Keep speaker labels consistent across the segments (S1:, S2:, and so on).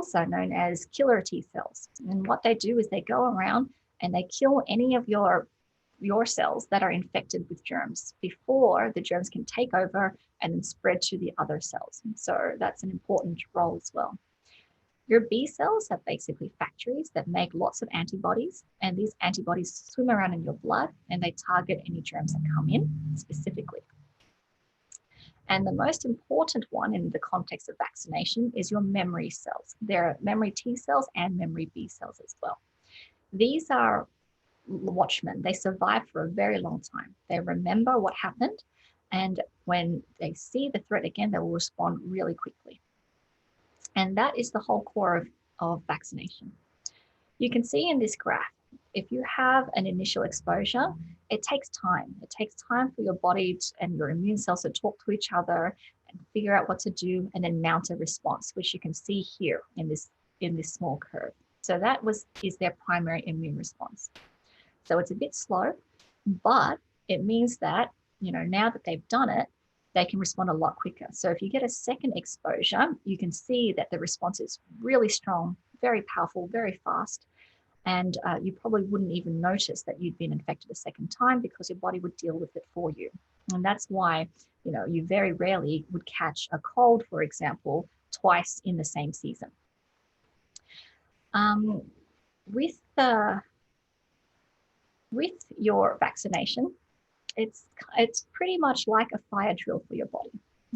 S1: also known as killer T cells. And what they do is they go around and they kill any of your cells that are infected with germs before the germs can take over and then spread to the other cells. So that's an important role as well. Your B cells are basically factories that make lots of antibodies, and these antibodies swim around in your blood and they target any germs that come in specifically. And the most important one in the context of vaccination is your memory cells. There are memory T cells and memory B cells as well. These are watchmen. They survive for a very long time. They remember what happened, and when they see the threat again, they will respond really quickly. And that is the whole core of vaccination. You can see in this graph, if you have an initial exposure, it takes time. It takes time for your body and your immune cells to talk to each other and figure out what to do and then mount a response, which you can see here in this small curve. So that is their primary immune response. So it's a bit slow, but it means that, now that they've done it, they can respond a lot quicker. So if you get a second exposure, you can see that the response is really strong, very powerful, very fast. And you probably wouldn't even notice that you'd been infected a second time because your body would deal with it for you. And that's why, you very rarely would catch a cold, for example, twice in the same season. With your vaccination, it's pretty much like a fire drill for your body,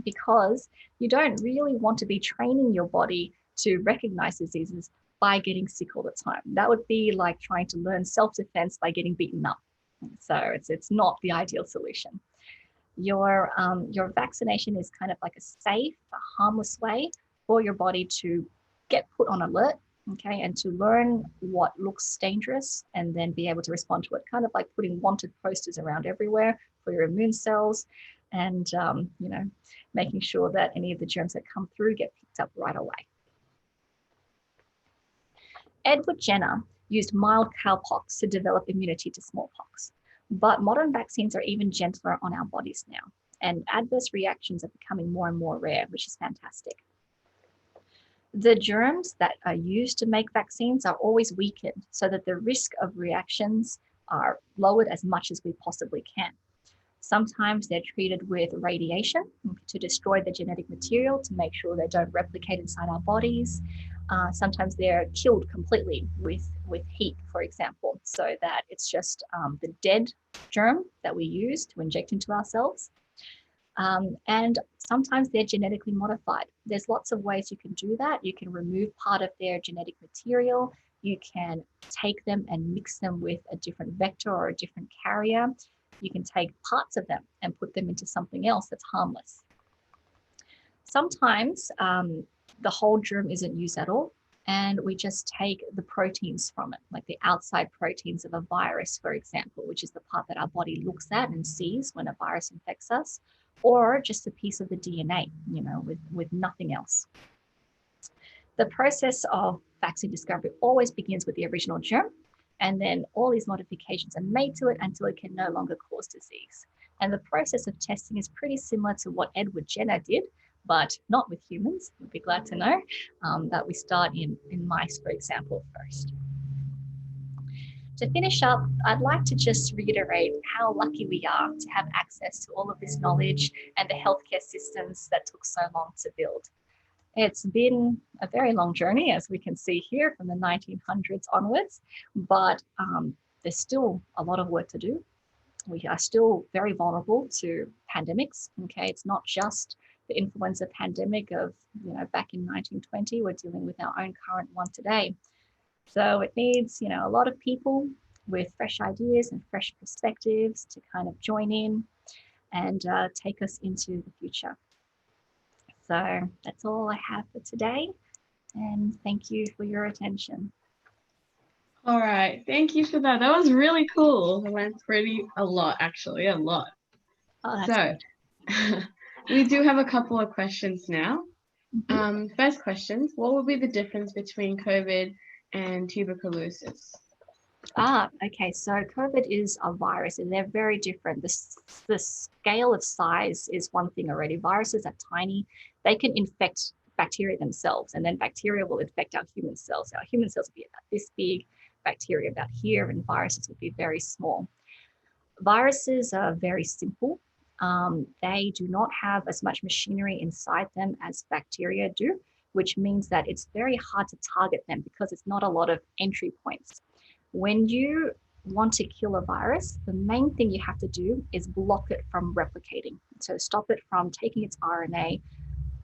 S1: because you don't really want to be training your body to recognize diseases by getting sick all the time. That would be like trying to learn self-defense by getting beaten up. So it's not the ideal solution. Your vaccination is kind of like a safe, a harmless way for your body to get put on alert, okay, and to learn what looks dangerous and then be able to respond to it, kind of like putting wanted posters around everywhere for your immune cells and, making sure that any of the germs that come through get picked up right away. Edward Jenner used mild cowpox to develop immunity to smallpox, but modern vaccines are even gentler on our bodies now, and adverse reactions are becoming more and more rare, which is fantastic. The germs that are used to make vaccines are always weakened so that the risk of reactions are lowered as much as we possibly can. Sometimes they're treated with radiation to destroy the genetic material to make sure they don't replicate inside our bodies. Sometimes they're killed completely with heat, for example, so that it's just the dead germ that we use to inject into ourselves. And sometimes they're genetically modified. There's lots of ways you can do that. You can remove part of their genetic material. You can take them and mix them with a different vector or a different carrier. You can take parts of them and put them into something else that's harmless. Sometimes the whole germ isn't used at all, and we just take the proteins from it, like the outside proteins of a virus, for example, which is the part that our body looks at and sees when a virus infects us, or just a piece of the DNA, with nothing else. The process of vaccine discovery always begins with the original germ, and then all these modifications are made to it until it can no longer cause disease. And the process of testing is pretty similar to what Edward Jenner did, but not with humans. You'll be glad to know that we start in mice, for example, first. To finish up, I'd like to just reiterate how lucky we are to have access to all of this knowledge and the healthcare systems that took so long to build. It's been a very long journey, as we can see here, from the 1900s onwards, but there's still a lot of work to do. We are still very vulnerable to pandemics, okay? It's not just the influenza pandemic of, back in 1920, we're dealing with our own current one today. So it needs, a lot of people with fresh ideas and fresh perspectives to kind of join in and take us into the future. So that's all I have for today, and thank you for your attention.
S2: All right, thank you for that. That was really cool. It went a lot.
S1: Oh,
S2: so we do have a couple of questions now.
S1: Mm-hmm.
S2: First question, what would be the difference between COVID and tuberculosis?
S1: Okay. So COVID is a virus, and they're very different. The scale of size is one thing already. Viruses are tiny. They can infect bacteria themselves, and then bacteria will infect our human cells. Our human cells will be about this big, bacteria about here, and viruses will be very small. Viruses are very simple. They do not have as much machinery inside them as bacteria do, which means that it's very hard to target them because it's not a lot of entry points. When you want to kill a virus, the main thing you have to do is block it from replicating. So stop it from taking its RNA,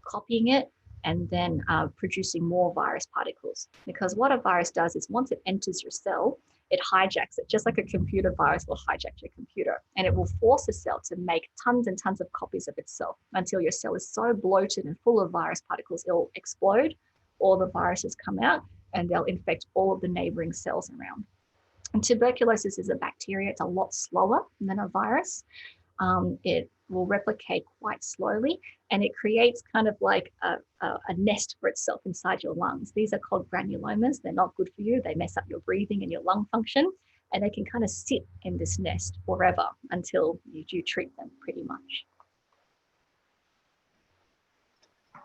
S1: copying it, and then producing more virus particles. Because what a virus does is once it enters your cell, it hijacks it, just like a computer virus will hijack your computer. And it will force a cell to make tons and tons of copies of itself until your cell is so bloated and full of virus particles, it'll explode, all the viruses come out, and they'll infect all of the neighboring cells around. And tuberculosis is a bacteria. It's a lot slower than a virus. It will replicate quite slowly, and it creates kind of like a nest for itself inside your lungs. These are called granulomas. They're not good for you. They mess up your breathing and your lung function, and they can kind of sit in this nest forever until you do treat them pretty much.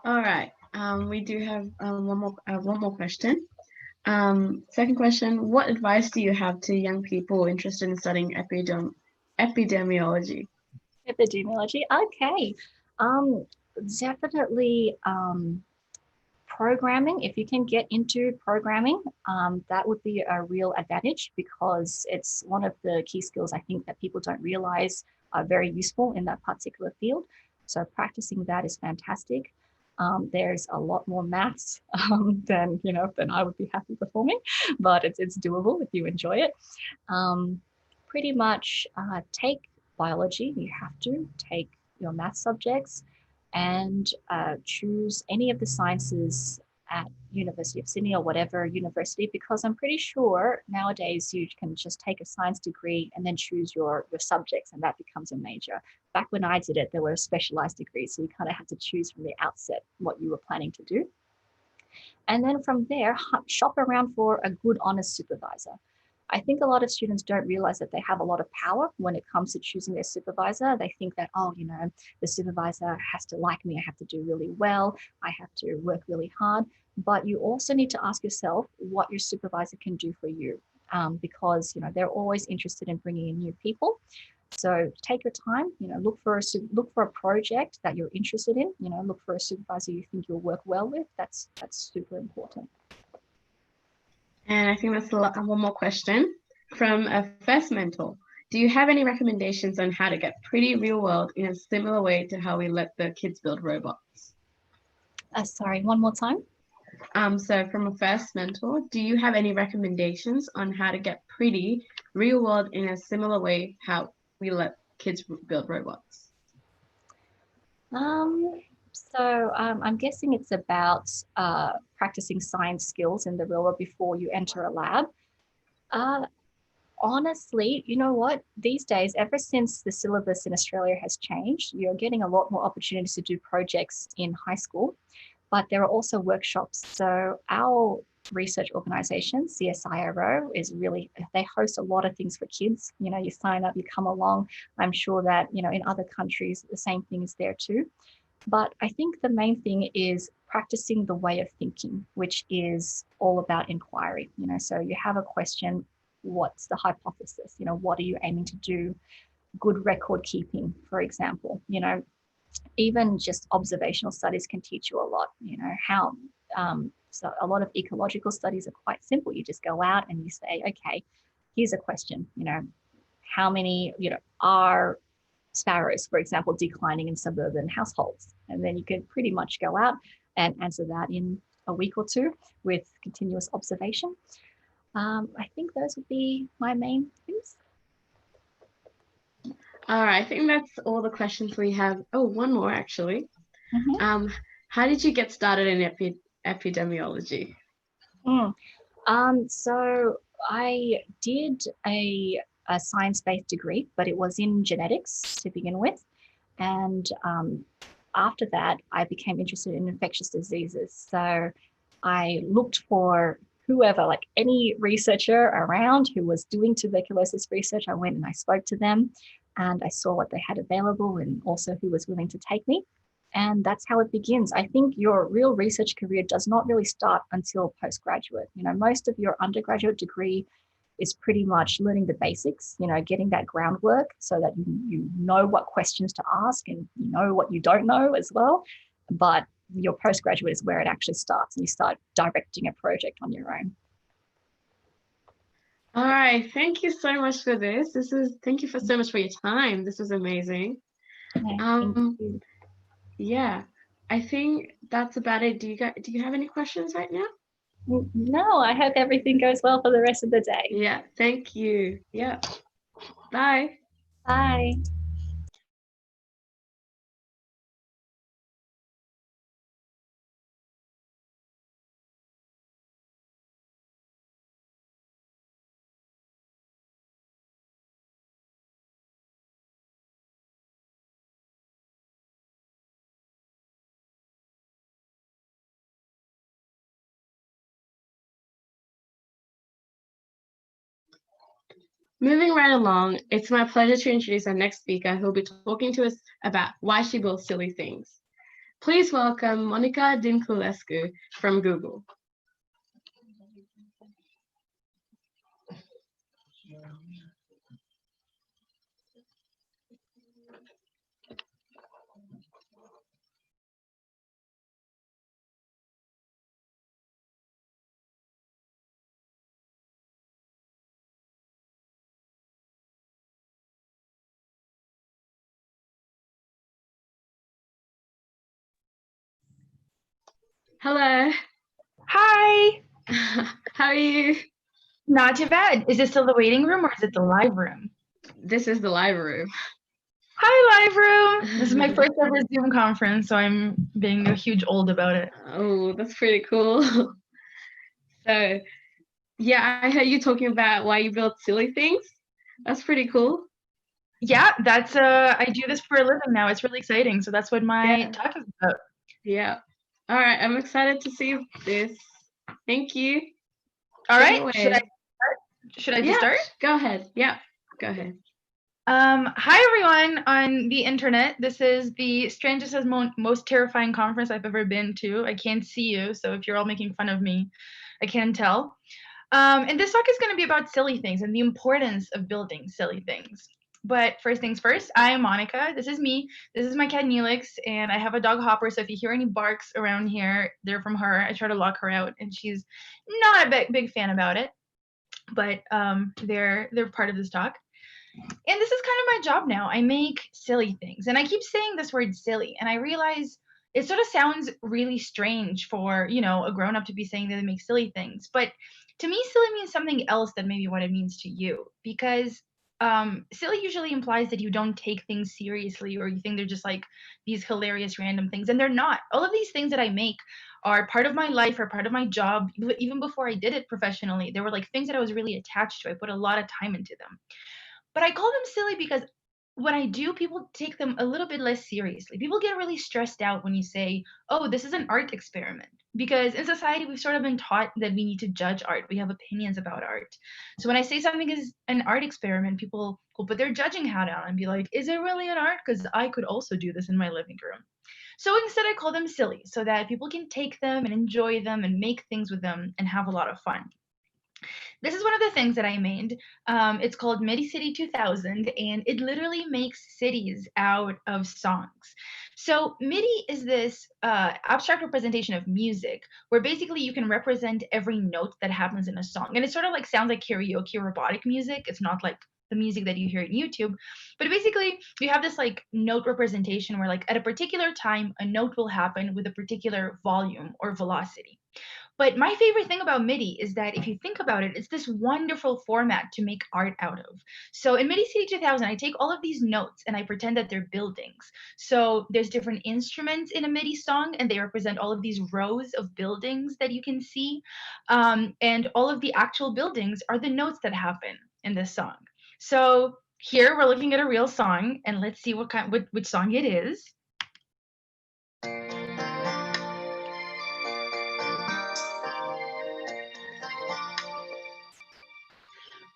S2: All right. We do have one more question. Second question: what advice do you have to young people interested in studying epidemiology?
S1: Epidemiology. Okay. Um, Definitely programming. If you can get into programming, that would be a real advantage because it's one of the key skills I think that people don't realize are very useful in that particular field. So practicing that is fantastic. There's a lot more maths than I would be happy performing, but it's doable if you enjoy it. Pretty much take biology. You have to take your math subjects and choose any of the sciences at University of Sydney or whatever university, because I'm pretty sure nowadays you can just take a science degree and then choose your subjects, and that becomes a major. Back when I did it, there were specialized degrees, so you kind of had to choose from the outset what you were planning to do. And then from there, shop around for a good, honest supervisor. I think a lot of students don't realize that they have a lot of power when it comes to choosing their supervisor. They think that, oh, the supervisor has to like me. I have to do really well. I have to work really hard. But you also need to ask yourself what your supervisor can do for you, because, they're always interested in bringing in new people. So take your time, look for a project that you're interested in, look for a supervisor you think you'll work well with. That's super important.
S2: And I think that's one more question from a first mentor. Do you have any recommendations on how to get pretty real world in a similar way to how we let the kids build robots?
S1: Sorry, one more time.
S2: So from a first mentor, do you have any recommendations on how to get pretty real world in a similar way how we let kids build robots?
S1: I'm guessing it's about practicing science skills in the real world before you enter a lab. Honestly, you know what? These days, ever since the syllabus in Australia has changed, you're getting a lot more opportunities to do projects in high school, but there are also workshops. So our research organization, CSIRO, they host a lot of things for kids. You sign up, you come along. I'm sure that, in other countries, the same thing is there too. But I think the main thing is practicing the way of thinking, which is all about inquiry. So you have a question, what's the hypothesis? What are you aiming to do? Good record keeping, for example. Even just observational studies can teach you a lot. So a lot of ecological studies are quite simple. You just go out and you say, okay, here's a question. How many, are sparrows, for example, declining in suburban households? And then you can pretty much go out and answer that in a week or two with continuous observation. I think those would be my main things.
S2: All right, I think that's all the questions we have. Oh, one more actually.
S1: Mm-hmm.
S2: How did you get started in epidemiology?
S1: So I did a science-based degree, but it was in genetics to begin with. And after that, I became interested in infectious diseases. So I looked for whoever, like any researcher around who was doing tuberculosis research. I went and I spoke to them and I saw what they had available and also who was willing to take me. And that's how it begins. I think your real research career does not really start until postgraduate. Most of your undergraduate degree is pretty much learning the basics, getting that groundwork so that you know what questions to ask and you know what you don't know as well. But your postgraduate is where it actually starts, and you start directing a project on your own.
S2: All right. Thank you so much for this. Thank you so much for your time. This was amazing.
S1: Thank you.
S2: Yeah, I think that's about it. Do you have any questions right now?
S1: No, I hope everything goes well for the rest of the day.
S2: Yeah, thank you. Yeah. Bye.
S1: Bye.
S2: Moving right along, it's my pleasure to introduce our next speaker who will be talking to us about why she builds silly things. Please welcome Monica Dinculescu from Google. Hello.
S3: Hi.
S2: How are you?
S3: Not too bad. Is this still the waiting room or is it the live room?
S2: This is the live room.
S3: Hi, live room. This is my first ever Zoom conference, so I'm being a huge old about it.
S2: Oh, that's pretty cool. So, yeah, I heard you talking about why you build silly things. That's pretty cool.
S3: Yeah, that's I do this for a living now. It's really exciting. So that's what my talk is about.
S2: Yeah. All right, I'm excited to see this. Thank you.
S3: All
S2: Take it
S3: right.
S2: away.
S3: Should I just start?
S2: Go ahead. Yeah, go ahead.
S3: Hi everyone on the internet. This is the strangest and most terrifying conference I've ever been to. I can't see you, so if you're all making fun of me, I can tell. And this talk is going to be about silly things and the importance of building silly things. But first things first, I'm Monica. This is me. This is my cat Neelix, and I have a dog Hopper. So if you hear any barks around here, they're from her. I try to lock her out, and she's not a big fan about it. But they're part of this talk. And this is kind of my job now. I make silly things. And I keep saying this word silly. And I realize it sort of sounds really strange for, a grown up to be saying that they make silly things. But to me, silly means something else than maybe what it means to you. Because silly usually implies that you don't take things seriously or you think they're just like these hilarious random things. And they're not. All of these things that I make are part of my life or part of my job. Even before I did it professionally, they were like things that I was really attached to. I put a lot of time into them. But I call them silly because when I do, people take them a little bit less seriously. People get really stressed out when you say, oh, this is an art experiment. Because in society, we've sort of been taught that we need to judge art. We have opinions about art. So when I say something is an art experiment, people will put their judging hat on and be like, is it really an art? Because I could also do this in my living room. So instead, I call them silly so that people can take them and enjoy them and make things with them and have a lot of fun. This is one of the things that I made. It's called MIDI City 2000, and it literally makes cities out of songs. So MIDI is this abstract representation of music, where basically you can represent every note that happens in a song, and it sort of like sounds like karaoke robotic music. It's not like the music that you hear in YouTube, but basically you have this like note representation where like at a particular time a note will happen with a particular volume or velocity. But my favorite thing about MIDI is that if you think about it, it's this wonderful format to make art out of. So in MIDI City 2000, I take all of these notes and I pretend that they're buildings. So there's different instruments in a MIDI song, and they represent all of these rows of buildings that you can see. And all of the actual buildings are the notes that happen in this song. So here we're looking at a real song, and let's see which song it is.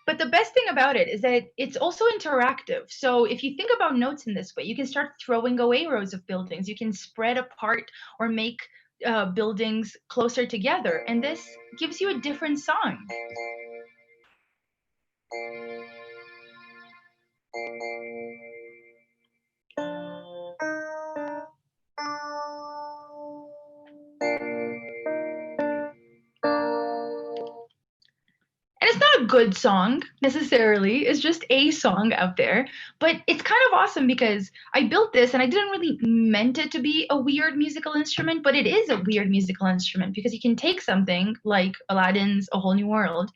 S3: But the best thing about it is that it's also interactive. So if you think about notes in this way, you can start throwing away rows of buildings. You can spread apart or make buildings closer together. And this gives you a different song. And it's not a good song necessarily, it's just a song out there. But it's kind of awesome because I built this and I didn't really meant it to be a weird musical instrument, but it is a weird musical instrument because you can take something like Aladdin's A Whole New World,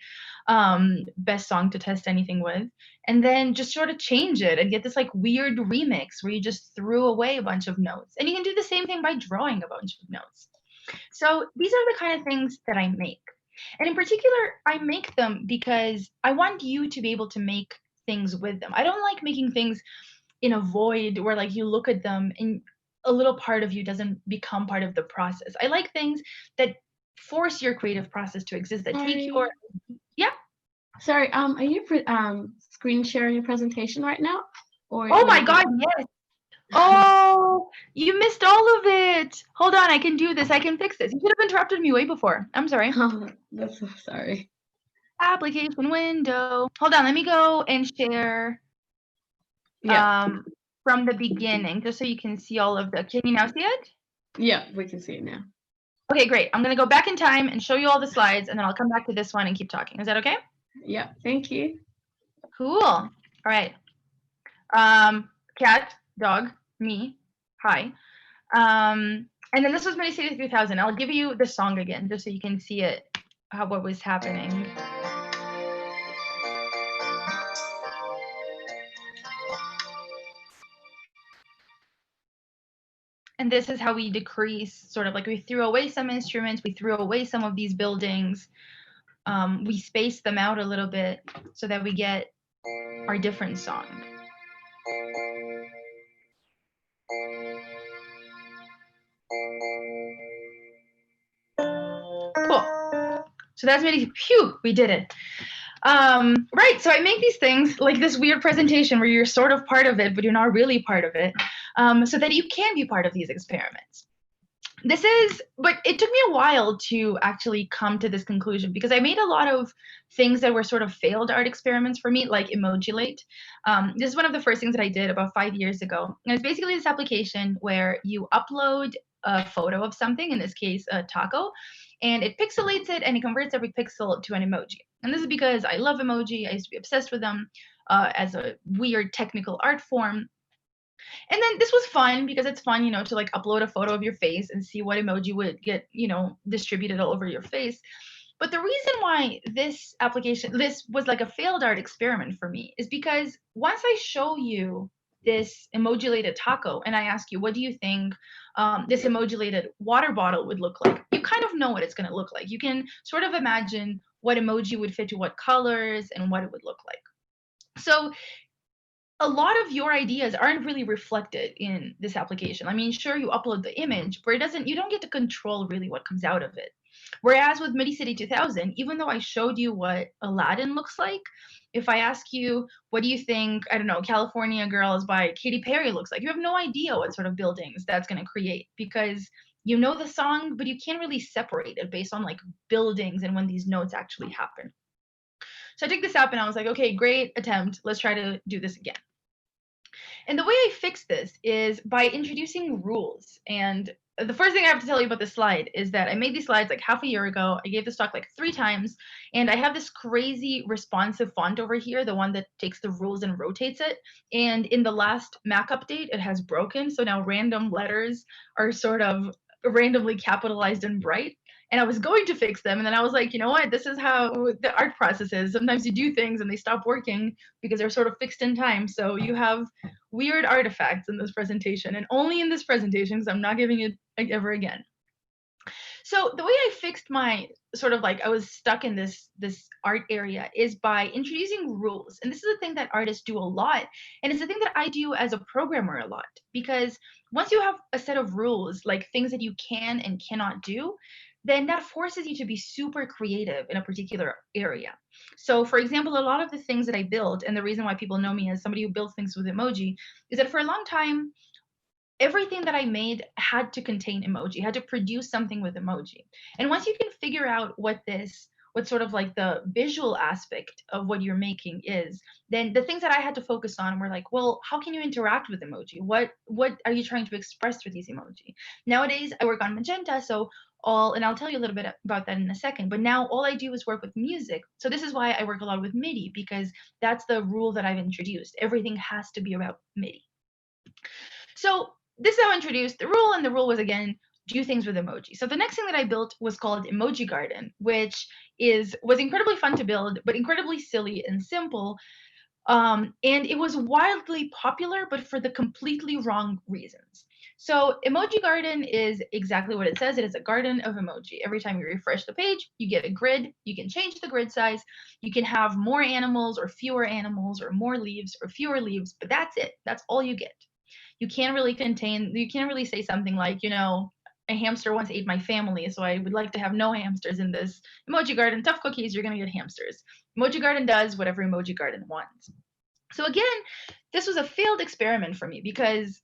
S3: best song to test anything with, and then just sort of change it and get this like weird remix where you just threw away a bunch of notes. And you can do the same thing by drawing a bunch of notes. So these are the kind of things that I make. And in particular, I make them because I want you to be able to make things with them. I don't like making things in a void where like you look at them and a little part of you doesn't become part of the process. I like things that force your creative process to exist, that take your yeah.
S2: Sorry, are you screen sharing your presentation right now? Or
S3: Oh my God, yes. Oh, you missed all of it. Hold on, I can do this. I can fix this. You should have interrupted me way before. I'm sorry.
S2: Oh, that's so sorry.
S3: Application window. Hold on, let me go and share from the beginning, just so you can see all of the. Can you now see it?
S2: Yeah, we can see it now.
S3: Okay, great. I'm gonna go back in time and show you all the slides, and then I'll come back to this one and keep talking. Is that okay?
S2: Yeah, thank you.
S3: Cool. All right. Cat, dog, me, hi. And then this was Medicity 3000. I'll give you the song again, just so you can see it, what was happening. And this is how we decrease, sort of like we threw away some instruments, we threw away some of these buildings, we spaced them out a little bit so that we get our different song. Cool. So that's maybe, phew, we did it. Right, so I make these things like this weird presentation where you're sort of part of it, but you're not really part of it, so that you can be part of these experiments. But it took me a while to actually come to this conclusion because I made a lot of things that were sort of failed art experiments for me, like Emojilate. This is one of the first things that I did about 5 years ago. And it's basically this application where you upload a photo of something, in this case, a taco, and it pixelates it and it converts every pixel to an emoji. And this is because I love emoji. I used to be obsessed with them as a weird technical art form. And then this was fun because it's fun, to like upload a photo of your face and see what emoji would get, distributed all over your face. But the reason why this was like a failed art experiment for me is because once I show you this emojulated taco and I ask you, what do you think this emojulated water bottle would look like? You kind of know what it's going to look like. You can sort of imagine what emoji would fit to what colors and what it would look like. So a lot of your ideas aren't really reflected in this application. I mean, sure, you upload the image, but you don't get to control really what comes out of it. Whereas with Medicity 2000, even though I showed you what Aladdin looks like, if I ask you, what do you think, I don't know, California Girls by Katy Perry looks like, you have no idea what sort of buildings that's going to create because you know the song, but you can't really separate it based on like buildings and when these notes actually happen. So I took this up and I was like, okay, great attempt. Let's try to do this again. And the way I fix this is by introducing rules. And the first thing I have to tell you about this slide is that I made these slides like half a year ago. I gave this talk like 3 times, and I have this crazy responsive font over here, the one that takes the rules and rotates it. And in the last Mac update, it has broken. So now random letters are sort of randomly capitalized and bright. And I was going to fix them. And then I was like, you know what? This is how the art process is. Sometimes you do things and they stop working because they're sort of fixed in time. So you have weird artifacts in this presentation, and only in this presentation because I'm not giving it ever again. So the way I fixed my sort of like I was stuck in this art area is by introducing rules. And this is a thing that artists do a lot. And it's a thing that I do as a programmer a lot, because once you have a set of rules, like things that you can and cannot do, then that forces you to be super creative in a particular area. So for example, a lot of the things that I built, and the reason why people know me as somebody who builds things with emoji, is that for a long time, everything that I made had to contain emoji, had to produce something with emoji. And once you can figure out what sort of like the visual aspect of what you're making is, then the things that I had to focus on were like, well, how can you interact with emoji? What are you trying to express with these emoji? Nowadays, I work on Magenta, so and I'll tell you a little bit about that in a second, but now all I do is work with music. So this is why I work a lot with MIDI, because that's the rule that I've introduced. Everything has to be about MIDI. So this is how I introduced the rule, and the rule was, again, do things with emoji. So the next thing that I built was called Emoji Garden, which was incredibly fun to build, but incredibly silly and simple. And it was wildly popular, but for the completely wrong reasons. So Emoji Garden is exactly what it says. It is a garden of emoji. Every time you refresh the page, you get a grid. You can change the grid size. You can have more animals or fewer animals, or more leaves or fewer leaves, but that's it. That's all you get. You can't really say something like, a hamster once ate my family, so I would like to have no hamsters in this emoji garden. Tough cookies, you're going to get hamsters. Emoji Garden does whatever Emoji Garden wants. So again, this was a failed experiment for me because,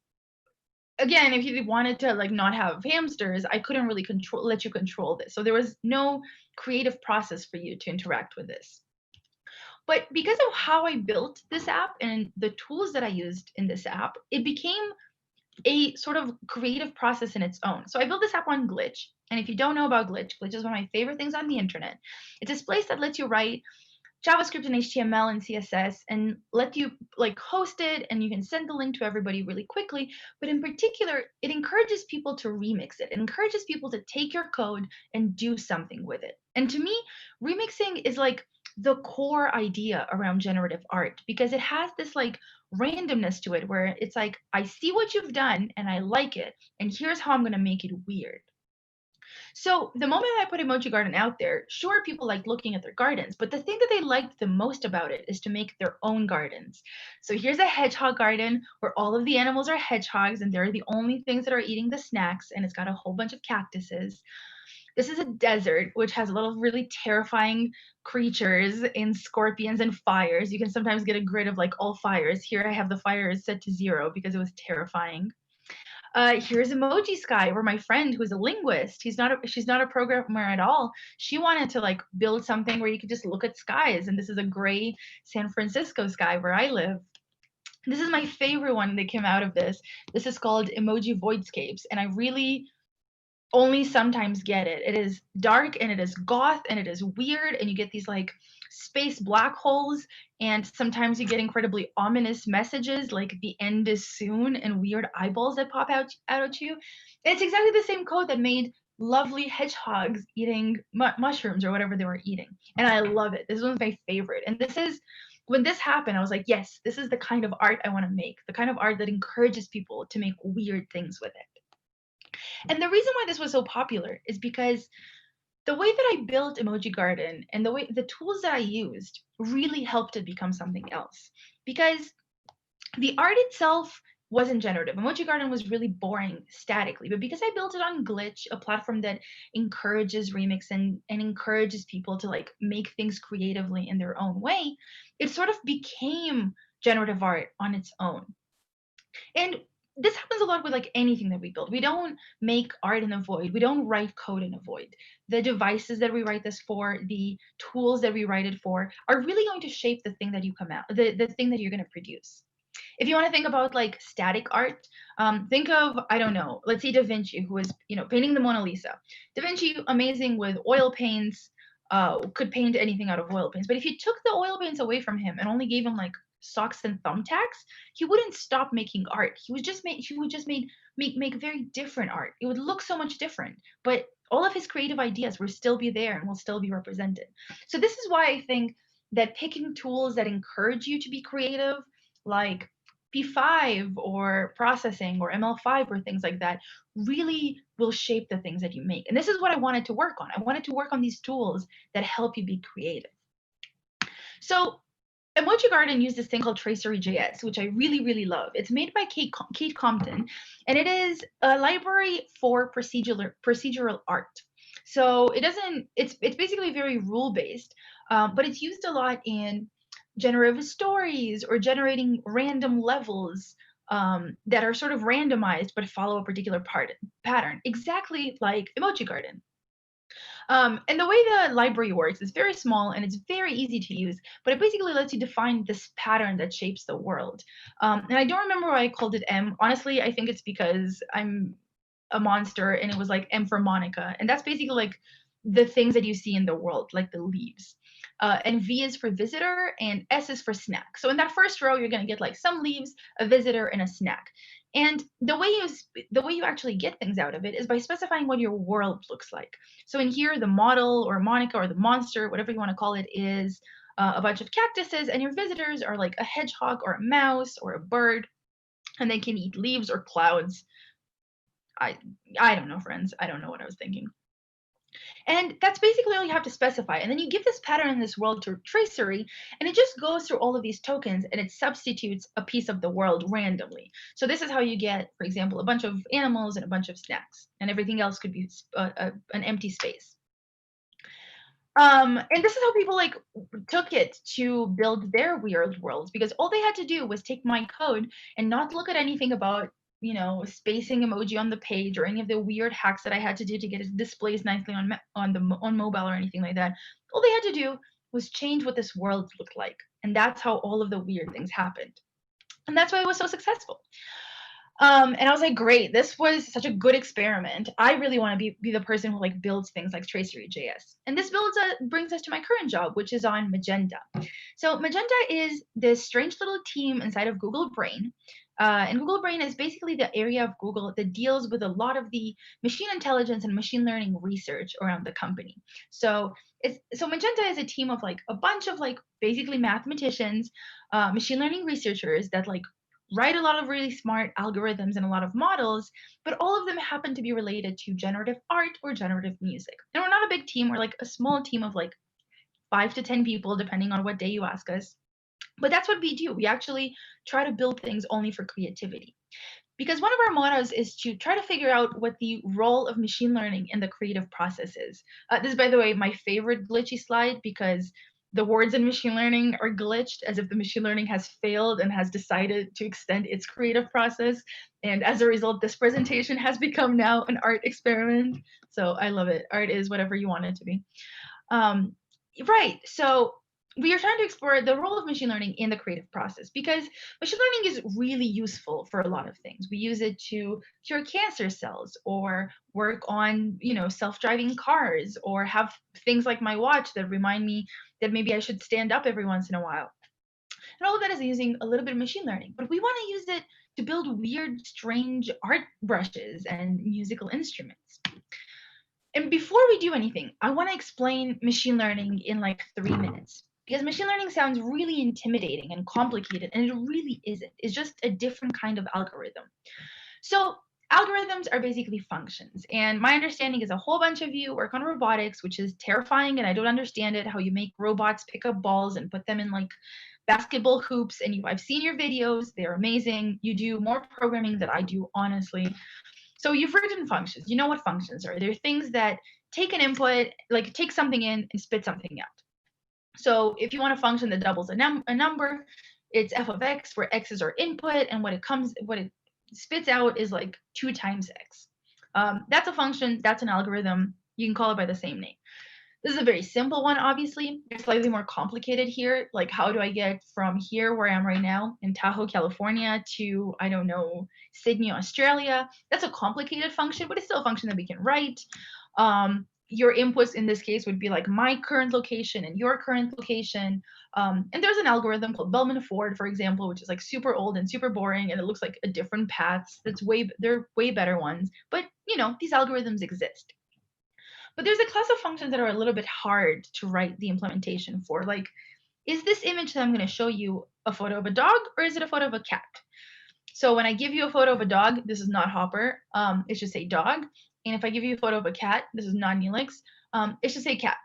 S3: again, if you wanted to like not have hamsters, I couldn't really let you control this. So there was no creative process for you to interact with this. But because of how I built this app and the tools that I used in this app, it became a sort of creative process in its own. So I built this app on Glitch. And if you don't know about Glitch, Glitch is one of my favorite things on the internet. It's this place that lets you write JavaScript and HTML and CSS and let you like host it, and you can send the link to everybody really quickly. But in particular, it encourages people to remix it. It encourages people to take your code and do something with it. And to me, remixing is like the core idea around generative art, because it has this like randomness to it where it's like, I see what you've done and I like it, and here's how I'm going to make it weird. So the moment I put Emoji Garden out there, sure, people liked looking at their gardens, but the thing that they liked the most about it is to make their own gardens. So here's a hedgehog garden where all of the animals are hedgehogs and they're the only things that are eating the snacks, and it's got a whole bunch of cactuses. This is a desert which has a lot of really terrifying creatures and scorpions and fires. You can sometimes get a grid of like all fires. Here I have the fires set to 0 because it was terrifying. Here's Emoji Sky, where my friend, who's a linguist, she's not a programmer at all. She wanted to like build something where you could just look at skies, and this is a gray San Francisco sky where I live. This is my favorite one that came out of this. This is called Emoji Voidscapes, and I really only sometimes get it. It is dark and it is goth and it is weird, and you get these like space black holes, and sometimes you get incredibly ominous messages like the end is soon and weird eyeballs that pop out at you. And it's exactly the same code that made lovely hedgehogs eating mushrooms or whatever they were eating, and I love it. This one's my favorite, and this is when this happened, I was like, yes, this is the kind of art I want to make, the kind of art that encourages people to make weird things with it. And the reason why this was so popular is because the way that I built Emoji Garden and the tools that I used really helped it become something else. Because the art itself wasn't generative. Emoji Garden was really boring statically, but because I built it on Glitch, a platform that encourages remix and encourages people to like make things creatively in their own way, it sort of became generative art on its own. And this happens a lot with like anything that we build. We don't make art in a void. We don't write code in a void. The devices that we write this for, the tools that we write it for, are really going to shape the thing that you come out, the thing that you're going to produce. If you want to think about like static art, think of, I don't know, let's say Da Vinci, who was, painting the Mona Lisa. Da Vinci, amazing with oil paints, could paint anything out of oil paints. But if you took the oil paints away from him and only gave him like socks and thumbtacks, he wouldn't stop making art. He would just make very different art. It would look so much different, but all of his creative ideas will still be there and will still be represented. So this is why I think that picking tools that encourage you to be creative, like P5 or processing or ML5 or things like that, really will shape the things that you make. And this is what I wanted to work on. I wanted to work on these tools that help you be creative. So Emoji Garden used this thing called Tracery.js, which I really, really love. It's made by Kate Compton, and it is a library for procedural art. So it's basically very rule based, but it's used a lot in generative stories or generating random levels that are sort of randomized but follow a particular pattern, exactly like Emoji Garden. And the way the library works is very small and it's very easy to use, but it basically lets you define this pattern that shapes the world. And I don't remember why I called it M. Honestly, I think it's because I'm a monster and it was like M for Monica. And that's basically like the things that you see in the world, like the leaves. And V is for visitor and S is for snack. So in that first row, you're going to get like some leaves, a visitor, and a snack. And the way you actually get things out of it is by specifying what your world looks like. So in here, the model or Monica or the monster, whatever you want to call it, is a bunch of cactuses, and your visitors are like a hedgehog or a mouse or a bird, and they can eat leaves or clouds. I I don't know, friends. I don't know what I was thinking. And that's basically all you have to specify. And then you give this pattern in this world to tracery, and it just goes through all of these tokens and it substitutes a piece of the world randomly. So this is how you get, for example, a bunch of animals and a bunch of snacks, and everything else could be an empty space. And this is how people like took it to build their weird worlds, because all they had to do was take my code and not look at anything about, spacing emoji on the page or any of the weird hacks that I had to do to get it displays nicely on mobile or anything like that. All they had to do was change what this world looked like, and that's how all of the weird things happened. And that's why it was so successful. And I was like, great, this was such a good experiment. I really want to be the person who like builds things like Tracery.js. And this brings us to my current job, which is on Magenta. So Magenta is this strange little team inside of Google Brain. And Google Brain is basically the area of Google that deals with a lot of the machine intelligence and machine learning research around the company. So Magenta is a team of like a bunch of like basically mathematicians, machine learning researchers that like write a lot of really smart algorithms and a lot of models, but all of them happen to be related to generative art or generative music. And we're not a big team, we're like a small team of like 5 to 10 people, depending on what day you ask us. But that's what we do. We actually try to build things only for creativity. Because one of our mottos is to try to figure out what the role of machine learning in the creative process is. This is, by the way, my favorite glitchy slide, because the words in machine learning are glitched as if the machine learning has failed and has decided to extend its creative process. And as a result, this presentation has become now an art experiment. So I love it. Art is whatever you want it to be. Right. So we are trying to explore the role of machine learning in the creative process, because machine learning is really useful for a lot of things. We use it to cure cancer cells or work on, self-driving cars, or have things like my watch that remind me that maybe I should stand up every once in a while. And all of that is using a little bit of machine learning, but we want to use it to build weird, strange art brushes and musical instruments. And before we do anything, I want to explain machine learning in like 3 minutes. Because machine learning sounds really intimidating and complicated, and it really isn't. It's just a different kind of algorithm. So, algorithms are basically functions. And my understanding is a whole bunch of you work on robotics, which is terrifying, and I don't understand it, how you make robots pick up balls and put them in like basketball hoops. And I've seen your videos, they're amazing. You do more programming than I do, honestly. So you've written functions. You know what functions are. They're things that take an input, like take something in and spit something out. So if you want a function that doubles a number, it's f of x, where x is our input, and what it spits out is like 2 times x. That's a function. That's an algorithm. You can call it by the same name. This is a very simple one, obviously. It's slightly more complicated here. Like, how do I get from here, where I am right now, in Tahoe, California, to, I don't know, Sydney, Australia? That's a complicated function, but it's still a function that we can write. Your inputs in this case would be like my current location and your current location. And there's an algorithm called Bellman-Ford, for example, which is like super old and super boring, and it looks like a different paths. They're way better ones. But, these algorithms exist. But there's a class of functions that are a little bit hard to write the implementation for. Like, is this image that I'm going to show you a photo of a dog, or is it a photo of a cat? So when I give you a photo of a dog, this is not Hopper. It should say dog. And if I give you a photo of a cat, this is not Neelix. It should say cat.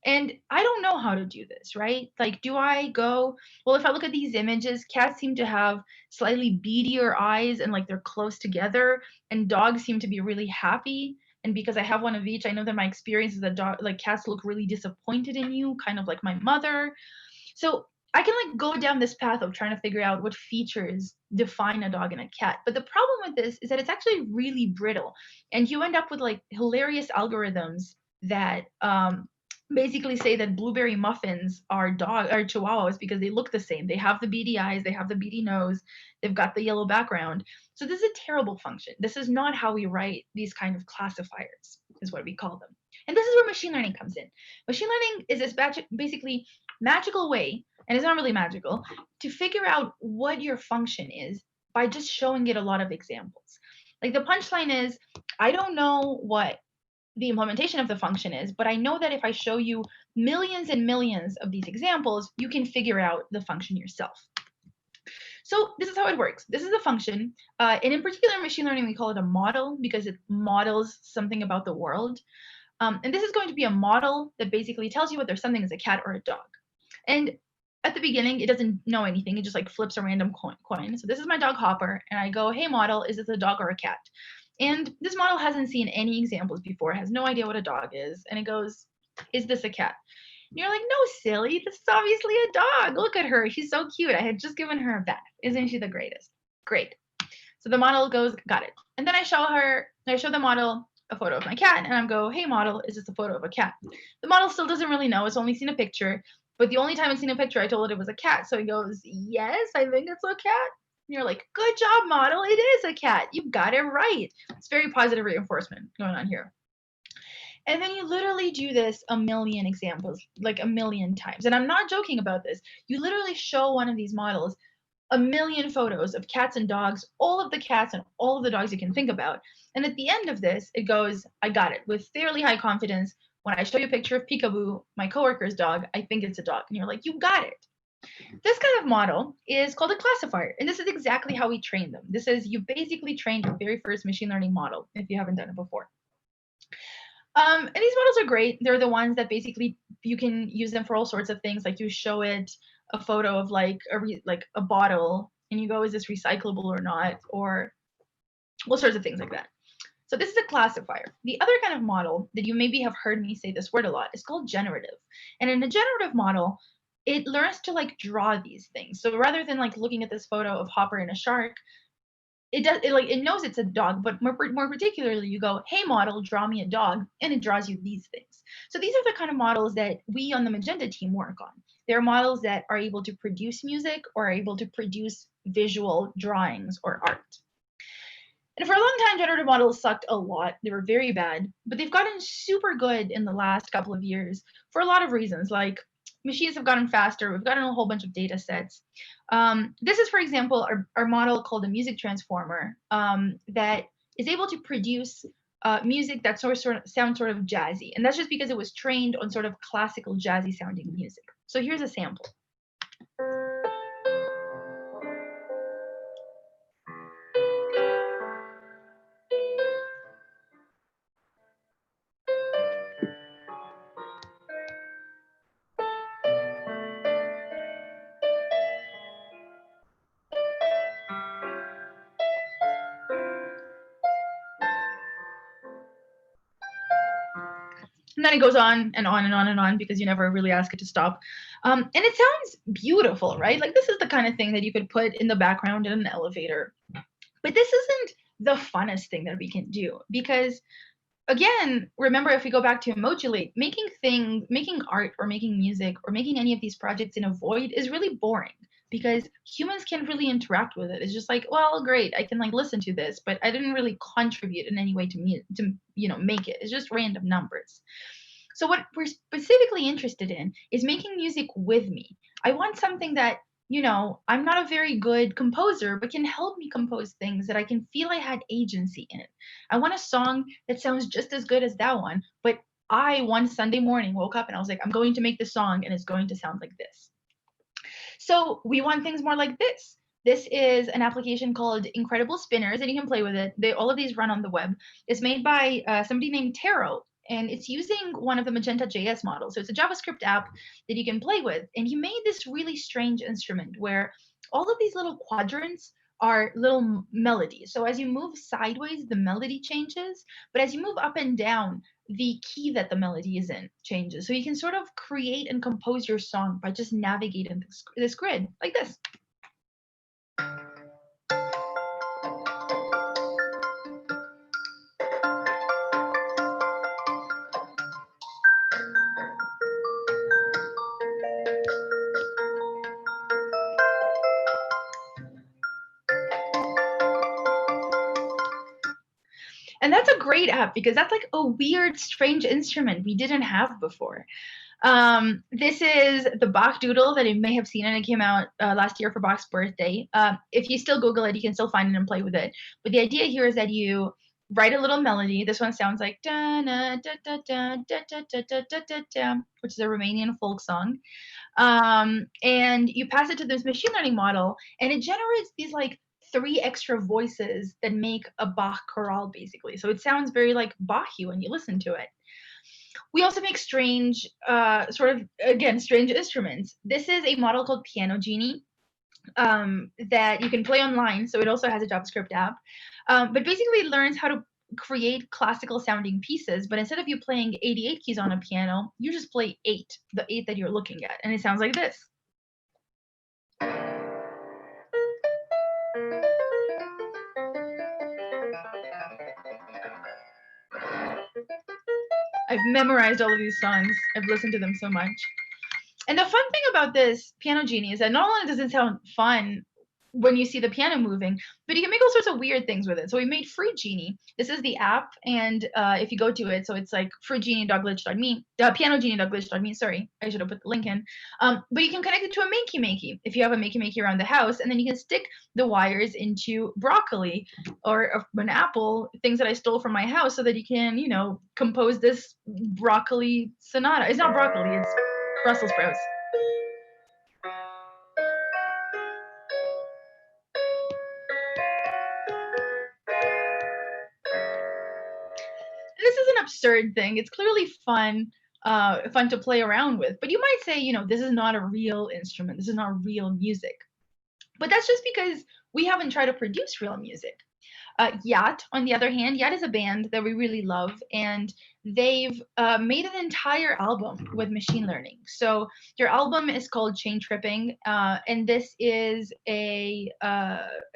S3: And I don't know how to do this, right? Like, do I go, well, if I look at these images, cats seem to have slightly beadier eyes and like they're close together, and dogs seem to be really happy. And because I have one of each, I know that my experience is that cats look really disappointed in you, kind of like my mother. So I can like go down this path of trying to figure out what features define a dog and a cat. But the problem with this is that it's actually really brittle, and you end up with like hilarious algorithms that basically say that blueberry muffins are chihuahuas because they look the same. They have the beady eyes, they have the beady nose, they've got the yellow background. So this is a terrible function. This is not how we write these kind of classifiers, is what we call them. And this is where machine learning comes in. Machine learning is this basically magical way, and it's not really magical, to figure out what your function is by just showing it a lot of examples. Like the punchline is, I don't know what the implementation of the function is, but I know that if I show you millions and millions of these examples, you can figure out the function yourself. So this is how it works. This is a function, and in particular in machine learning, we call it a model because it models something about the world. And this is going to be a model that basically tells you whether something is a cat or a dog. And at the beginning, it doesn't know anything. It just like flips a random coin. So this is my dog Hopper, and I go, hey model, is this a dog or a cat? And this model hasn't seen any examples before, has no idea what a dog is, and it goes, is this a cat? And you're like, no, silly, this is obviously a dog. Look at her, she's so cute. I had just given her a bath. Isn't she the greatest? Great. So the model goes, got it. And then I show the model a photo of my cat, and I go, hey model, is this a photo of a cat? The model still doesn't really know, it's only seen a picture, but the only time it's seen a picture, I told it was a cat. So he goes, yes, I think it's a cat. And you're like, good job, model, it is a cat. You got it right. It's very positive reinforcement going on here. And then you literally do this a million examples, like a million times. And I'm not joking about this. You literally show one of these models a million photos of cats and dogs, all of the cats and all of the dogs you can think about. And at the end of this, it goes, I got it with fairly high confidence. When I show you a picture of Peekaboo, my coworker's dog, I think it's a dog. And you're like, you got it. This kind of model is called a classifier. And this is exactly how we train them. This is, you basically trained your very first machine learning model if you haven't done it before. And these models are great. They're the ones that basically you can use them for all sorts of things. Like you show it a photo of like a bottle, and you go, is this recyclable or not? Or all sorts of things like that. So this is a classifier. The other kind of model that you maybe have heard me say this word a lot is called generative. And in a generative model, it learns to like draw these things. So rather than like looking at this photo of Hopper and a shark, it knows it's a dog, but more particularly you go, hey model, draw me a dog, and it draws you these things. So these are the kind of models that we on the Magenta team work on. They're models that are able to produce music or are able to produce visual drawings or art. And for a long time, generative models sucked a lot. They were very bad, but they've gotten super good in the last couple of years for a lot of reasons. Like machines have gotten faster. We've gotten a whole bunch of data sets. This is, for example, our model called a music transformer that is able to produce music that sounds sort of jazzy. And that's just because it was trained on sort of classical jazzy sounding music. So here's a sample. And then it goes on and on and on and on because you never really ask it to stop. And it sounds beautiful, right? Like this is the kind of thing that you could put in the background in an elevator. But this isn't the funnest thing that we can do because, again, remember if we go back to Emojulate, making art or making music or making any of these projects in a void is really boring because humans can't really interact with it. It's just like, well, great, I can like listen to this, but I didn't really contribute in any way to make it. It's just random numbers. So what we're specifically interested in is making music with me. I want something that, I'm not a very good composer, but can help me compose things that I can feel I had agency in. I want a song that sounds just as good as that one, but I one Sunday morning woke up and I was like, I'm going to make this song and it's going to sound like this. So we want things more like this. This is an application called Incredible Spinners, and you can play with it. All of these run on the web. It's made by somebody named Taro, and it's using one of the Magenta JS models. So it's a JavaScript app that you can play with. And he made this really strange instrument where all of these little quadrants are little melodies. So as you move sideways, the melody changes, but as you move up and down, the key that the melody is in changes. So you can sort of create and compose your song by just navigating this grid like this. And that's a great app because that's like a weird, strange instrument we didn't have before. This is the Bach Doodle that you may have seen, and it came out last year for Bach's birthday. If you still Google it, you can still find it and play with it. But the idea here is that you write a little melody. This one sounds like da da da da da da da da da da da, which is a Romanian folk song. And you pass it to this machine learning model, and it generates these like 3 extra voices that make a Bach chorale, basically. So it sounds very like Bach-y when you listen to it. We also make strange, strange instruments. This is a model called Piano Genie that you can play online. So it also has a JavaScript app. But basically it learns how to create classical sounding pieces. But instead of you playing 88 keys on a piano, you just play 8, the 8 that you're looking at. And it sounds like this. I've memorized all of these songs. I've listened to them so much. And the fun thing about this Piano Genie is that not only does it sound fun when you see the piano moving, but you can make all sorts of weird things with it. So we made Free Genie. This is the app, and if you go to it, so it's like freegenie.glitch.me, pianogenie.glitch.me. Sorry, I should have put the link in. But you can connect it to a Makey Makey if you have a Makey Makey around the house, and then you can stick the wires into broccoli or an apple, things that I stole from my house, so that you can, you know, compose this broccoli sonata. It's not broccoli, it's Brussels sprouts. This is an absurd thing. It's clearly fun to play around with. But you might say, you know, this is not a real instrument. This is not real music. But that's just because we haven't tried to produce real music. Yacht, on the other hand, Yacht is a band that we really love, and they've made an entire album with machine learning. So their album is called Chain Tripping, and this is a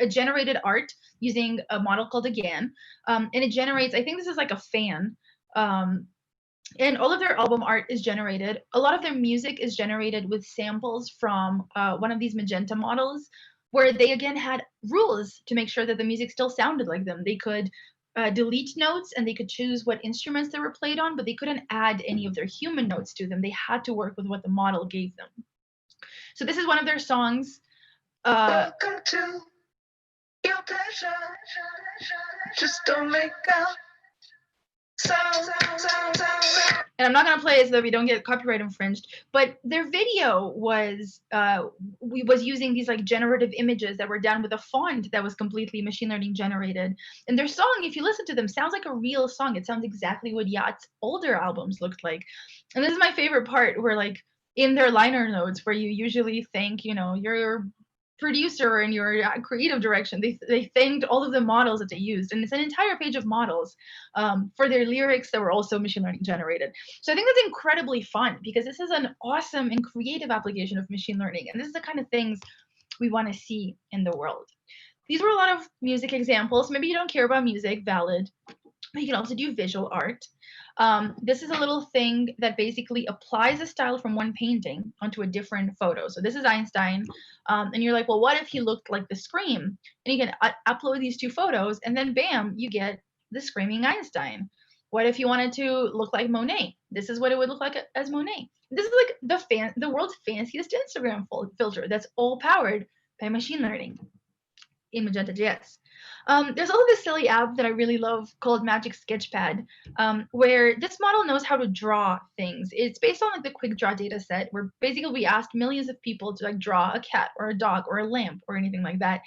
S3: generated art using a model called a GAN, and it generates. I think this is like a fan. And all of their album art is generated. A lot of their music is generated with samples from one of these Magenta models, where they again had rules to make sure that the music still sounded like them. They could delete notes and they could choose what instruments they were played on, but they couldn't add any of their human notes to them. They had to work with what the model gave them. So this is one of their songs. Welcome to your pleasure. Just don't make out. And I'm not gonna play it so that we don't get copyright infringed. But their video was using these like generative images that were done with a font that was completely machine learning generated. And their song, if you listen to them, sounds like a real song. It sounds exactly what Yacht's older albums looked like. And this is my favorite part, where like in their liner notes, where you usually thank, you know, your producer and your creative direction, they thanked all of the models that they used, and it's an entire page of models for their lyrics that were also machine learning generated. So I think that's incredibly fun, because this is an awesome and creative application of machine learning, and this is the kind of things we want to see in the world. These were a lot of music examples. Maybe you don't care about music, valid, but you can also do visual art. This is a little thing that basically applies a style from one painting onto a different photo. So this is Einstein, and you're like, well, what if he looked like the Scream? And you can upload these 2 photos, and then bam, you get the Screaming Einstein. What if you wanted to look like Monet? This is what it would look like as Monet. This is like the world's fanciest Instagram filter that's all powered by machine learning in Magenta.js. There's also this silly app that I really love called Magic Sketchpad, where this model knows how to draw things. It's based on like the Quick Draw data set, where basically we asked millions of people to like draw a cat or a dog or a lamp or anything like that.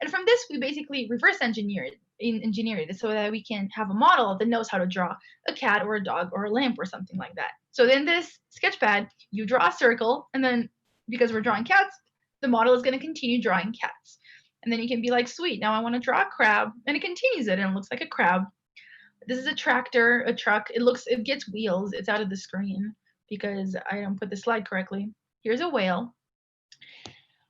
S3: And from this, we basically reverse engineer it so that we can have a model that knows how to draw a cat or a dog or a lamp or something like that. So in this Sketchpad, you draw a circle, and then because we're drawing cats, the model is going to continue drawing cats. And then you can be like, sweet, now I want to draw a crab. And it continues it and it looks like a crab. This is a tractor, a truck. It gets wheels. It's out of the screen because I don't put the slide correctly. Here's a whale.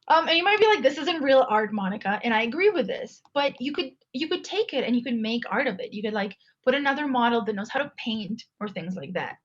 S3: And you might be like, this isn't real art, Monica, and I agree with this. But you could take it and you could make art of it. You could like put another model that knows how to paint or things like that.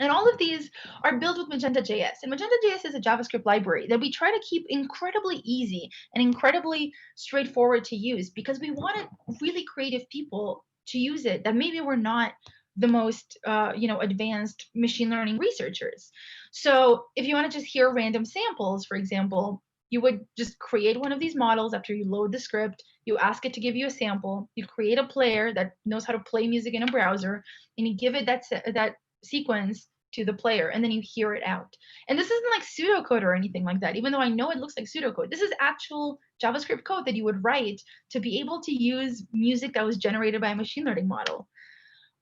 S3: And all of these are built with Magenta.js. And Magenta.js is a JavaScript library that we try to keep incredibly easy and incredibly straightforward to use because we wanted really creative people to use it that maybe we're not the most advanced machine learning researchers. So if you want to just hear random samples, for example, you would just create one of these models after you load the script. You ask it to give you a sample. You create a player that knows how to play music in a browser, and you give it that sequence to the player, and then you hear it out. And this isn't like pseudocode or anything like that, even though I know it looks like pseudocode. This is actual JavaScript code that you would write to be able to use music that was generated by a machine learning model.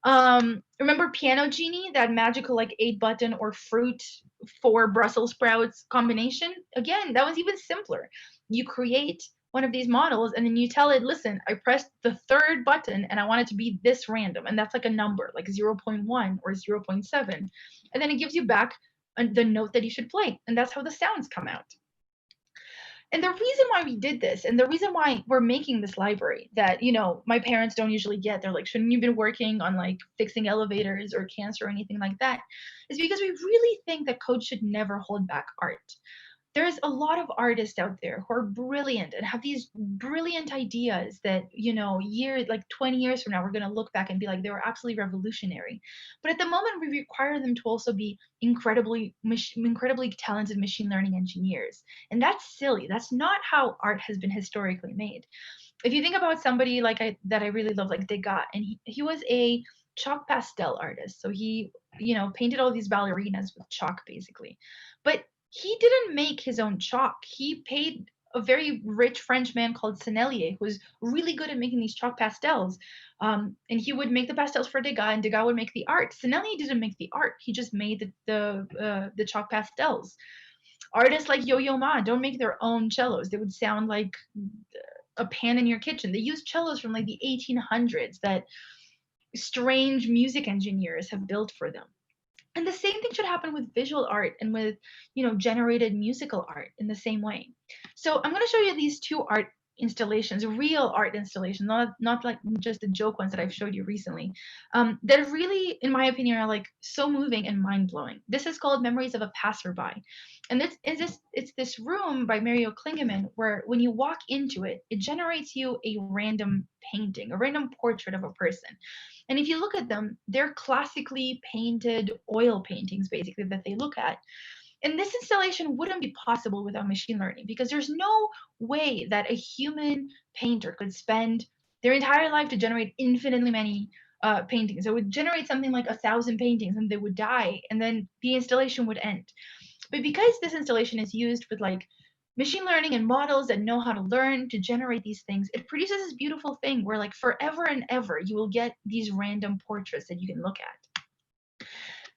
S3: Remember Piano Genie, that magical like 8-button or fruit for Brussels sprouts combination? Again, that was even simpler. You create one of these models and then you tell it, listen, I pressed the third button and I want it to be this random. And that's like a number, like 0.1 or 0.7. And then it gives you back the note that you should play. And that's how the sounds come out. And the reason why we did this and the reason why we're making this library that, my parents don't usually get, they're like, shouldn't you been working on like fixing elevators or cancer or anything like that, is because we really think that code should never hold back art. There's a lot of artists out there who are brilliant and have these brilliant ideas that, years, like 20 years from now, we're going to look back and be like, they were absolutely revolutionary. But at the moment, we require them to also be incredibly talented machine learning engineers. And that's silly. That's not how art has been historically made. If you think about somebody that I really love, like Degas, and he was a chalk pastel artist. So he, painted all these ballerinas with chalk, basically. But he didn't make his own chalk. He paid a very rich French man called Sennelier, who was really good at making these chalk pastels. And he would make the pastels for Degas, and Degas would make the art. Sennelier didn't make the art. He just made the chalk pastels. Artists like Yo-Yo Ma don't make their own cellos. They would sound like a pan in your kitchen. They used cellos from like the 1800s that strange music engineers have built for them. And the same thing should happen with visual art and with, generated musical art in the same way. So I'm going to show you these two art installations, real art installations, not like just the joke ones that I've showed you recently, that really, in my opinion, are like so moving and mind-blowing. This is called Memories of a Passerby. And it's this room by Mario Klingemann where when you walk into it, it generates you a random painting, a random portrait of a person. And if you look at them, they're classically painted oil paintings, basically, that they look at. And this installation wouldn't be possible without machine learning because there's no way that a human painter could spend their entire life to generate infinitely many paintings. It would generate something like 1,000 paintings and they would die and then the installation would end. But because this installation is used with like machine learning and models that know how to learn to generate these things, it produces this beautiful thing where like forever and ever you will get these random portraits that you can look at.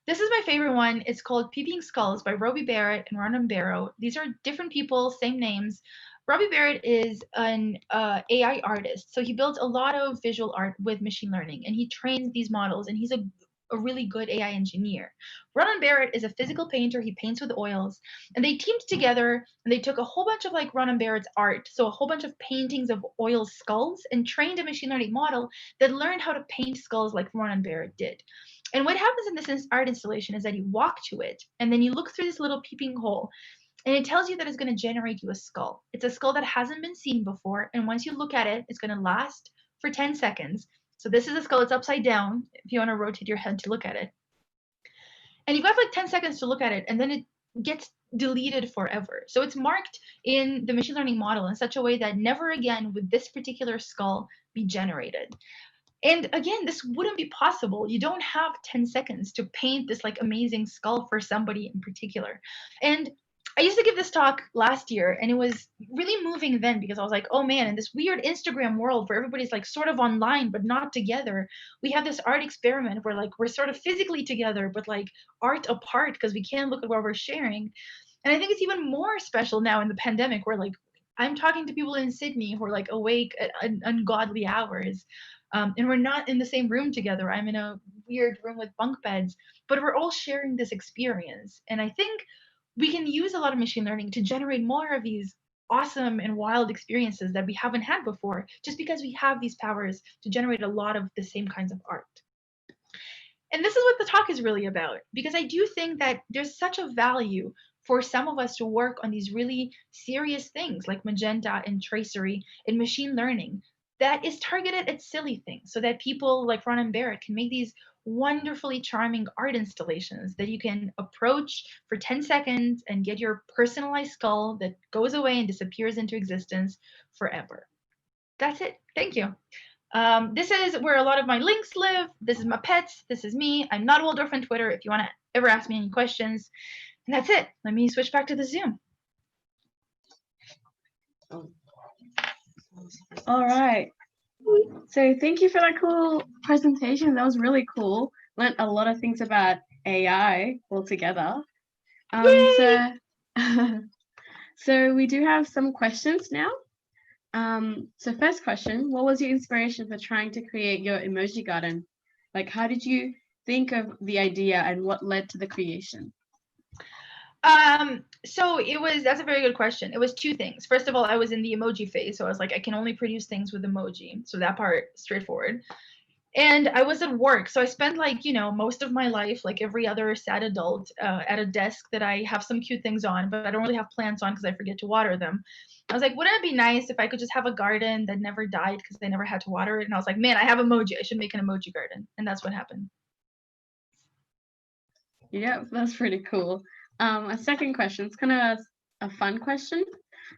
S3: This is my favorite one. It's called Peeping Skulls by Robbie Barrett and Ronan Barrow. These are different people, same names. Robbie Barrett is an AI artist. So he builds a lot of visual art with machine learning and he trains these models and he's a really good AI engineer. Ronan Barrett is a physical painter. He paints with oils. And they teamed together and they took a whole bunch of like Ronan Barrett's art, so a whole bunch of paintings of oil skulls, and trained a machine learning model that learned how to paint skulls like Ronan Barrett did. And what happens in this art installation is that you walk to it and then you look through this little peeping hole and it tells you that it's going to generate you a skull. It's a skull that hasn't been seen before. And once you look at it, it's going to last for 10 seconds. So this is a skull. It's upside down if you want to rotate your head to look at it. And you've got like 10 seconds to look at it and then it gets deleted forever. So it's marked in the machine learning model in such a way that never again would this particular skull be generated. And again, this wouldn't be possible. You don't have 10 seconds to paint this like amazing skull for somebody in particular. And I used to give this talk last year and it was really moving then because I was like, oh man, in this weird Instagram world where everybody's like sort of online but not together, we have this art experiment where like we're sort of physically together but like art apart because we can't look at what we're sharing. And I think it's even more special now in the pandemic where like I'm talking to people in Sydney who are like awake at ungodly hours. And we're not in the same room together. I'm in a weird room with bunk beds, but we're all sharing this experience. And I think we can use a lot of machine learning to generate more of these awesome and wild experiences that we haven't had before, just because we have these powers to generate a lot of the same kinds of art. And this is what the talk is really about, because I do think that there's such a value for some of us to work on these really serious things like magenta and tracery and machine learning that is targeted at silly things, so that people like Ron and Barrett can make these wonderfully charming art installations that you can approach for 10 seconds and get your personalized skull that goes away and disappears into existence forever. That's it. Thank you. This is where a lot of my links live. This is my pets. This is me. I'm not Waldorf on Twitter if you want to ever ask me any questions. And that's it. Let me switch back to the Zoom.
S2: All right. So thank you for that cool presentation. That was really cool. Learned a lot of things about AI altogether. So, so we do have some questions now. So first question, what was your inspiration for trying to create your emoji garden? Like, how did you think of the idea and what led to the creation?
S3: So that's a very good question. It was two things. First of all, I was in the emoji phase. So I was like, I can only produce things with emoji. So that part, straightforward. And I was at work. So I spent like, most of my life, like every other sad adult, at a desk that I have some cute things on, but I don't really have plants on because I forget to water them. I was like, wouldn't it be nice if I could just have a garden that never died because I never had to water it? And I was like, man, I have emoji. I should make an emoji garden. And that's what happened.
S2: Yeah, that's pretty cool. A second question, it's kind of a fun question.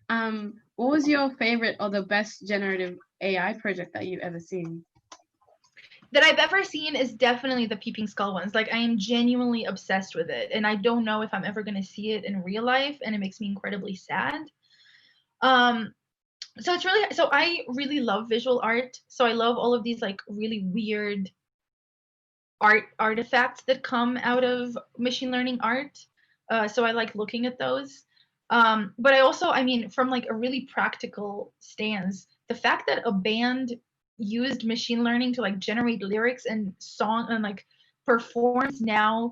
S2: What was your favorite or the best generative AI project that you've ever seen?
S3: That I've ever seen is definitely the Peeping Skull ones. Like, I am genuinely obsessed with it, and I don't know if I'm ever going to see it in real life, and it makes me incredibly sad. So I really love visual art. So I love all of these like really weird artifacts that come out of machine learning art. So I like looking at those. But I mean, from like a really practical stance, the fact that a band used machine learning to like generate lyrics and song and like performs now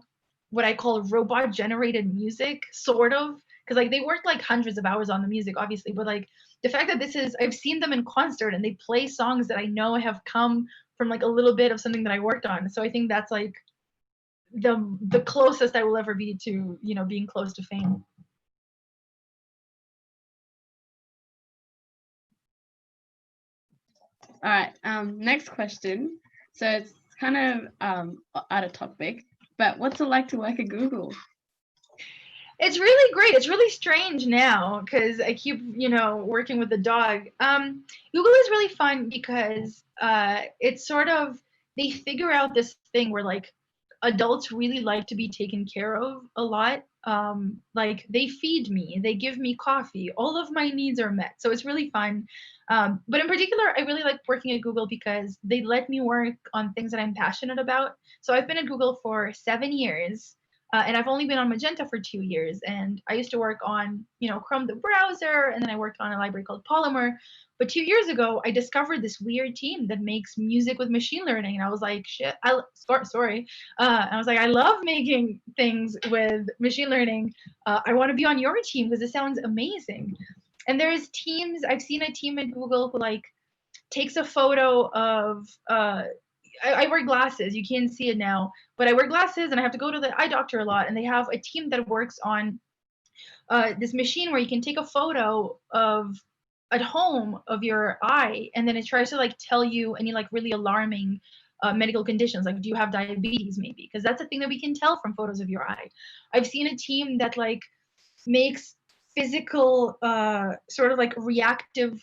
S3: what I call robot generated music, sort of, because like they worked like hundreds of hours on the music, obviously, but like the fact that I've seen them in concert and they play songs that I know have come from like a little bit of something that I worked on. So I think that's like the closest I will ever be to, being close to fame.
S2: All right, next question. So it's kind of out of topic, but what's it like to work at Google?
S3: It's really great. It's really strange now because I keep, working with the dog. Google is really fun because it's sort of, they figure out this thing where like adults really like to be taken care of a lot. Like they feed me, they give me coffee, all of my needs are met. So it's really fun. But in particular, I really like working at Google because they let me work on things that I'm passionate about. So I've been at Google for 7 years. And I've only been on Magenta for 2 years. And I used to work on, Chrome the browser, and then I worked on a library called Polymer. But 2 years ago, I discovered this weird team that makes music with machine learning, and I was like, shit, sorry. I was like, I love making things with machine learning. I want to be on your team because it sounds amazing. And there's teams. I've seen a team at Google who like takes a photo of I wear glasses. You can't see it now, but I wear glasses and I have to go to the eye doctor a lot. And they have a team that works on this machine where you can take a photo of at home of your eye, and then it tries to like tell you any like really alarming medical conditions. Like, do you have diabetes maybe? Because that's a thing that we can tell from photos of your eye. I've seen a team that like makes physical sort of like reactive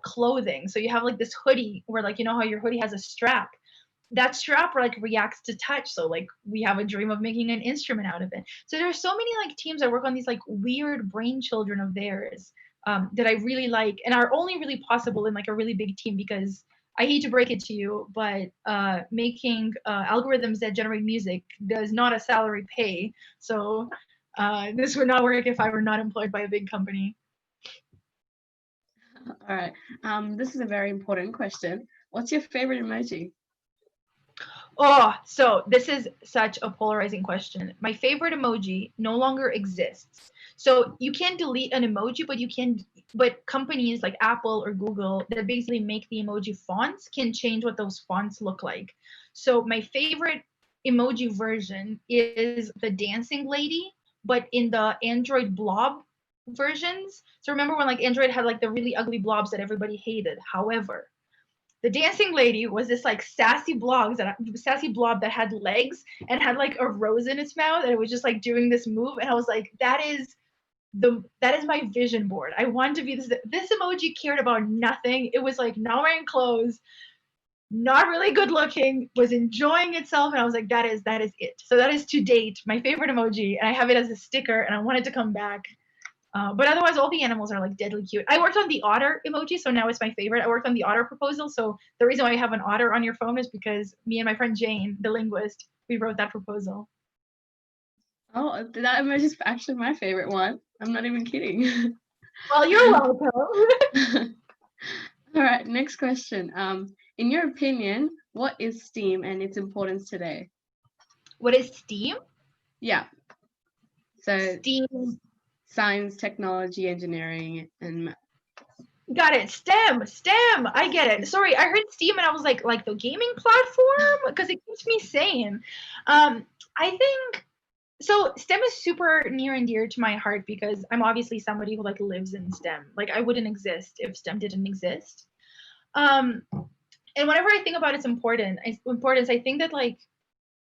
S3: clothing. So you have like this hoodie where like, how your hoodie has a strap, that strap like reacts to touch. So like we have a dream of making an instrument out of it. So there are so many like teams that work on these like weird brain children of theirs that I really like and are only really possible in like a really big team, because I hate to break it to you, but making algorithms that generate music does not a salary pay. So this would not work if I were not employed by a big company.
S2: All right. This is a very important question. What's your favorite emoji?
S3: Oh, so this is such a polarizing question. My favorite emoji no longer exists. So you can't delete an emoji, but you can, but companies like Apple or Google that basically make the emoji fonts can change what those fonts look like. So my favorite emoji version is the dancing lady, but in the Android blob versions. So remember when like Android had like the really ugly blobs that everybody hated. However, the dancing lady was this like sassy blob that had legs and had like a rose in its mouth, and it was just like doing this move, and I was like, that is my vision board. I want to be this emoji cared about nothing. It was like not wearing clothes, not really good looking, was enjoying itself, and I was like, that is it. So that is to date my favorite emoji, and I have it as a sticker, and I want it to come back. But otherwise, all the animals are like deadly cute. I worked on the otter emoji, so now it's my favorite. I worked on the otter proposal, so the reason why I have an otter on your phone is because me and my friend Jane, the linguist, we wrote that proposal.
S2: Oh, that emoji is actually my favorite one. I'm not even kidding.
S3: Well, you're welcome.
S2: All right, next question. In your opinion, what is STEAM and its importance today?
S3: What is STEAM?
S2: Yeah. So
S3: STEAM.
S2: science, technology, engineering, and math.
S3: Got it. STEM. I get it. Sorry, I heard Steam and I was like the gaming platform because it keeps me sane. I think so. STEM is super near and dear to my heart because I'm obviously somebody who like lives in STEM. Like I wouldn't exist if STEM didn't exist. Um, and whenever I think about importance, I think that like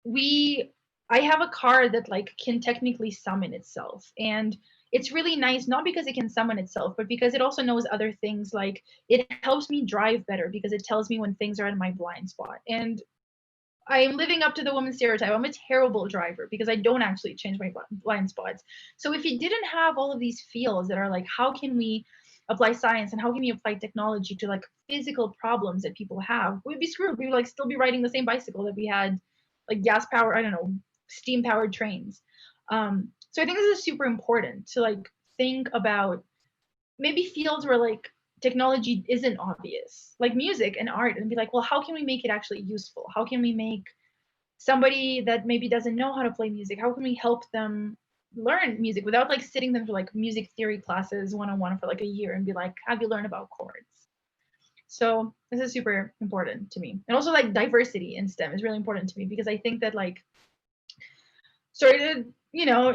S3: we I have a car that like can technically summon itself, and it's really nice not because it can summon itself but because it also knows other things. Like it helps me drive better because it tells me when things are in my blind spot, and I am living up to the woman stereotype. I'm a terrible driver because I don't actually change my blind spots. So if you didn't have all of these fields that are like, how can we apply science and how can we apply technology to like physical problems that people have, we'd be screwed. We would like still be riding the same bicycle that we had, like gas power, I don't know, steam powered trains. So I think this is super important to like think about maybe fields where like technology isn't obvious, like music and art, and be like, well, how can we make it actually useful? How can we make somebody that maybe doesn't know how to play music, how can we help them learn music without like sitting them for like music theory classes one-on-one for like a year and be like, have you learned about chords? So this is super important to me. And also like diversity in STEM is really important to me because I think that like, sorry to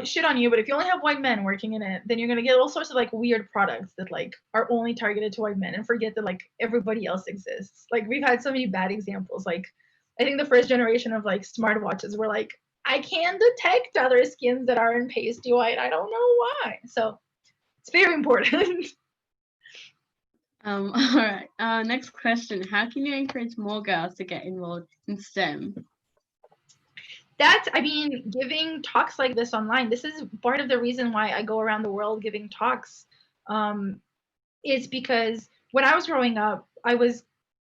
S3: shit on you, but if you only have white men working in it, then you're gonna get all sorts of like weird products that like are only targeted to white men and forget that like everybody else exists. Like we've had so many bad examples. Like I think the first generation of like smartwatches were like, I can detect other skins that aren't pasty white. I don't know why. So it's very important.
S2: All right. Next question. How can you encourage more girls to get involved in STEM?
S3: I mean, giving talks like this online, this is part of the reason why I go around the world giving talks. Is because when I was growing up, I was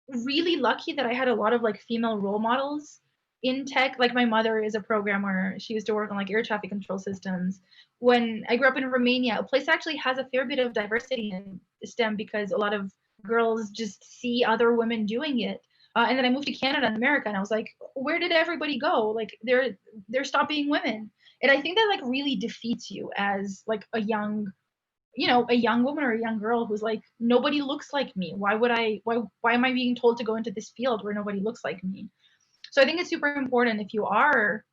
S3: really lucky that I had a lot of like female role models in tech. Like my mother is a programmer. She used to work on like air traffic control systems. When I grew up in Romania, a place actually has a fair bit of diversity in STEM because a lot of girls just see other women doing it. And then I moved to Canada and America, and I was like, where did everybody go? Like they're stop being women. And I think that like really defeats you as like a young woman or a young girl who's like, nobody looks like me. Why am I being told to go into this field where nobody looks like me? So I think it's super important if you are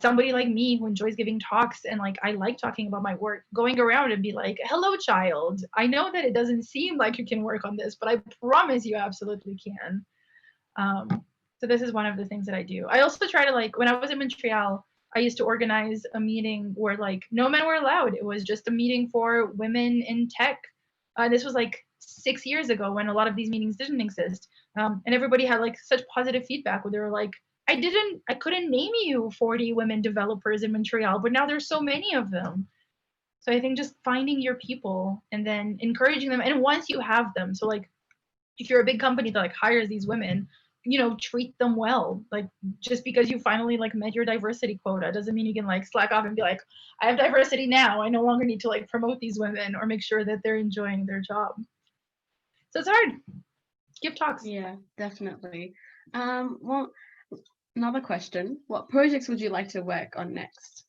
S3: somebody like me who enjoys giving talks and like I like talking about my work, going around and be like, hello child, I know that it doesn't seem like you can work on this, but I promise you absolutely can. So this is one of the things that I do. I also try to like, when I was in Montreal, I used to organize a meeting where like no men were allowed. It was just a meeting for women in tech. This was like 6 years ago when a lot of these meetings didn't exist. And everybody had like such positive feedback where they were like, I couldn't name you 40 women developers in Montreal, but now there's so many of them. So I think just finding your people and then encouraging them. And once you have them, so like if you're a big company that like hires these women, treat them well. Like just because you finally like met your diversity quota doesn't mean you can like slack off and be like, I have diversity now, I no longer need to like promote these women or make sure that they're enjoying their job. So it's hard. Give talks.
S2: Yeah, definitely. Well, another question. What projects would you like to work on next?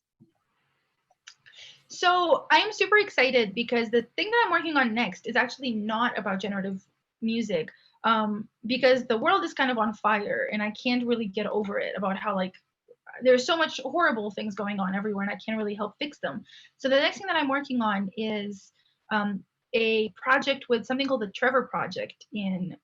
S3: So I'm super excited because the thing that I'm working on next is actually not about generative music, because the world is kind of on fire and I can't really get over it about how like there's so much horrible things going on everywhere and I can't really help fix them. So the next thing that I'm working on is a project with something called the Trevor Project in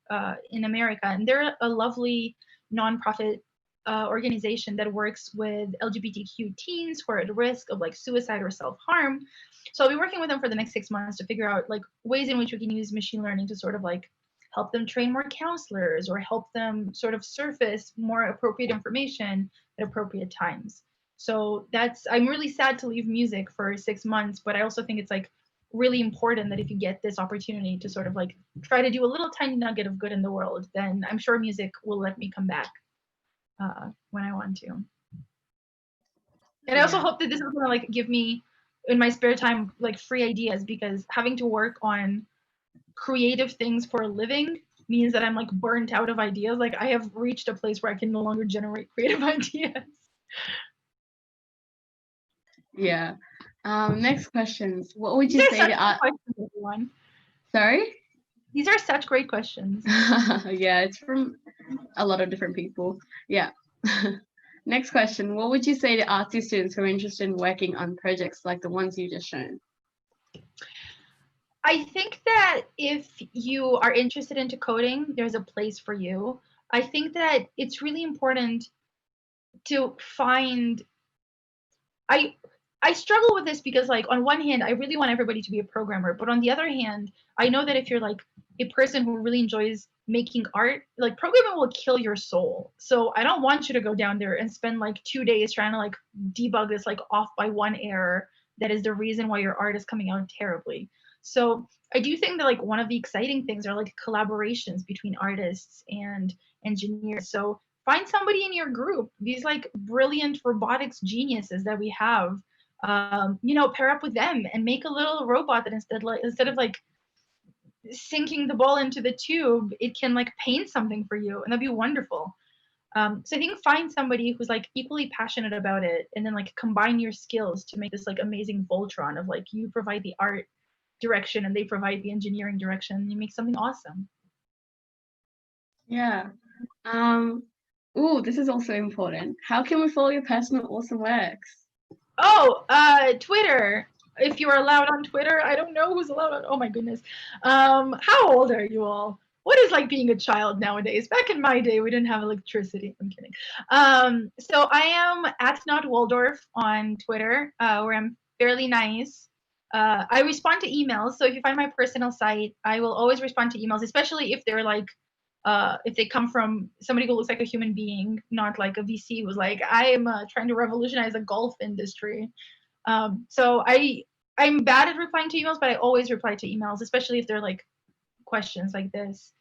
S3: America, and they're a lovely nonprofit organization that works with LGBTQ teens who are at risk of like suicide or self-harm. So I'll be working with them for the next 6 months to figure out like ways in which we can use machine learning to sort of like help them train more counselors or help them sort of surface more appropriate information at appropriate times. So I'm really sad to leave music for 6 months, but I also think it's like really important that if you get this opportunity to sort of like try to do a little tiny nugget of good in the world, then I'm sure music will let me come back when I want to. And I also hope that this is gonna like give me in my spare time like free ideas, because having to work on creative things for a living means that I'm like burnt out of ideas. Like I have reached a place where I can no longer generate creative ideas.
S2: Yeah. Next questions. What would you say to
S3: everyone?
S2: Sorry?
S3: These are such great questions.
S2: Yeah, it's from a lot of different people. Yeah. Next question. What would you say to artsy students who are interested in working on projects like the ones you just shown?
S3: I think that if you are interested into coding, there's a place for you. I think that it's really important to find I struggle with this because like on one hand I really want everybody to be a programmer, but on the other hand I know that if you're like a person who really enjoys making art, like programming will kill your soul. So I don't want you to go down there and spend like 2 days trying to like debug this like off by one error that is the reason why your art is coming out terribly. So I do think that like one of the exciting things are like collaborations between artists and engineers. So find somebody in your group, these like brilliant robotics geniuses that we have, pair up with them and make a little robot that instead of like sinking the ball into the tube, it can like paint something for you, and that'd be wonderful. So I think find somebody who's like equally passionate about it, and then like combine your skills to make this like amazing Voltron of like you provide the art direction and they provide the engineering direction, and you make something awesome.
S2: Yeah. This is also important. How can we follow your personal awesome works?
S3: Twitter. If you are allowed on Twitter, I don't know who's allowed on. Oh my goodness. How old are you all? What is like being a child nowadays? Back in my day, we didn't have electricity. I'm kidding. So I am at Not Waldorf on Twitter, where I'm fairly nice. I respond to emails. So if you find my personal site, I will always respond to emails, especially if they're like if they come from somebody who looks like a human being, not like a VC who's like, I am trying to revolutionize the golf industry. So I'm bad at replying to emails, but I always reply to emails, especially if they're like questions like this.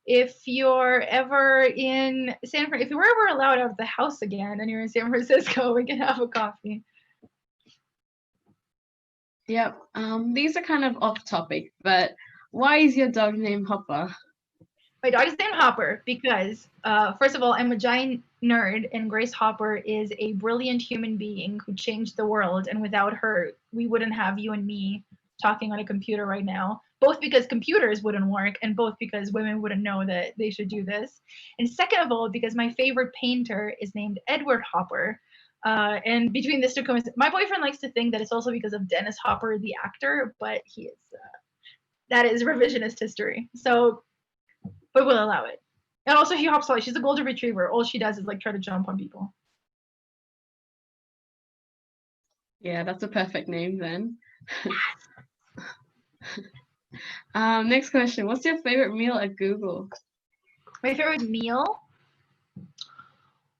S3: If you're ever in if you were ever allowed out of the house again and you're in San Francisco, we can have a coffee.
S2: Yep. These are kind of off topic, but why is your dog named Hopper?
S3: My dog is named Hopper because, first of all, I'm a giant nerd, and Grace Hopper is a brilliant human being who changed the world. And without her, we wouldn't have you and me talking on a computer right now, both because computers wouldn't work and both because women wouldn't know that they should do this. And second of all, because my favorite painter is named Edward Hopper. And between this two comments, my boyfriend likes to think that it's also because of Dennis Hopper, the actor, but that is revisionist history. So, but we'll allow it. And also, she hops a lot. She's a golden retriever. All she does is like try to jump on people.
S2: Yeah, that's a perfect name then. Next question. What's your favorite meal at Google?
S3: My favorite meal?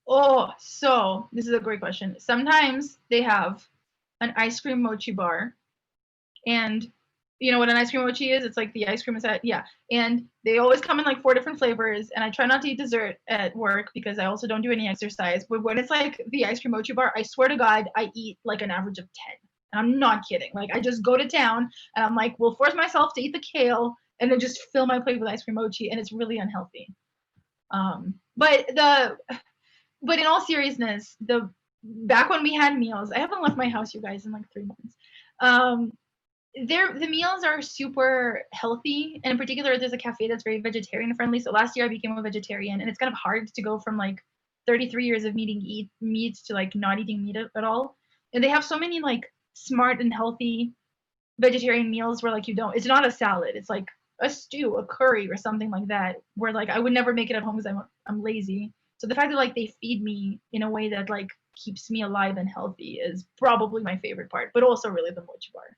S3: Oh, so this is a great question. Sometimes they have an ice cream mochi bar, and you know what an ice cream mochi is? It's like the ice cream is and they always come in like 4 different flavors, and I try not to eat dessert at work because I also don't do any exercise, but when it's like the ice cream mochi bar, I swear to God, I eat like an average of 10. And I'm not kidding. Like I just go to town and I'm like, will force myself to eat the kale and then just fill my plate with ice cream mochi, and it's really unhealthy. But in all seriousness, back when we had meals, I haven't left my house, you guys, in like 3 months. The meals are super healthy, and in particular, there's a cafe that's very vegetarian friendly. So last year I became a vegetarian, and it's kind of hard to go from like 33 years of eating meat to like not eating meat at all. And they have so many like smart and healthy vegetarian meals where like it's not a salad, it's like a stew, a curry, or something like that, where like I would never make it at home because I'm lazy. So the fact that like they feed me in a way that like keeps me alive and healthy is probably my favorite part, but also really the mochi bar.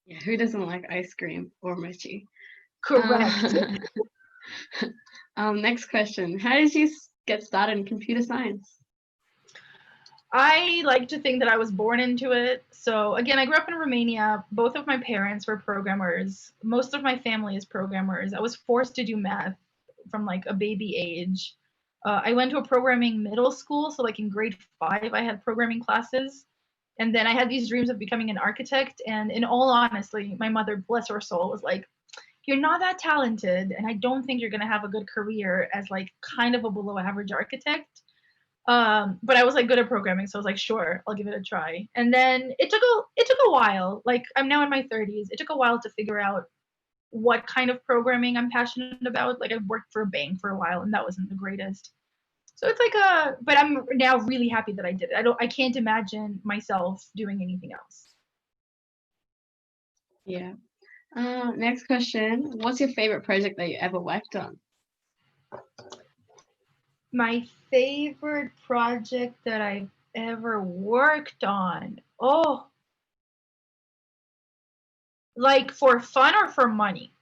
S2: Yeah, who doesn't like ice cream or mochi?
S3: Correct.
S2: Next question. How did you get started in computer science?
S3: I like to think that I was born into it. So again, I grew up in Romania. Both of my parents were programmers. Most of my family is programmers. I was forced to do math from like a baby age. I went to a programming middle school. So like in grade 5, I had programming classes. And then I had these dreams of becoming an architect. And in all honesty, my mother, bless her soul, was like, you're not that talented, and I don't think you're going to have a good career as like kind of a below average architect. But I was like good at programming, so I was like, sure, I'll give it a try. And then it took a while. Like I'm now in my 30s. It took a while to figure out what kind of programming I'm passionate about. Like I worked for a bank for a while, and that wasn't the greatest. So it's like but I'm now really happy that I did it. I can't imagine myself doing anything else.
S2: Yeah. Next question. What's your favorite project that you ever worked on?
S3: My favorite project that I've ever worked on. Oh, like for fun or for money?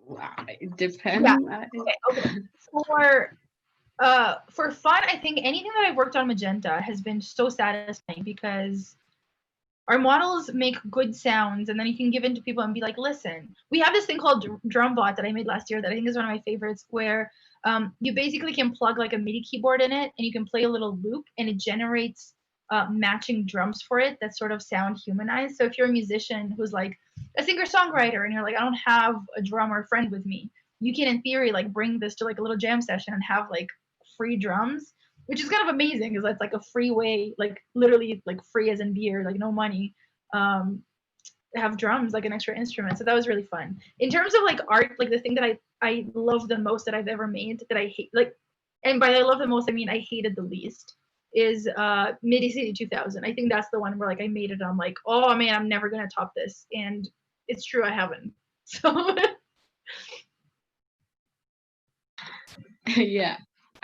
S2: Wow, it depends.
S3: Yeah. Okay. For fun, I think anything that I've worked on Magenta has been so satisfying because our models make good sounds, and then you can give in to people and be like, listen, we have this thing called Drumbot that I made last year that I think is one of my favorites, where you basically can plug like a MIDI keyboard in it, and you can play a little loop, and it generates matching drums for it that sort of sound humanized. So if you're a musician who's like a singer-songwriter and you're like, I don't have a drummer friend with me, you can in theory like bring this to like a little jam session and have like free drums, which is kind of amazing because that's like a free way, like literally like free as in beer, like no money, have drums like an extra instrument. So that was really fun. In terms of like art, like the thing that I love the most that I've ever made, that I hate, like, and by I love the most I mean I hated the least, is MIDI City 2000. I think that's the one where like I made it, I'm like, oh man, I'm never gonna top this, and it's true, I haven't. So
S2: Yeah.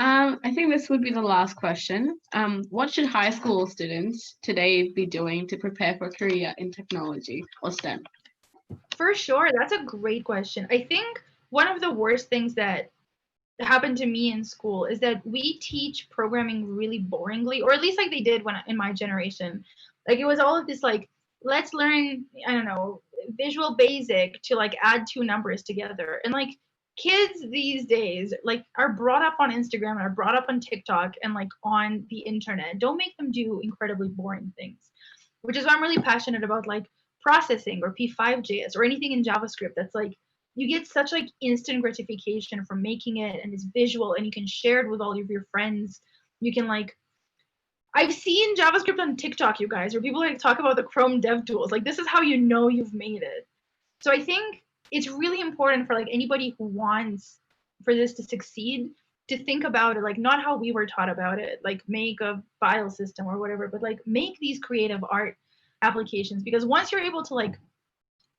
S2: I think this would be the last question. What should high school students today be doing to prepare for a career in technology or STEM?
S3: for sure, that's a great question. I think one of the worst things that happened to me in school is that we teach programming really boringly, or at least like they did when in my generation. Like it was all of this like, let's learn, I don't know, Visual Basic to like add 2 numbers together. And like kids these days like are brought up on Instagram and are brought up on TikTok and like on the internet. Don't make them do incredibly boring things. Which is why I'm really passionate about like processing or P5JS or anything in JavaScript that's like you get such like instant gratification from making it, and it's visual, and you can share it with all of your friends. You can like, I've seen JavaScript on TikTok, you guys, where people like talk about the Chrome dev tools. Like this is how you know you've made it. So I think it's really important for like anybody who wants for this to succeed to think about it like not how we were taught about it, like make a file system or whatever, but like make these creative art applications, because once you're able to like,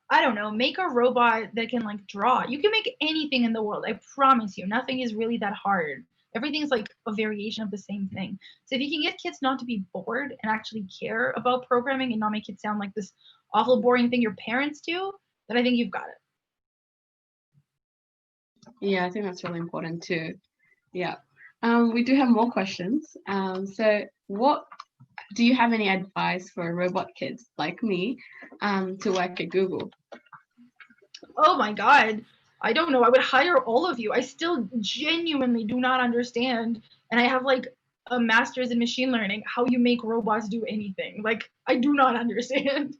S3: I don't know, make a robot that can like draw. You can make anything in the world. I promise you, nothing is really that hard. Everything's like a variation of the same thing. So if you can get kids not to be bored and actually care about programming and not make it sound like this awful boring thing your parents do, then I think you've got it.
S2: Yeah, I think that's really important too. Yeah. We do have more questions. So what do you have any advice for robot kids like me to work at Google?
S3: Oh my God. I don't know. I would hire all of you. I still genuinely do not understand. And I have like a master's in machine learning, how you make robots do anything. Like, I do not understand.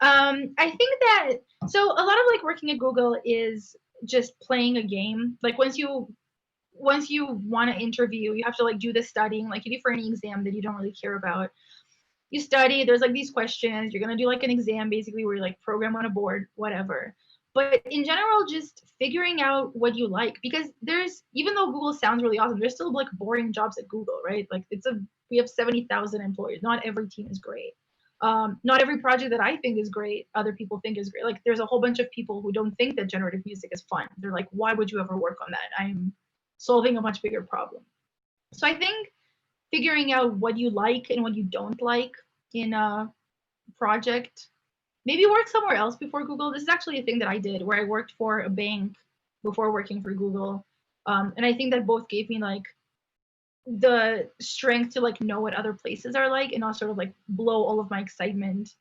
S3: I think that, so a lot of like working at Google is just playing a game. Like once you want to interview, you have to like do the studying like you do for any exam that you don't really care about. You study, there's like these questions, you're going to do like an exam basically where you like program on a board, whatever. But in general, just figuring out what you like, because there's, even though Google sounds really awesome, there's still like boring jobs at Google, right? Like we have 70,000 employees. Not every team is great. Not every project that I think is great, other people think is great. Like there's a whole bunch of people who don't think that generative music is fun. They're like, why would you ever work on that? I'm solving a much bigger problem. So I think figuring out what you like and what you don't like in a project, maybe work somewhere else before Google. This is actually a thing that I did where I worked for a bank before working for Google. And I think that both gave me like the strength to like know what other places are like and not sort of like blow all of my excitement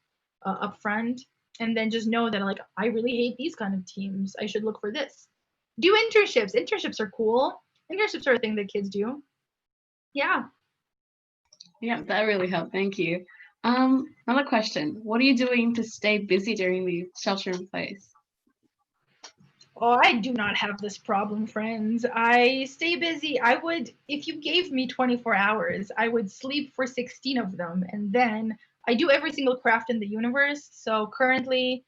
S3: up front, and then just know that like I really hate these kind of teams, I should look for this. Do internships are cool. Internships are a thing that kids do. Yeah.
S2: Yeah, that really helped. Thank you. Another question. What are you doing to stay busy during the shelter in place?
S3: Oh, I do not have this problem, friends. I stay busy. I would, if you gave me 24 hours, I would sleep for 16 of them. And then I do every single craft in the universe. So currently,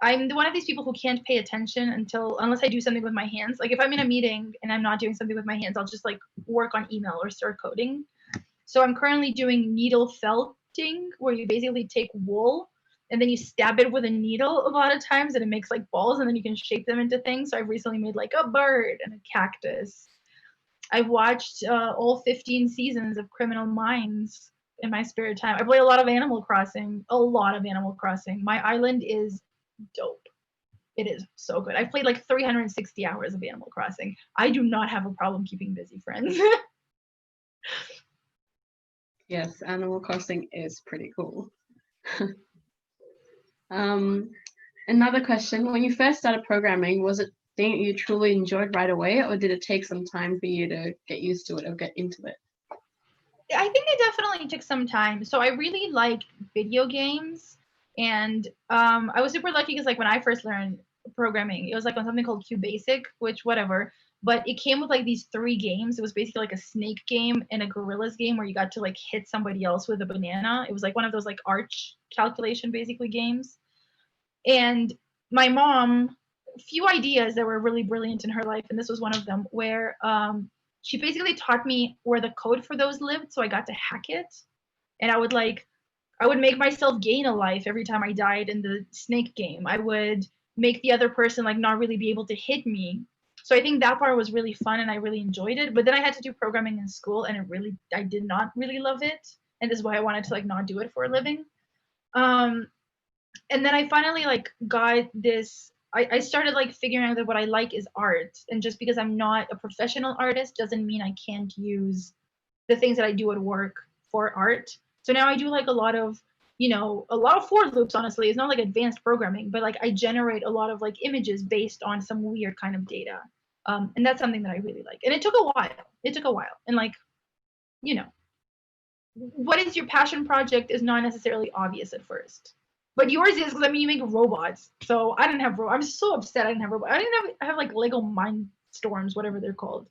S3: I'm one of these people who can't pay attention unless I do something with my hands. Like if I'm in a meeting and I'm not doing something with my hands, I'll just like work on email or start coding. So I'm currently doing needle felting, where you basically take wool and then you stab it with a needle a lot of times and it makes like balls and then you can shape them into things. So I've recently made like a bird and a cactus. I've watched all 15 seasons of Criminal Minds in my spare time. I play a lot of Animal Crossing, a lot of Animal Crossing. My island is dope. It is so good. I've played like 360 hours of Animal Crossing. I do not have a problem keeping busy, friends.
S2: Yes, Animal Crossing is pretty cool. Another question. When you first started programming, was it a thing you truly enjoyed right away, or did it take some time for you to get used to it or get into it?
S3: I think it definitely took some time. So I really like video games, and I was super lucky because like when I first learned programming, it was like on something called QBasic, which whatever. But it came with like these 3 games. It was basically like a snake game and a gorillas game where you got to like hit somebody else with a banana. It was like one of those like arch calculation basically games. And my mom, a few ideas that were really brilliant in her life, and this was one of them, where she basically taught me where the code for those lived, so I got to hack it. And I would make myself gain a life every time I died in the snake game. I would make the other person like not really be able to hit me. So I think that part was really fun and I really enjoyed it. But then I had to do programming in school and I did not really love it. And this is why I wanted to like not do it for a living. Um, and then I finally like got this. I started like figuring out that what I like is art, and just because I'm not a professional artist doesn't mean I can't use the things that I do at work for art. So now I do like a lot of for loops. Honestly, it's not like advanced programming, but like I generate a lot of like images based on some weird kind of data, and that's something that I really like. And it took a while. It took a while, and like you know, what is your passion project is not necessarily obvious at first. But yours is because I mean you make robots. So I didn't have robots. I'm so upset I didn't have robots. I have like Lego Mindstorms, whatever they're called.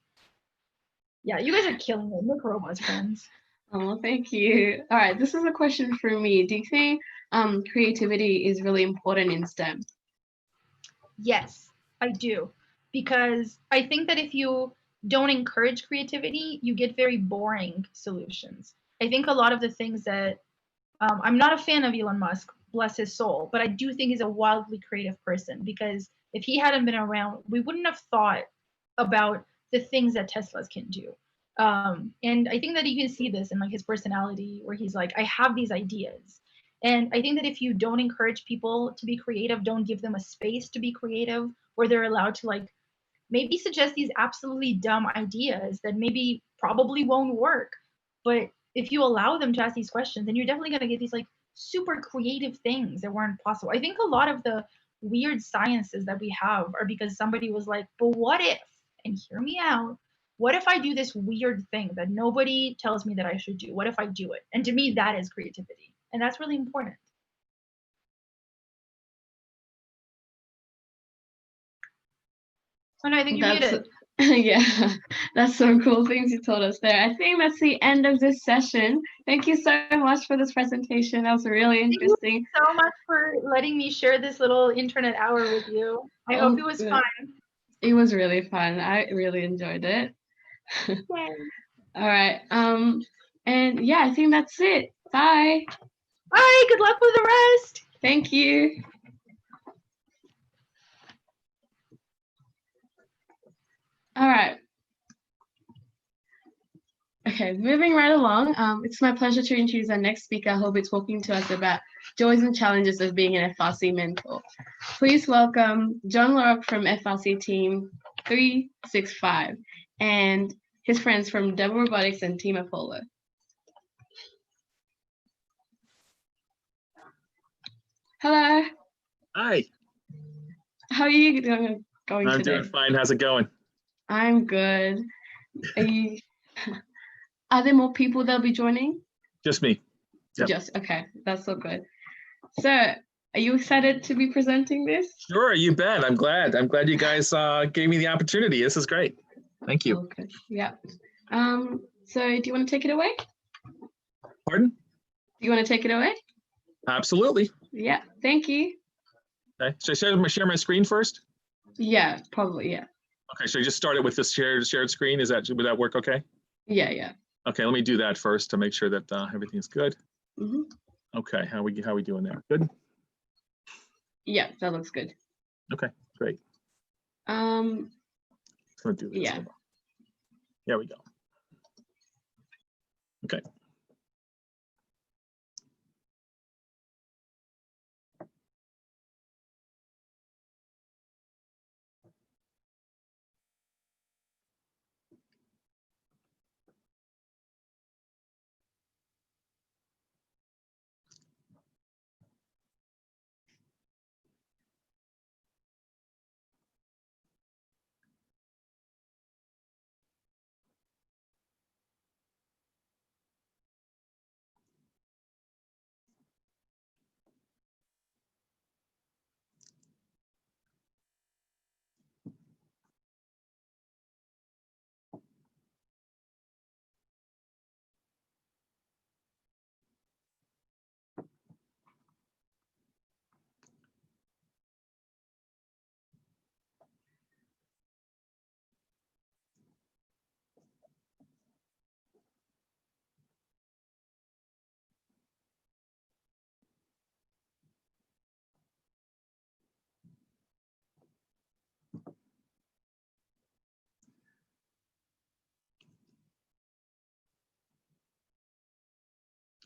S3: Yeah, you guys are killing it. Make robots, friends.
S2: Oh, thank you. All right, this is a question for me. Do you think creativity is really important in STEM?
S3: Yes, I do. Because I think that if you don't encourage creativity, you get very boring solutions. I think a lot of the things that I'm not a fan of Elon Musk, bless his soul, but I do think he's a wildly creative person because if he hadn't been around, we wouldn't have thought about the things that Teslas can do. And I think that you can see this in like his personality, where he's like, I have these ideas. And I think that if you don't encourage people to be creative, don't give them a space to be creative, where they're allowed to like maybe suggest these absolutely dumb ideas that maybe probably won't work. But if you allow them to ask these questions, then you're definitely going to get these like super creative things that weren't possible. I think a lot of the weird sciences that we have are because somebody was like, but what if, and hear me out, what if I do this weird thing that nobody tells me that I should do? What if I do it? And to me, that is creativity. And that's really important. Oh no, I think you're
S2: That's
S3: muted.
S2: yeah, that's some cool things you told us there. I think that's the end of this session. Thank you so much for this presentation. That was really
S3: Thank you
S2: interesting.
S3: so much for letting me share this little internet hour with you. I hope it was
S2: good.
S3: fun.
S2: It was really fun. I really enjoyed it.
S3: Yay.
S2: All right. And yeah, I think that's it. Bye.
S3: Bye. Good luck with the rest.
S2: Thank you. All right. Okay, moving right along. It's my pleasure to introduce our next speaker who will be talking to us about joys and challenges of being an FRC mentor. Please welcome John LaRock from FRC Team 365 and his friends from Double Robotics and Team Apollo. Hello.
S4: Hi.
S2: How are you going
S4: I'm
S2: today?
S4: doing fine. How's it going?
S2: I'm good. Are there more people that'll be joining?
S4: Just me. Yep.
S2: Just, okay, that's so good. So, are you excited to be presenting this?
S4: Sure, you bet. I'm glad. I'm glad you guys gave me the opportunity. This is great. Thank you.
S2: Okay. Yeah. So do you want to take it away?
S4: Pardon?
S2: Do you want to take it away?
S4: Absolutely.
S2: Yeah. Thank you.
S4: Okay. Should I share my screen first?
S2: Yeah, probably. Yeah.
S4: Okay. Should I just start it with this shared screen? Would that work okay?
S2: Yeah. Yeah.
S4: Okay. Let me do that first to make sure that everything's good.
S2: Mm-hmm.
S4: Okay. How we doing there? Good.
S2: Yeah, that looks good.
S4: Okay. Great. Let's go do this.
S2: Yeah.
S4: There we go. Okay.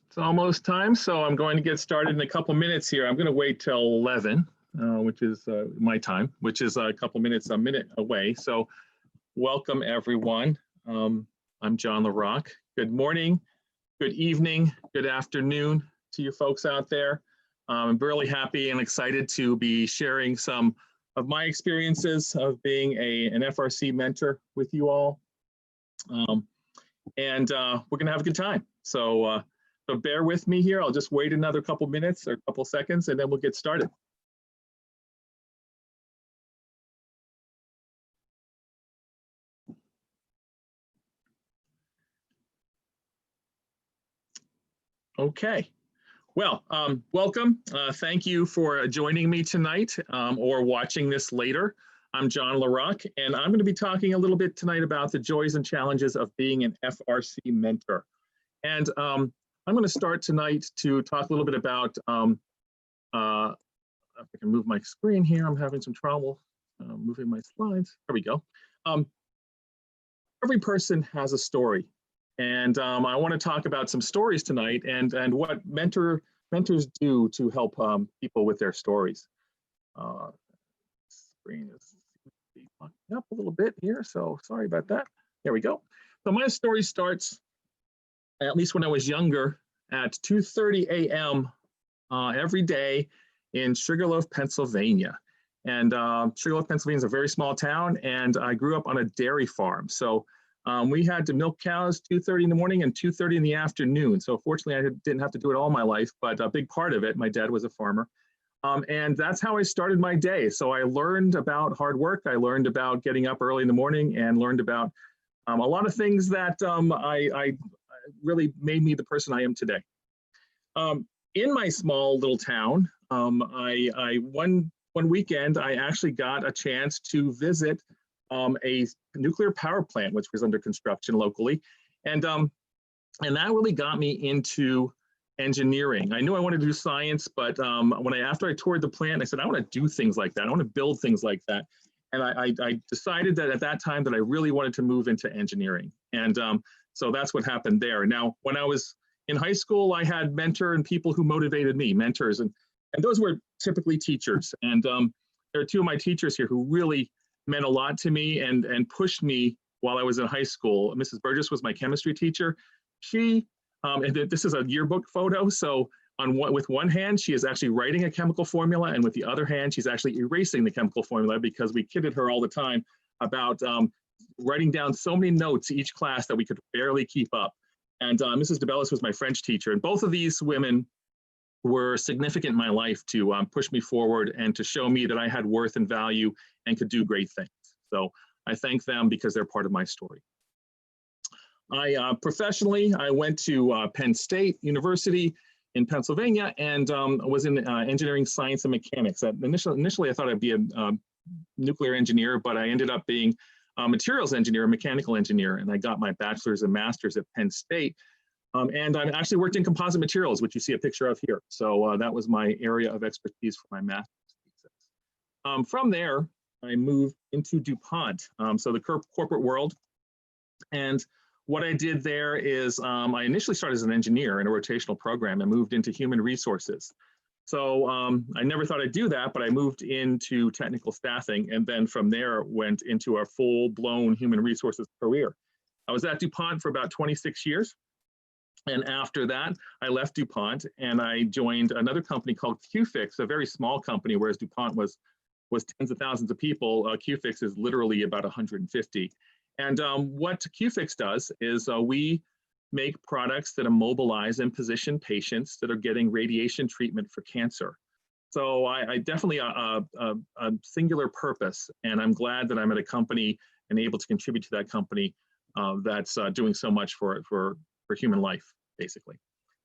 S4: It's almost time, so I'm going to get started in a couple minutes here. I'm going to wait till 11, which is my time, which is a minute away. So welcome, everyone. I'm John LaRock. Good morning, good evening, good afternoon to you folks out there. I'm really happy and excited to be sharing some of my experiences of being an FRC mentor with you all. And we're going to have a good time. So bear with me here. I'll just wait another couple minutes or a couple seconds, and then we'll get started. Okay. Well, welcome. Thank you for joining me tonight or watching this later. I'm John LaRock, and I'm going to be talking a little bit tonight about the joys and challenges of being an FRC mentor. And I'm going to start tonight to talk a little bit about, if I can move my screen here, I'm having some trouble moving my slides. There we go. Every person has a story. And I want to talk about some stories tonight and what mentors do to help people with their stories. Screen is fucking up a little bit here, so sorry about that. There we go. So my story starts, at least when I was younger, at 2:30 a.m. Every day in Sugarloaf, Pennsylvania. And Sugarloaf, Pennsylvania is a very small town, and I grew up on a dairy farm. So we had to milk cows 2:30 in the morning and 2:30 in the afternoon. So fortunately, I didn't have to do it all my life, but a big part of it, my dad was a farmer. And that's how I started my day. So I learned about hard work. I learned about getting up early in the morning and learned about a lot of things that I really made me the person I am today. In my small little town, one weekend, I actually got a chance to visit a nuclear power plant, which was under construction locally. And that really got me into engineering. I knew I wanted to do science, but after I toured the plant, I said, I want to do things like that. I want to build things like that. And I decided that at that time that I really wanted to move into engineering. And so that's what happened there. Now, when I was in high school, I had mentor and people who motivated me, mentors, and those were typically teachers. And there are two of my teachers here who really meant a lot to me and pushed me while I was in high school. Mrs. Burgess was my chemistry teacher. She, and this is a yearbook photo, so with one hand, she is actually writing a chemical formula, and with the other hand, she's actually erasing the chemical formula, because we kidded her all the time about writing down so many notes each class that we could barely keep up. And Mrs. DeBellis was my French teacher, and both of these women were significant in my life to push me forward and to show me that I had worth and value and could do great things. So I thank them because they're part of my story. Professionally, I went to Penn State University in Pennsylvania and was in engineering, science, and mechanics. Initially, I thought I'd be a nuclear engineer, but I ended up being a materials engineer, a mechanical engineer, and I got my bachelor's and master's at Penn State. And I actually worked in composite materials, which you see a picture of here. So that was my area of expertise for my master's thesis. From there, I moved into DuPont, so the corporate world. And what I did there is I initially started as an engineer in a rotational program and moved into human resources. So I never thought I'd do that, but I moved into technical staffing, and then from there went into a full-blown human resources career. I was at DuPont for about 26 years. And after that, I left DuPont and I joined another company called QFix, a very small company, whereas DuPont was tens of thousands of people. QFix is literally about 150. And what QFix does is we make products that immobilize and position patients that are getting radiation treatment for cancer. So I definitely a singular purpose, and I'm glad that I'm at a company and able to contribute to that company that's doing so much for human life, basically.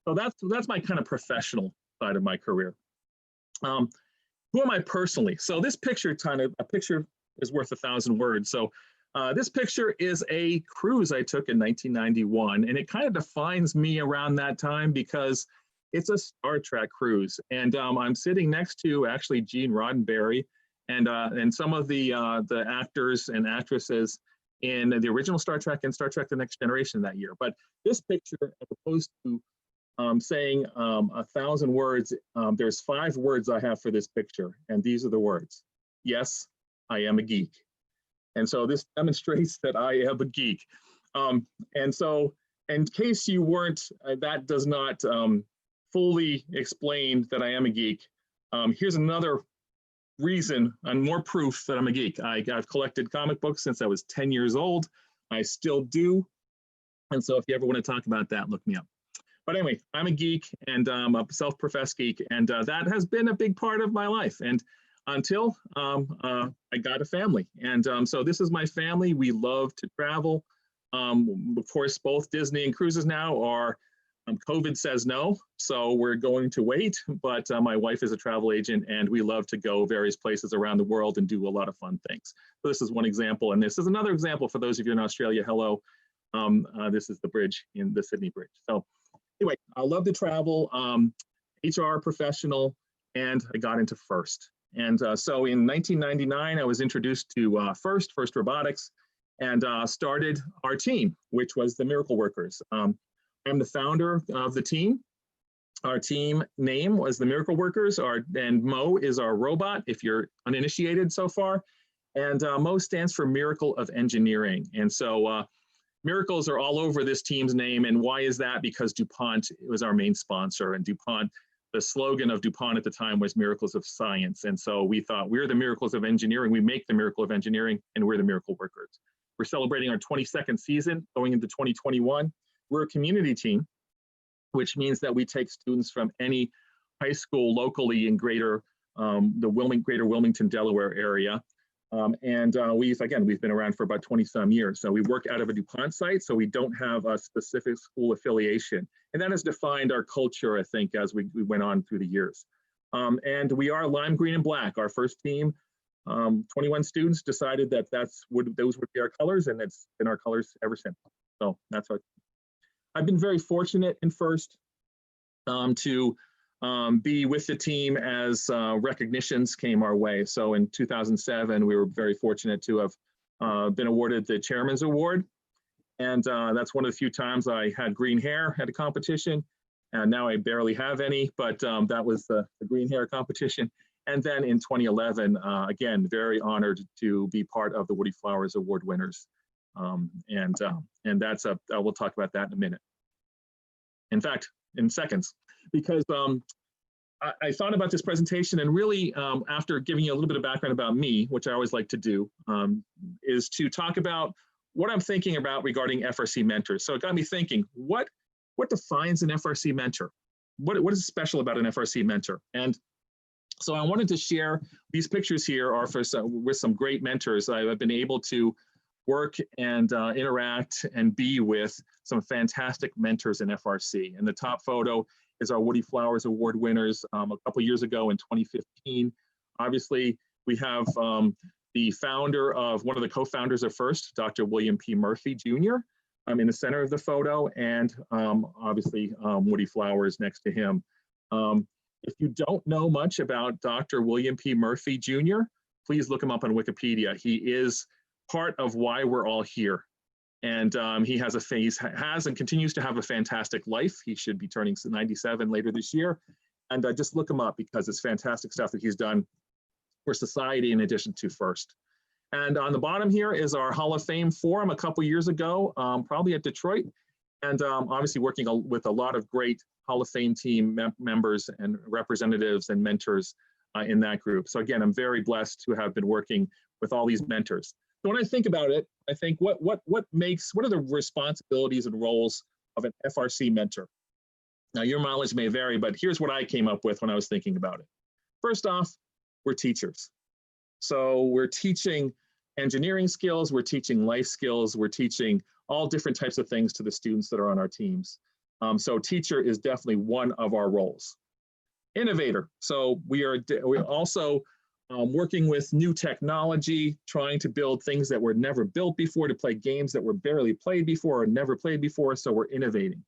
S4: So that's my kind of professional side of my career. Who am I personally? So this picture, a picture is worth 1,000 words. So this picture is a cruise I took in 1991, and it kind of defines me around that time because it's a Star Trek cruise. And I'm sitting next to actually Gene Roddenberry and some of the actors and actresses in the original Star Trek and Star Trek: The Next Generation that year. But this picture, as opposed to saying 1,000 words, there's 5 words I have for this picture, and these are the words. Yes, I am a geek. And so this demonstrates that I am a geek. And so in case you weren't, that does not fully explain that I am a geek. Here's another reason and more proof that I'm a geek. I've collected comic books since I was 10 years old. I still do. And so if you ever want to talk about that, look me up. But anyway, I'm a geek and I'm a self-professed geek, and that has been a big part of my life. And until I got a family. And so this is my family. We love to travel. Of course, both Disney and cruises now are, COVID says no, so we're going to wait. But my wife is a travel agent, and we love to go various places around the world and do a lot of fun things. So this is one example, and this is another example for those of you in Australia. Hello, this is the bridge in the Sydney Bridge. So anyway, I love to travel, HR professional, and I got into FIRST. And so in 1999, I was introduced to FIRST Robotics, and started our team, which was the Miracle Workers. I'm the founder of the team. Our team name was the Miracle Workers, and Mo is our robot, if you're uninitiated so far. And Mo stands for Miracle of Engineering. And so miracles are all over this team's name. And why is that? Because DuPont was our main sponsor, and DuPont, the slogan of DuPont at the time was Miracles of Science. And so we thought, we're the miracles of engineering. We make the miracle of engineering, and we're the Miracle Workers. We're celebrating our 22nd season going into 2021. We're a community team, which means that we take students from any high school locally in greater greater Wilmington, Delaware area. We've been around for about 20 some years. So we work out of a DuPont site, so we don't have a specific school affiliation. And that has defined our culture, I think, as we went on through the years. And we are lime green and black. Our first team, 21 students decided that those would be our colors, and it's been our colors ever since. So that's our. I've been very fortunate in FIRST to be with the team as recognitions came our way. So in 2007, we were very fortunate to have been awarded the Chairman's Award. And that's one of the few times I had green hair at a competition. And now I barely have any, but that was the green hair competition. And then in 2011, again, very honored to be part of the Woody Flowers Award winners. And we'll talk about that in a minute. In fact, in seconds, because I thought about this presentation, and really after giving you a little bit of background about me, which I always like to do, is to talk about what I'm thinking about regarding FRC mentors. So it got me thinking, what defines an FRC mentor? What is special about an FRC mentor? And so I wanted to share these pictures here are with some great mentors I've been able to work and interact and be with some fantastic mentors in FRC. And the top photo is our Woody Flowers Award winners a couple years ago in 2015. Obviously, we have the founder of one of the co-founders of FIRST, Dr. William P. Murphy Jr. In the center of the photo, and obviously Woody Flowers next to him. If you don't know much about Dr. William P. Murphy Jr., please look him up on Wikipedia. He is part of why we're all here. And he has and continues to have a fantastic life. He should be turning 97 later this year. And just look him up because it's fantastic stuff that he's done for society in addition to FIRST. And on the bottom here is our Hall of Fame forum a couple years ago, probably at Detroit. And obviously working with a lot of great Hall of Fame team members and representatives and mentors in that group. So again, I'm very blessed to have been working with all these mentors. So when I think about it, I think what are the responsibilities and roles of an FRC mentor? Now your mileage may vary, but here's what I came up with when I was thinking about it. First off, we're teachers. So we're teaching engineering skills, we're teaching life skills, we're teaching all different types of things to the students that are on our teams. So teacher is definitely one of our roles. Innovator. So we're also working with new technology, trying to build things that were never built before, to play games that were barely played before or never played before, so we're innovating.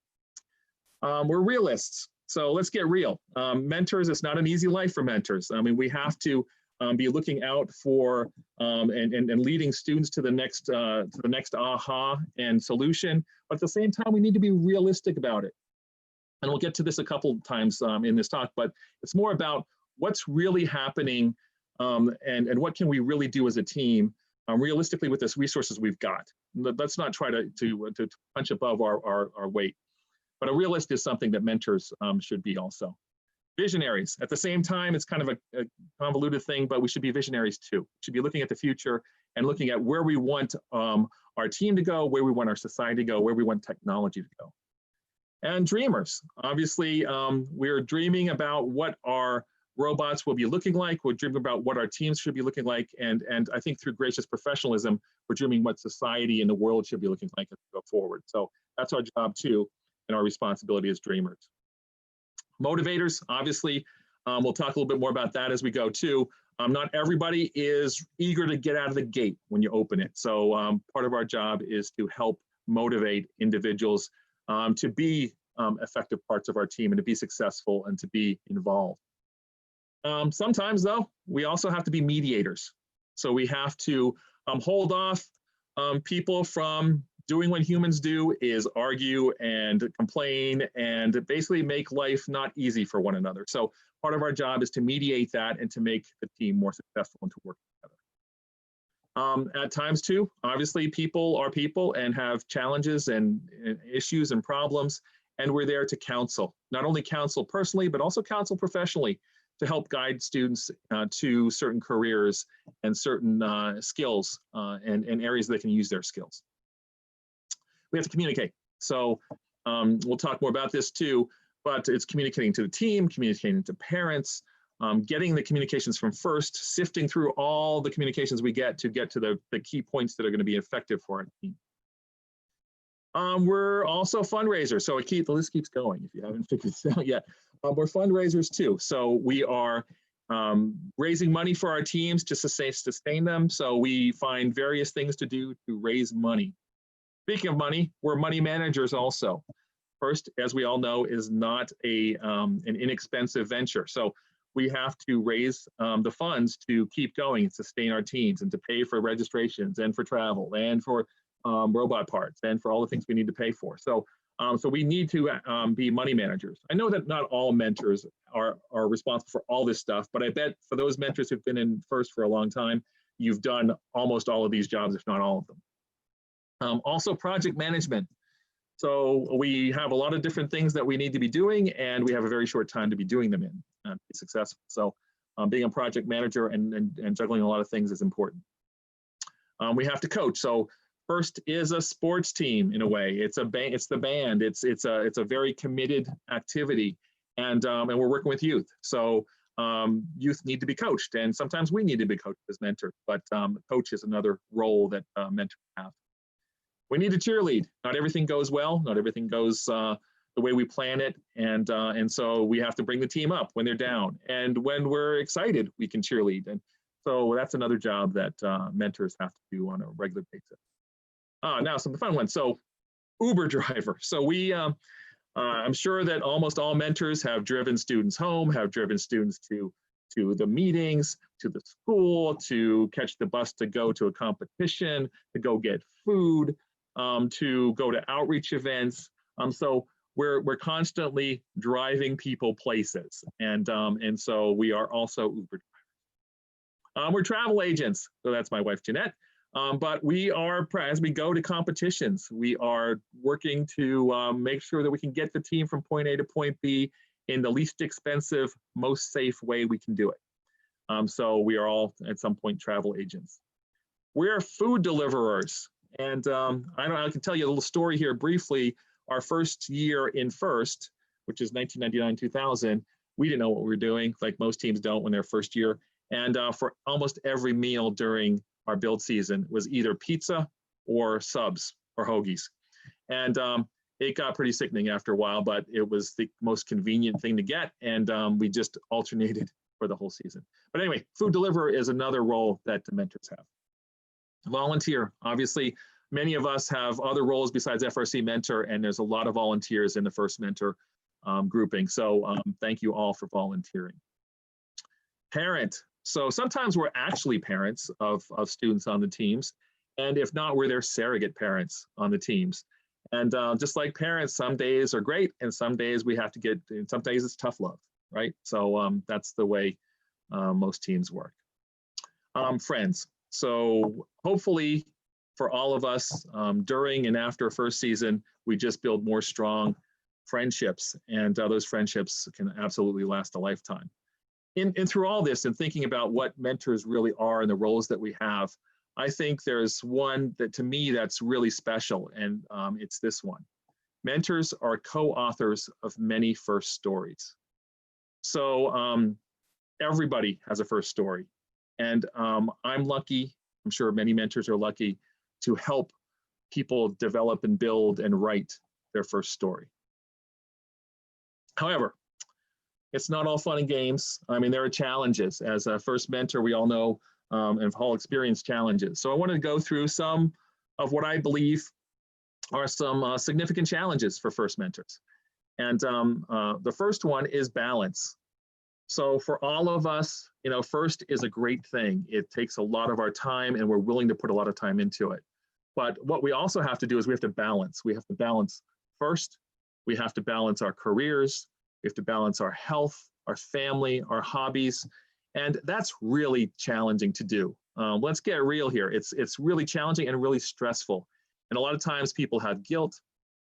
S4: We're realists, so let's get real. Mentors, it's not an easy life for mentors. I mean, we have to be looking out for and leading students to the next aha and solution, but at the same time, we need to be realistic about it. And we'll get to this a couple times in this talk, but it's more about what's really happening and what can we really do as a team realistically with the resources we've got. Let's not try to punch above our weight. But a realist is something that mentors should be also. Visionaries. At the same time, it's kind of a convoluted thing, but we should be visionaries too. We should be looking at the future and looking at where we want our team to go, where we want our society to go, where we want technology to go. And dreamers. Obviously, we're dreaming about what our robots will be looking like. We're dreaming about what our teams should be looking like. And I think through gracious professionalism, we're dreaming what society and the world should be looking like as we go forward. So that's our job too, and our responsibility as dreamers. Motivators, obviously, we'll talk a little bit more about that as we go too. Not everybody is eager to get out of the gate when you open it. So part of our job is to help motivate individuals to be effective parts of our team and to be successful and to be involved. Sometimes though, we also have to be mediators. So we have to hold off people from doing what humans do, is argue and complain and basically make life not easy for one another. So part of our job is to mediate that and to make the team more successful and to work together. At times too, obviously people are people and have challenges and issues and problems, and we're there to counsel, not only counsel personally, but also counsel professionally to help guide students to certain careers and certain skills and areas they can use their skills. We have to communicate. So we'll talk more about this too, but it's communicating to the team, communicating to parents, getting the communications from first, sifting through all the communications we get to the key points that are going to be effective for our team. We're also fundraisers, so the list keeps going if you haven't figured this out yet. We're fundraisers too, so we are raising money for our teams to sustain them, so we find various things to do to raise money. Speaking of money, we're money managers also. First, as we all know, is not an inexpensive venture, so we have to raise the funds to keep going and sustain our teams and to pay for registrations and for travel and for robot parts and for all the things we need to pay for. So we need to be money managers. I know that not all mentors are responsible for all this stuff, but I bet for those mentors who've been in FIRST for a long time, you've done almost all of these jobs, if not all of them. Also project management. So we have a lot of different things that we need to be doing, and we have a very short time to be doing them in and be successful. So being a project manager and juggling a lot of things is important. We have to coach. So FIRST is a sports team in a way. It's the band. It's a very committed activity, and we're working with youth. So youth need to be coached, and sometimes we need to be coached as mentors. But coach is another role that mentors have. We need to cheerlead. Not everything goes well. Not everything goes the way we plan it, and so we have to bring the team up when they're down, and when we're excited, we can cheerlead. And so that's another job that mentors have to do on a regular basis. Now some of the fun ones. So Uber driver. So I'm sure that almost all mentors have driven students home, have driven students to the meetings, to the school, to catch the bus to go to a competition, to go get food, to go to outreach events. So we're constantly driving people places, and so we are also Uber drivers. We're travel agents. So that's my wife Jeanette. But we are, as we go to competitions, we are working to make sure that we can get the team from point A to point B in the least expensive, most safe way we can do it. So we are all at some point travel agents. We're food deliverers. And I can tell you a little story here briefly. Our first year in FIRST, which is 1999-2000, we didn't know what we were doing, like most teams don't when they're first year. And for almost every meal during our build season was either pizza or subs or hoagies. And it got pretty sickening after a while, but it was the most convenient thing to get. And we just alternated for the whole season. But anyway, food deliverer is another role that the mentors have. Volunteer, obviously, many of us have other roles besides FRC mentor, and there's a lot of volunteers in the FIRST mentor grouping. So thank you all for volunteering. Parent. So sometimes we're actually parents of students on the teams, and if not, we're their surrogate parents on the teams. And just like parents, some days are great, and some days we have to get, and some days it's tough love, right? So that's the way most teams work. Friends. So hopefully for all of us during and after FIRST season, we just build more strong friendships, and those friendships can absolutely last a lifetime. And through all this and thinking about what mentors really are and the roles that we have, I think there's one that to me that's really special, and it's this one. Mentors are co-authors of many FIRST stories. So everybody has a FIRST story, and I'm lucky, I'm sure many mentors are lucky, to help people develop and build and write their FIRST story. However, it's not all fun and games. I mean, there are challenges. As a FIRST mentor, we all know and have all experienced challenges. So I wanted to go through some of what I believe are some significant challenges for FIRST mentors. And the first one is balance. So for all of us, you know, FIRST is a great thing. It takes a lot of our time, and we're willing to put a lot of time into it. But what we also have to do is we have to balance. We have to balance FIRST. We have to balance our careers. We have to balance our health, our family, our hobbies, and that's really challenging to do. Let's get real here. It's really challenging and really stressful. And a lot of times people have guilt.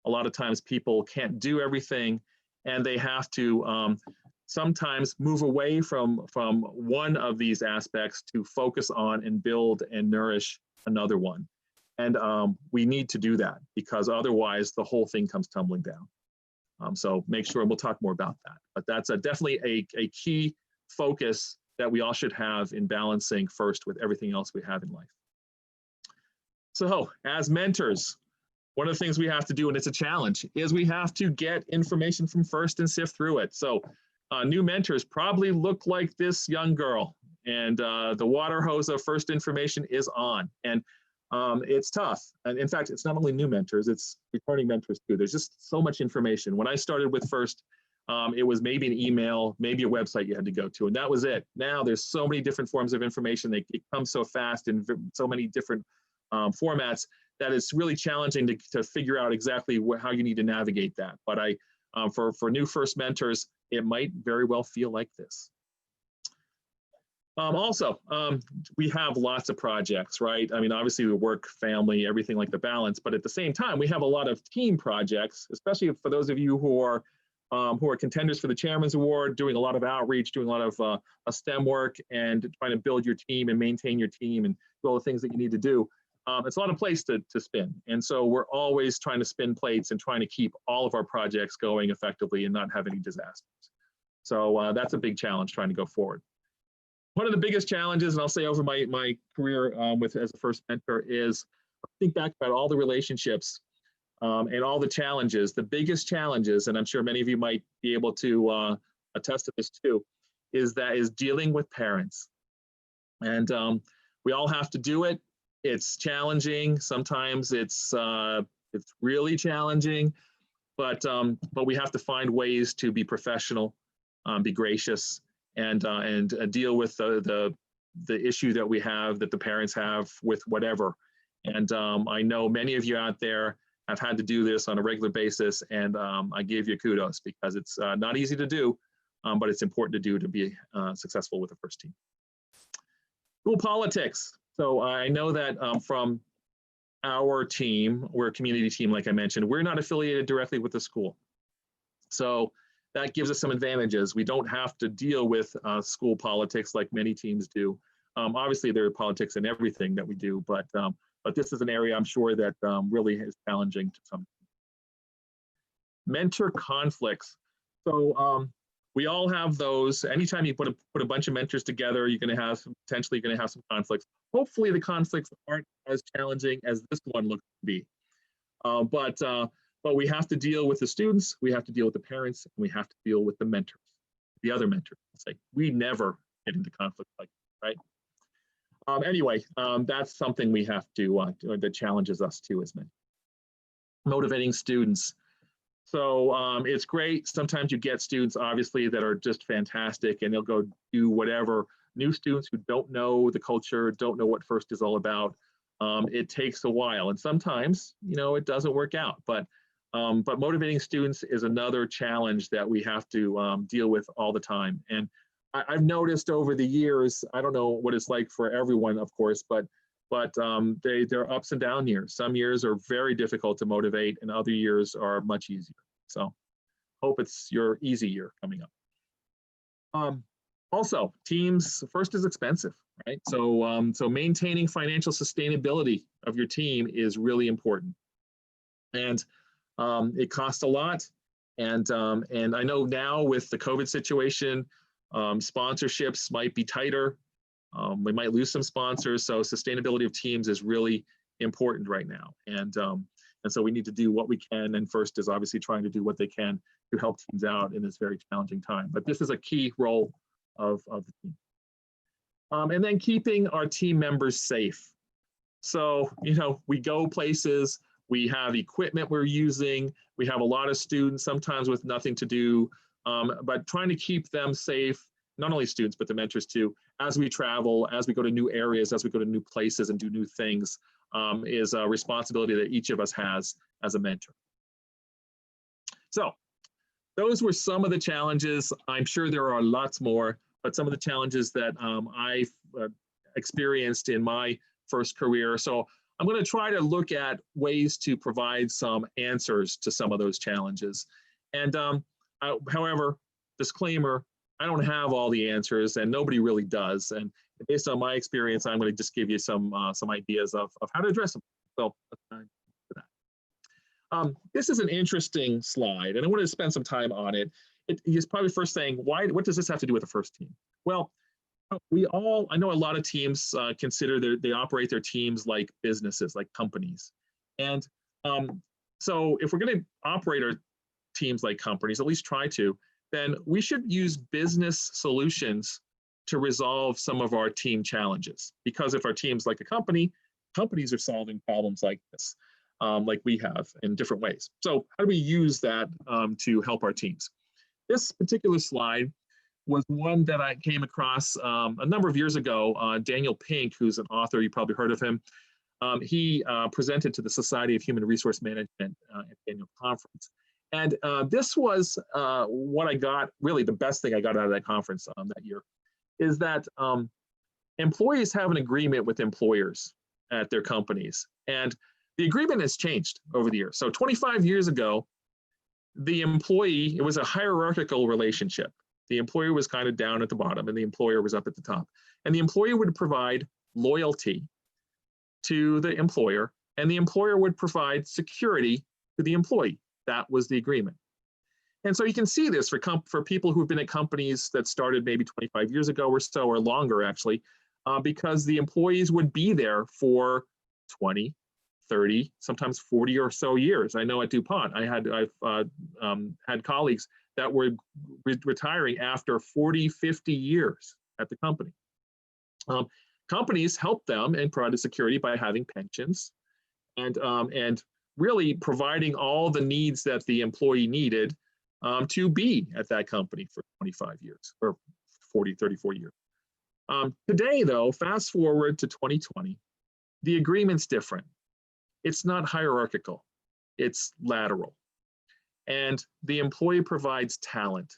S4: A lot of times people can't do everything, and they have to sometimes move away from one of these aspects to focus on and build and nourish another one. And we need to do that, because otherwise the whole thing comes tumbling down. So make sure, and we'll talk more about that. But that's definitely a key focus that we all should have in balancing FIRST with everything else we have in life. So as mentors, one of the things we have to do, and it's a challenge, is we have to get information from FIRST and sift through it. So new mentors probably look like this young girl, and the water hose of FIRST information is on. And it's tough. And in fact, it's not only new mentors, it's returning mentors too. There's just so much information. When I started with FIRST, it was maybe an email, maybe a website you had to go to, and that was it. Now there's so many different forms of information. It comes so fast in so many different formats that it's really challenging to figure out exactly how you need to navigate that. But for new FIRST mentors, it might very well feel like this. Also, we have lots of projects, right? I mean, obviously we work, family, everything like the balance, but at the same time, we have a lot of team projects, especially for those of you who are contenders for the Chairman's Award, doing a lot of outreach, doing a lot of STEM work, and trying to build your team and maintain your team and do all the things that you need to do. It's a lot of place to spin. And so we're always trying to spin plates and trying to keep all of our projects going effectively and not have any disasters. So that's a big challenge trying to go forward. One of the biggest challenges, and I'll say over my career as a FIRST mentor, is think back about all the relationships and all the challenges. The biggest challenges, and I'm sure many of you might be able to attest to this too, is dealing with parents. And we all have to do it. It's challenging. Sometimes it's really challenging, but we have to find ways to be professional, be gracious, and deal with the issue that we have, that the parents have with whatever. And I know many of you out there have had to do this on a regular basis, and I give you kudos because it's not easy to do, but it's important to do to be successful with the FIRST team. School politics. So I know that from our team, we're a community team, like I mentioned, we're not affiliated directly with the school. So that gives us some advantages. We don't have to deal with school politics like many teams do. Obviously, there are politics in everything that we do, but this is an area I'm sure that really is challenging to some. Mentor conflicts. So we all have those. Anytime you put a bunch of mentors together, you're going to have potentially some conflicts. Hopefully, the conflicts aren't as challenging as this one looks to be. But we have to deal with the students, we have to deal with the parents, and we have to deal with the mentors, the other mentors. It's like we never get into conflict like that, right? Anyway, that's something we have to, that challenges us too as mentors. Motivating students. So it's great. Sometimes you get students, obviously, that are just fantastic, and they'll go do whatever. New students who don't know the culture, don't know what FIRST is all about. It takes a while, and sometimes, it doesn't work out. But motivating students is another challenge that we have to deal with all the time. And I've noticed over the years, I don't know what it's like for everyone, of course, but there are ups and down years. Some years are very difficult to motivate, and other years are much easier. So hope it's your easy year coming up. Also, teams, FIRST is expensive, right? So maintaining financial sustainability of your team is really important. And it costs a lot. And I know now with the COVID situation, sponsorships might be tighter. We might lose some sponsors. So sustainability of teams is really important right now. And so we need to do what we can. And FIRST is obviously trying to do what they can to help teams out in this very challenging time. But this is a key role of the team. And then keeping our team members safe. So, we go places, we have equipment we're using, we have a lot of students, sometimes with nothing to do, but trying to keep them safe, not only students, but the mentors too, as we travel, as we go to new areas, as we go to new places and do new things, is a responsibility that each of us has as a mentor. So those were some of the challenges. I'm sure there are lots more, but some of the challenges that I've experienced in my FIRST career. So I'm going to try to look at ways to provide some answers to some of those challenges. And however, disclaimer, I don't have all the answers, and nobody really does. And based on my experience, I'm going to just give you some ideas of how to address them. So this is an interesting slide, and I want to spend some time on it. he's probably first saying, what does this have to do with the first team? Well, I know a lot of teams consider they operate their teams like businesses, like companies. And so if we're going to operate our teams like companies, at least try to, then we should use business solutions to resolve some of our team challenges. Because if our team's like a company, companies are solving problems like this, like we have in different ways. So how do we use that to help our teams? This particular slide was one that I came across a number of years ago. Daniel Pink, who's an author, you probably heard of him, he presented to the Society of Human Resource Management at the annual conference. And this was what I got, really the best thing I got out of that conference that year, is that employees have an agreement with employers at their companies. And the agreement has changed over the years. So 25 years ago, the employee, it was a hierarchical relationship. The employer was kind of down at the bottom and the employer was up at the top. And the employer would provide loyalty to the employer, and the employer would provide security to the employee. That was the agreement. And so you can see this for people who've been at companies that started maybe 25 years ago or so, or longer actually, because the employees would be there for 20, 30, sometimes 40 or so years. I know at DuPont, I've had colleagues that were retiring after 40, 50 years at the company. Companies help them and provide security by having pensions and really providing all the needs that the employee needed to be at that company for 25 years or 40, 34 years. Today, though, fast forward to 2020, the agreement's different. It's not hierarchical, it's lateral. And the employee provides talent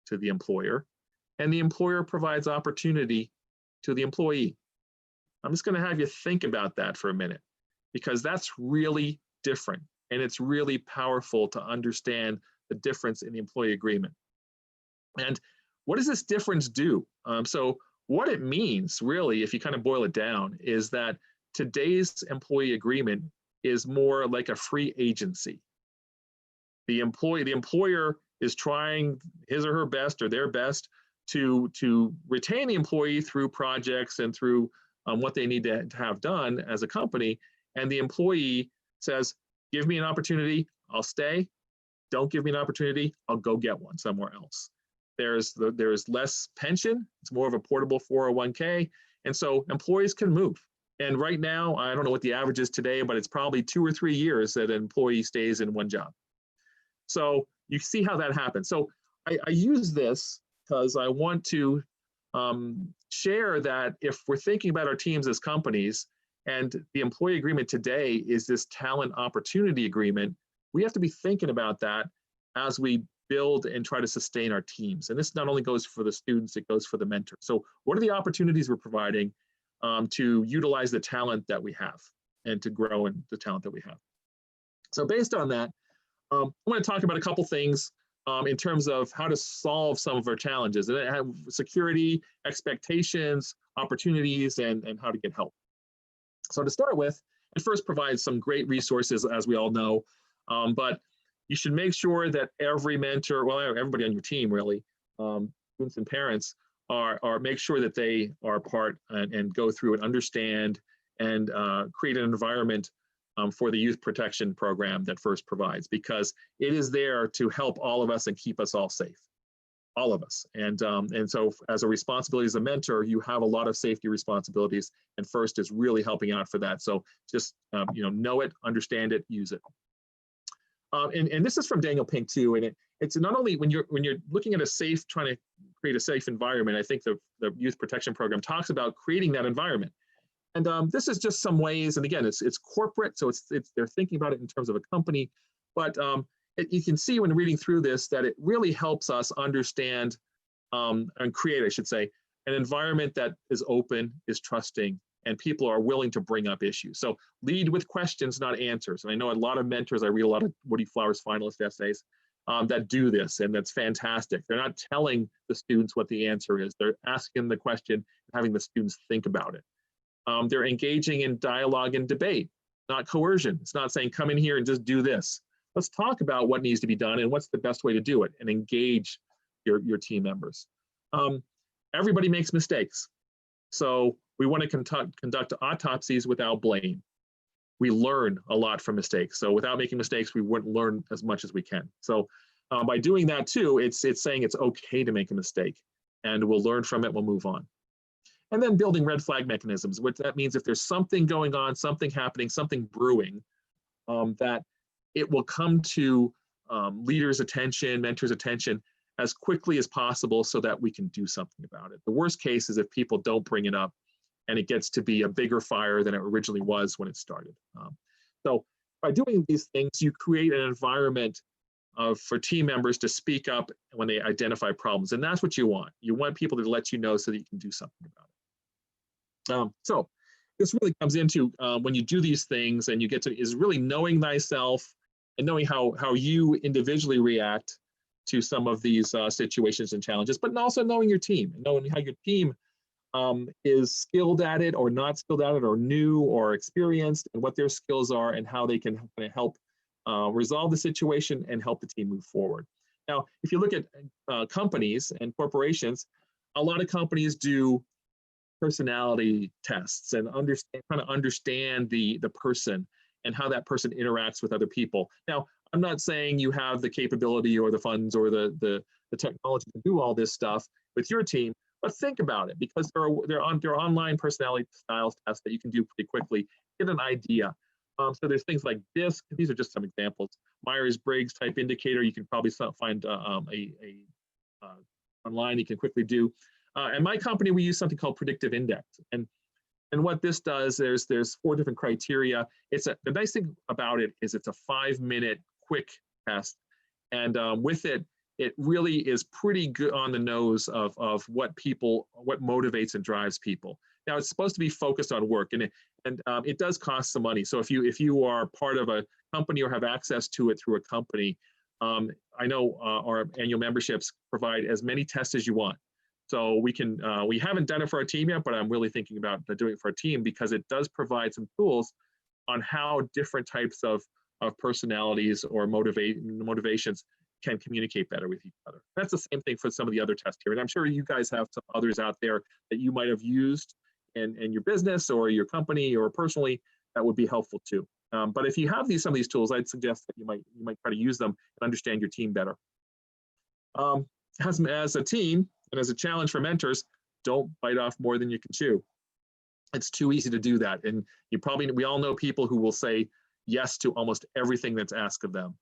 S4: to the employer, and the employer provides opportunity to the employee. I'm just going to have you think about that for a minute, because that's really different, and it's really powerful to understand the difference in the employee agreement. And what does this difference do? So what it means, really, if you kind of boil it down, is that today's employee agreement is more like a free agency. The employer is trying his or her best or their best to retain the employee through projects and through what they need to have done as a company. And the employee says, give me an opportunity, I'll stay. Don't give me an opportunity, I'll go get one somewhere else. There's less pension, it's more of a portable 401k. And so employees can move. And right now, I don't know what the average is today, but it's probably 2 or 3 years that an employee stays in one job. So you see how that happens. So I use this because I want to share that if we're thinking about our teams as companies, and the employee agreement today is this talent opportunity agreement, we have to be thinking about that as we build and try to sustain our teams. And this not only goes for the students, it goes for the mentors. So what are the opportunities we're providing to utilize the talent that we have and to grow in the talent that we have? So based on that, I'm going to talk about a couple things in terms of how to solve some of our challenges, and have security, expectations, opportunities, and how to get help. So to start with, it first provides some great resources, as we all know, but you should make sure that every mentor, well, everybody on your team really, students and parents, make sure that they are part and go through and understand and create an environment for the youth protection program that FIRST provides, because it is there to help all of us and keep us all safe, all of us. And so as a responsibility as a mentor, you have a lot of safety responsibilities, and FIRST is really helping out for that. So just know it, understand it, use it. And this is from Daniel Pink too, and it's not only when you're looking at trying to create a safe environment. I think the youth protection program talks about creating that environment. And this is just some ways, and again, it's corporate, so they're thinking about it in terms of a company, but you can see when reading through this that it really helps us understand and create, I should say, an environment that is open, is trusting, and people are willing to bring up issues. So lead with questions, not answers. And I know a lot of mentors, I read a lot of Woody Flowers finalist essays that do this, and that's fantastic. They're not telling the students what the answer is. They're asking the question and having the students think about it. They're engaging in dialogue and debate, not coercion. It's not saying, come in here and just do this. let's talk about what needs to be done and what's the best way to do it, and engage your team members. Everybody makes mistakes. So we want to conduct autopsies without blame. We learn a lot from mistakes. So without making mistakes, we wouldn't learn as much as we can. So by doing that too, it's saying it's okay to make a mistake, and we'll learn from it, we'll move on. And then building red flag mechanisms, which that means if there's something going on, something happening, something brewing, that it will come to leaders' attention, mentors' attention as quickly as possible so that we can do something about it. The worst case is if people don't bring it up and it gets to be a bigger fire than it originally was when it started. So by doing these things, you create an environment for team members to speak up when they identify problems. And that's what you want. You want people to let you know so that you can do something about it. So this really comes into when you do these things and you get to, is really knowing thyself and knowing how you individually react to some of these situations and challenges, but also knowing your team, and knowing how your team is skilled at it or not skilled at it or new or experienced, and what their skills are and how they can help resolve the situation and help the team move forward. Now, if you look at companies and corporations, a lot of companies do personality tests and trying to understand the person and how that person interacts with other people. Now, I'm not saying you have the capability or the funds or the technology to do all this stuff with your team, but think about it, because there are online personality styles tests that you can do pretty quickly, get an idea. So there's things like DISC. These are just some examples. Myers-Briggs type indicator. You can probably find online. You can quickly do. And my company, we use something called Predictive Index. And what this does, there's 4 different criteria. The nice thing about it is it's a 5-minute quick test. And with it, it really is pretty good on the nose of what motivates and drives people. Now, it's supposed to be focused on work, and it does cost some money. So if you are part of a company or have access to it through a company, I know our annual memberships provide as many tests as you want. So we haven't done it for our team yet, but I'm really thinking about doing it for our team, because it does provide some tools on how different types of personalities or motivations can communicate better with each other. That's the same thing for some of the other tests here. And I'm sure you guys have some others out there that you might have used in your business or your company or personally that would be helpful too. But if you have some of these tools, I'd suggest that you might try to use them and understand your team better. As a team and as a challenge for mentors, don't bite off more than you can chew. It's too easy to do that. And we all know people who will say yes to almost everything that's asked of them.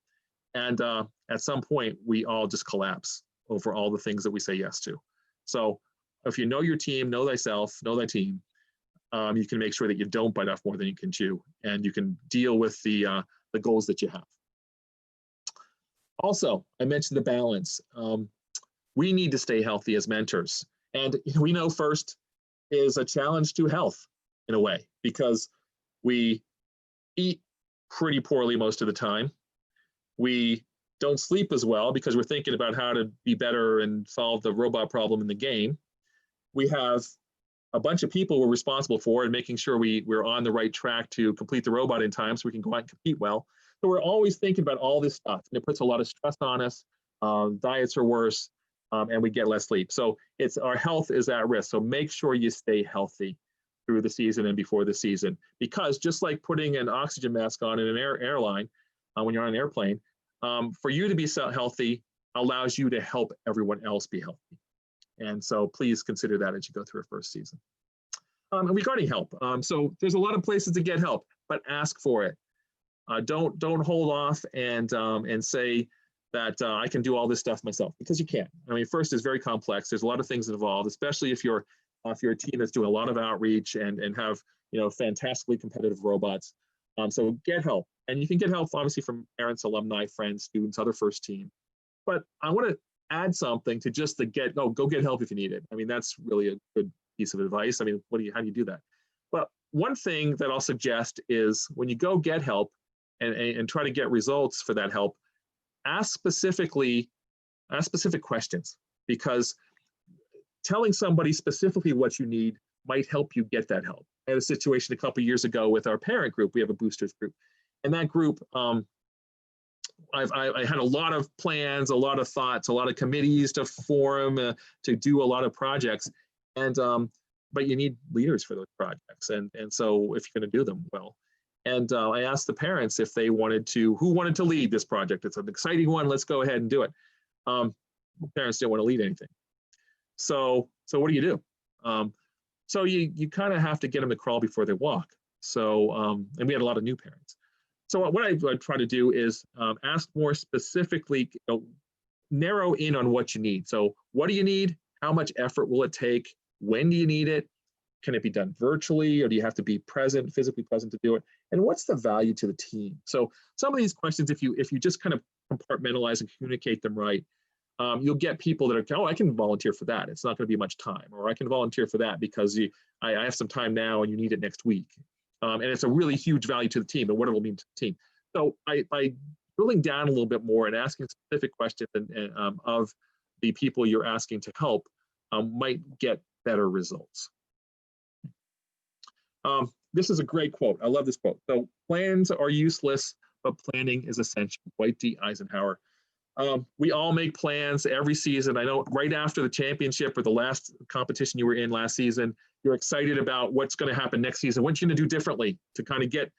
S4: And at some point, we all just collapse over all the things that we say yes to. So if you know your team, know thyself, know thy team, you can make sure that you don't bite off more than you can chew, and you can deal with the goals that you have. Also, I mentioned the balance. We need to stay healthy as mentors. And we know first is a challenge to health in a way, because we eat pretty poorly most of the time. We don't sleep as well because we're thinking about how to be better and solve the robot problem in the game. We have a bunch of people we're responsible for and making sure we're on the right track to complete the robot in time so we can go out and compete well. So we're always thinking about all this stuff, and it puts a lot of stress on us. Diets are worse, and we get less sleep. So our health is at risk. So make sure you stay healthy through the season and before the season, because just like putting an oxygen mask on in an airline when you're on an airplane, for you to be healthy allows you to help everyone else be healthy. And so please consider that as you go through a first season. And regarding help, so there's a lot of places to get help, but ask for it. Don't hold off and say that I can do all this stuff myself, because you can't. I mean, first, it's very complex. There's a lot of things involved, especially if you're a team that's doing a lot of outreach and have fantastically competitive robots. So get help, and you can get help obviously from parents, alumni, friends, students, other first team. But I want to add something to just go get help if you need it. I mean, that's really a good piece of advice. I mean, how do you do that? But one thing that I'll suggest is when you go get help and try to get results for that help, ask specific questions, because telling somebody specifically what you need might help you get that help. I had a situation a couple of years ago with our parent group. We have a boosters group, and that group, I had a lot of plans, a lot of thoughts, a lot of committees to form, to do a lot of projects, and but you need leaders for those projects, and so if you're going to do them well. And I asked the parents if they wanted to, who wanted to lead this project. It's an exciting one. Let's go ahead and do it. Parents didn't want to lead anything. So what do you do? So you kind of have to get them to crawl before they walk. So and we had a lot of new parents. So what I try to do is ask more specifically, narrow in on what you need. So what do you need? How much effort will it take? When do you need it? Can it be done virtually, or do you have to be present, physically present to do it? And what's the value to the team? So some of these questions, if you just kind of compartmentalize and communicate them right, you'll get people that are, oh, I can volunteer for that. It's not going to be much time, or I can volunteer for that because I have some time now and you need it next week. And it's a really huge value to the team and what it will mean to the team. So by drilling down a little bit more and asking specific questions of the people you're asking to help might get better results. This is a great quote. I love this quote. So plans are useless, but planning is essential. Dwight D. Eisenhower. We all make plans every season. I know right after the championship or the last competition you were in last season, you're excited about what's going to happen next season. What you're going to do differently to kind of get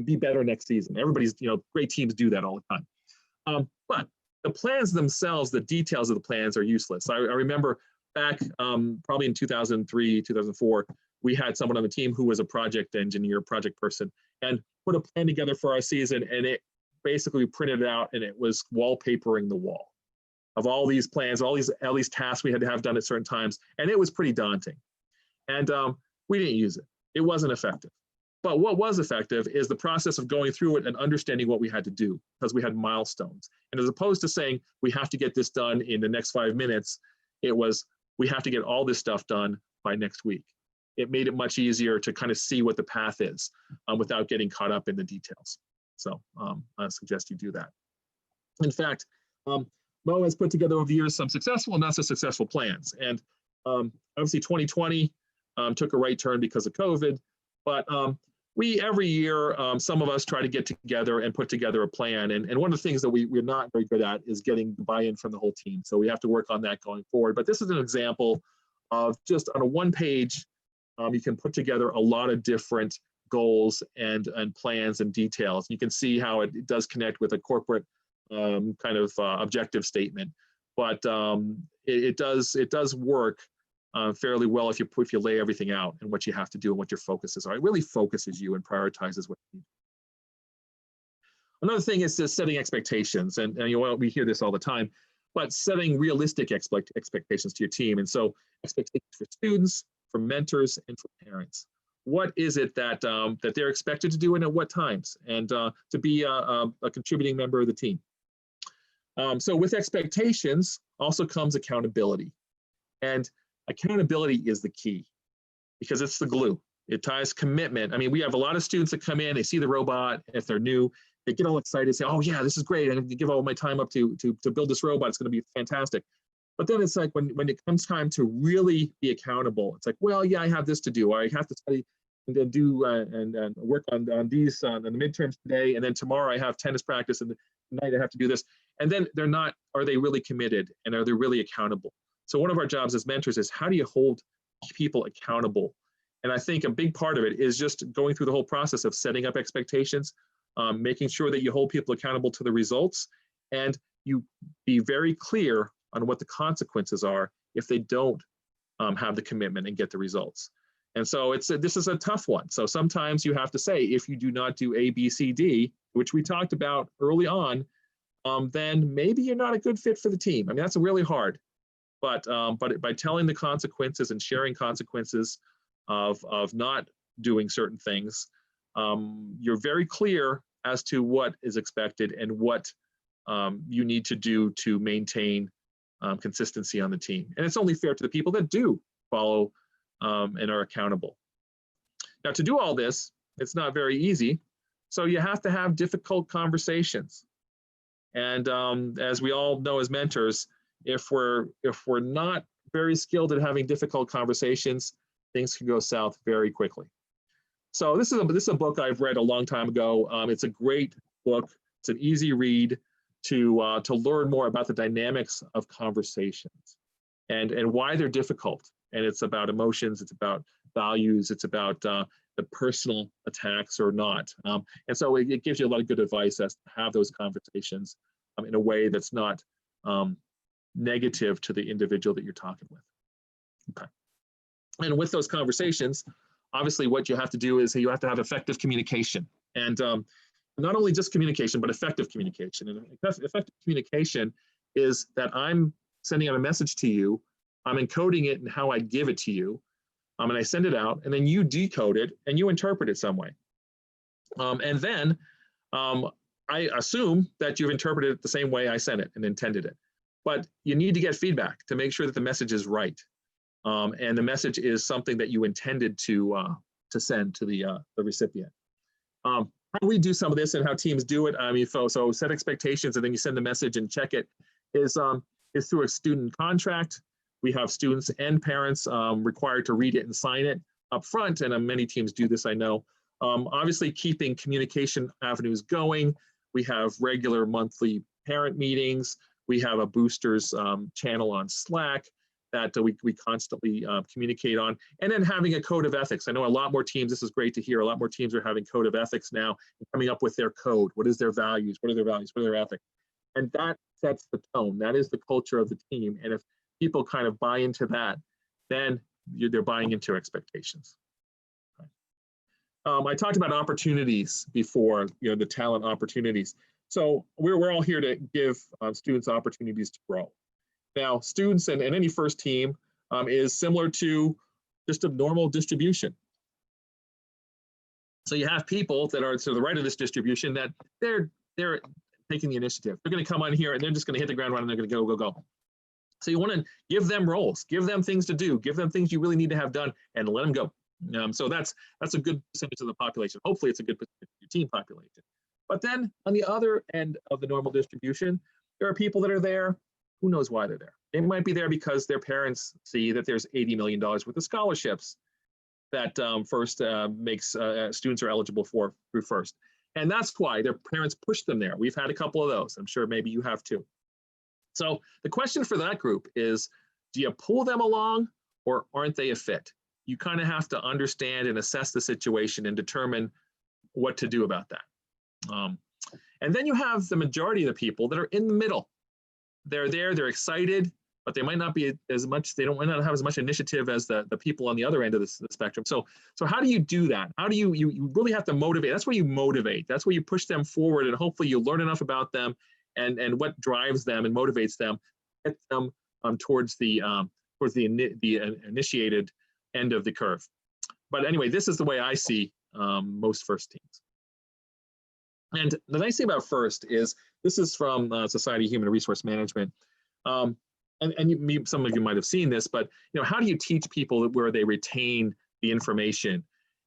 S4: be better next season. Everybody's, great teams do that all the time. But the plans themselves, the details of the plans are useless. I remember back probably in 2003, 2004, we had someone on the team who was a project engineer, project person, and put a plan together for our season, and it basically printed it out, and it was wallpapering the wall of all these plans, all these tasks we had to have done at certain times, and it was pretty daunting. And we didn't use it. It wasn't effective. But what was effective is the process of going through it and understanding what we had to do, because we had milestones. And as opposed to saying, we have to get this done in the next 5 minutes, it was, we have to get all this stuff done by next week. It made it much easier to kind of see what the path is without getting caught up in the details. So I suggest you do that. In fact, Mo has put together over the years some successful and not so successful plans. And obviously 2020 took a right turn because of COVID, but we every year, some of us try to get together and put together a plan. And one of the things that we're not very good at is getting buy-in from the whole team. So we have to work on that going forward. But this is an example of just on a one page, you can put together a lot of different goals and plans and details. You can see how it does connect with a corporate kind of objective statement, but it does work fairly well if you lay everything out and what you have to do and what your focuses are. It really focuses you and prioritizes what you need. Another thing is just setting expectations, and we hear this all the time, but setting realistic expectations to your team. And so expectations for students, for mentors, and for parents. What is it that that they're expected to do and at what times, and to be a contributing member of the team. So with expectations also comes accountability, and accountability is the key because it's the glue. It ties commitment. I mean, we have a lot of students that come in, they see the robot, if they're new, they get all excited, say, oh yeah, this is great. I'm gonna give all my time up to build this robot. It's gonna be fantastic. But then it's like when it comes time to really be accountable, it's like, well, yeah, I have this to do. I have to study and then do and work on these on the midterms today, and then tomorrow I have tennis practice, and tonight I have to do this. And then they're not. Are they really committed? And are they really accountable? So one of our jobs as mentors is how do you hold people accountable? And I think a big part of it is just going through the whole process of setting up expectations, making sure that you hold people accountable to the results, and you be very clear on what the consequences are if they don't have the commitment and get the results. And so this is a tough one. So sometimes you have to say, if you do not do A, B, C, D, which we talked about early on, then maybe you're not a good fit for the team. I mean, that's really hard. But by telling the consequences and sharing consequences of not doing certain things, you're very clear as to what is expected and what you need to do to maintain consistency on the team. And it's only fair to the people that do follow and are accountable. Now, to do all this, it's not very easy. So you have to have difficult conversations. And as we all know as mentors, if we're not very skilled at having difficult conversations, things can go south very quickly. So this is a book I've read a long time ago. It's a great book. It's an easy read. to learn more about the dynamics of conversations and why they're difficult. And it's about emotions, it's about values, it's about the personal attacks or not. And so it gives you a lot of good advice as to have those conversations in a way that's not negative to the individual that you're talking with. Okay. And with those conversations, obviously what you have to do is you have to have effective communication. And not only just communication, but effective communication. And effective communication is that I'm sending out a message to you, I'm encoding it in how I give it to you, and I send it out, and then you decode it and you interpret it some way. And then I assume that you've interpreted it the same way I sent it and intended it. But you need to get feedback to make sure that the message is right. And the message is something that you intended to send to the recipient. How we do some of this and how teams do it, I mean, so set expectations and then you send the message and check it, is through a student contract. We have students and parents required to read it and sign it up front, and many teams do this, I know. Obviously, keeping communication avenues going. We have regular monthly parent meetings. We have a boosters channel on Slack that we constantly communicate on. And then having a code of ethics. I know a lot more teams, this is great to hear, a lot more teams are having code of ethics now and coming up with their code. What is their values? What are their values? What are their ethics? And that sets the tone. That is the culture of the team. And if people kind of buy into that, then they're buying into expectations. I talked about opportunities before, the talent opportunities. So we're all here to give students opportunities to grow. Now, students and any first team is similar to just a normal distribution. So you have people that are to the right of this distribution that they're taking the initiative. They're going to come on here and they're just going to hit the ground running. They're going to go. So you want to give them roles, give them things to do, give them things you really need to have done, and let them go. So that's a good percentage of the population. Hopefully, it's a good percentage of your team population. But then on the other end of the normal distribution, there are people that are there. Who knows why they're there? They might be there because their parents see that there's $80 million worth of scholarships that First makes students are eligible for through First. And that's why their parents push them there. We've had a couple of those. I'm sure maybe you have too. So the question for that group is, do you pull them along or aren't they a fit? You kind of have to understand and assess the situation and determine what to do about that. And then you have the majority of the people that are in the middle. They're there, they're excited, but they might not be as much, they might not have as much initiative as the people on the other end of the spectrum. So how do you do that? How do you really have to motivate? That's where you motivate. That's where you push them forward, and hopefully you learn enough about them and what drives them and motivates them, get them towards the initiated end of the curve. But anyway, this is the way I see most First teams. And the nice thing about First is this is from Society of Human Resource Management. And some of you might have seen this, but how do you teach people where they retain the information?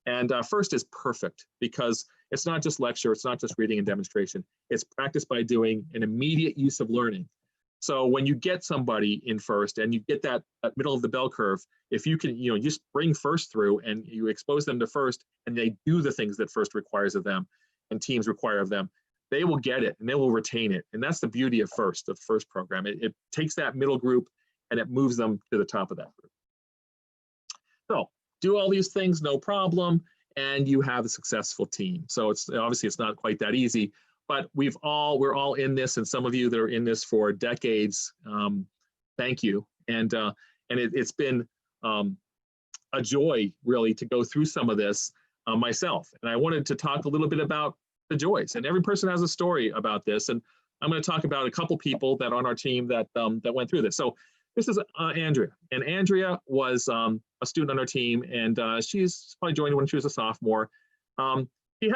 S4: And First is perfect because it's not just lecture, it's not just reading and demonstration. It's practice by doing an immediate use of learning. So when you get somebody in First and you get that middle of the bell curve, if you can, just bring First through and you expose them to First and they do the things that First requires of them and teams require of them, they will get it and they will retain it. And that's the beauty of the First program. It takes that middle group and it moves them to the top of that group. So do all these things, no problem, and you have a successful team. So obviously it's not quite that easy, but we're all in this, and some of you that are in this for decades, thank you. And it's been a joy really to go through some of this myself. And I wanted to talk a little bit about the joys, and every person has a story about this. And I'm going to talk about a couple people that are on our team that went through this. So this is Andrea, and Andrea was a student on our team, and she's probably joined when she was a sophomore. She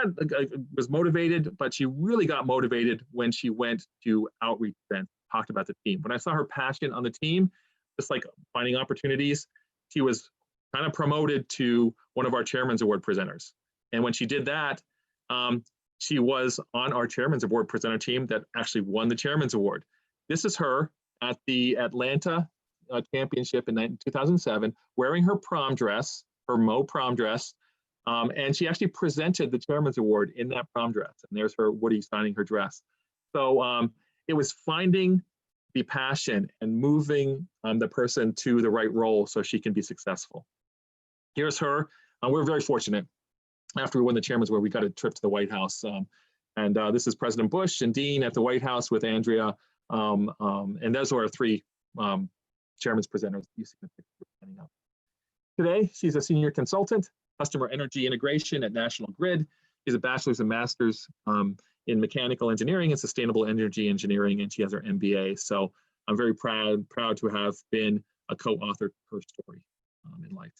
S4: was motivated, but she really got motivated when she went to outreach events, talked about the team. When I saw her passion on the team, just like finding opportunities, she was kind of promoted to one of our Chairman's Award presenters. And when she did that, she was on our Chairman's Award presenter team that actually won the Chairman's Award. This is her at the Atlanta Championship in 2007, wearing her prom dress, her Mo prom dress, and she actually presented the Chairman's Award in that prom dress. And there's her Woody signing her dress. So it was finding the passion and moving the person to the right role so she can be successful. Here's her. We're very fortunate. After we won the Chairman's Award, we got a trip to the White House. And this is President Bush and Dean at the White House with Andrea. And those are our three chairman's presenters. You see the picture standing up. Today, she's a senior consultant, customer energy integration at National Grid. She's a bachelor's and master's in mechanical engineering and sustainable energy engineering, and she has her MBA. So I'm very proud to have been a co-author of her story in life.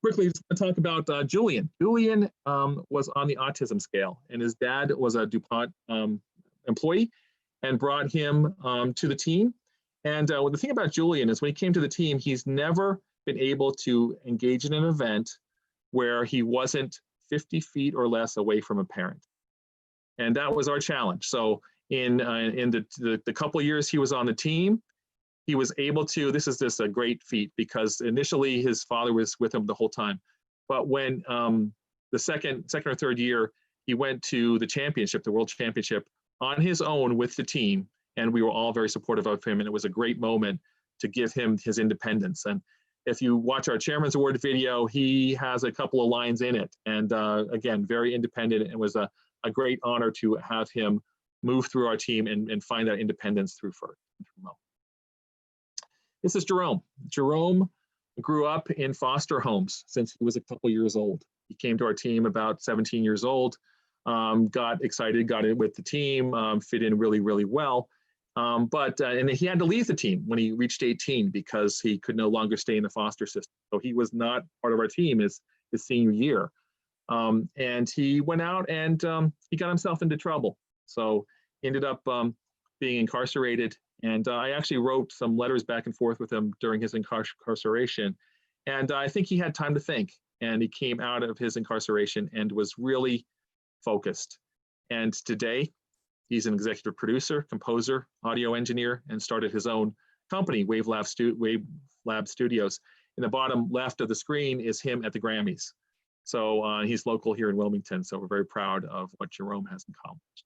S4: Quickly, just want to talk about Julian. Julian was on the autism scale, and his dad was a DuPont employee and brought him to the team. And the thing about Julian is when he came to the team, he's never been able to engage in an event where he wasn't 50 feet or less away from a parent. And that was our challenge. So in the couple of years he was on the team, he was able to, this is just a great feat because initially his father was with him the whole time. But when the second or third year, he went to the championship, the world championship on his own with the team. And we were all very supportive of him. And it was a great moment to give him his independence. And if you watch our Chairman's Award video, he has a couple of lines in it. And again, very independent. It was a great honor to have him move through our team and find that independence through First. This is Jerome. Jerome grew up in foster homes since he was a couple years old. He came to our team about 17 years old, got excited, got in with the team, fit in really, really well. And he had to leave the team when he reached 18 because he could no longer stay in the foster system. So he was not part of our team his senior year. And he went out and he got himself into trouble. So he ended up being incarcerated. And I actually wrote some letters back and forth with him during his incarceration. And I think he had time to think. And he came out of his incarceration and was really focused. And today, he's an executive producer, composer, audio engineer, and started his own company, Wave Lab Studios. In the bottom left of the screen is him at the Grammys. So he's local here in Wilmington. So we're very proud of what Jerome has accomplished.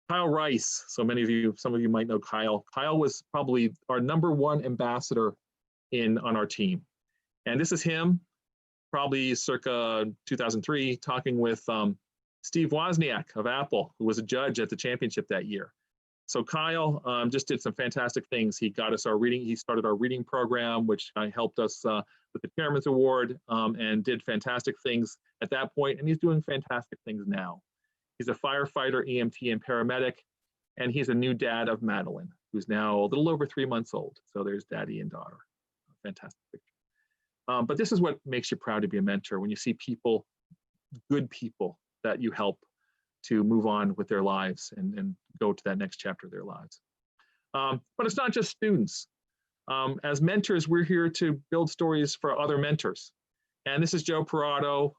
S4: Kyle Rice. So some of you might know Kyle. Kyle was probably our #1 ambassador on our team. And this is him, probably circa 2003, talking with Steve Wozniak of Apple, who was a judge at the championship that year. So Kyle just did some fantastic things. He got us our reading. He started our reading program, which helped us with the Chairman's Award and did fantastic things at that point. And he's doing fantastic things now. He's a firefighter, EMT, and paramedic. And he's a new dad of Madeline, who's now a little over 3 months old. So there's daddy and daughter. Fantastic picture. But this is what makes you proud to be a mentor, when you see people, good people, that you help to move on with their lives and go to that next chapter of their lives. But it's not just students. As mentors, we're here to build stories for other mentors. And this is Joe Parado,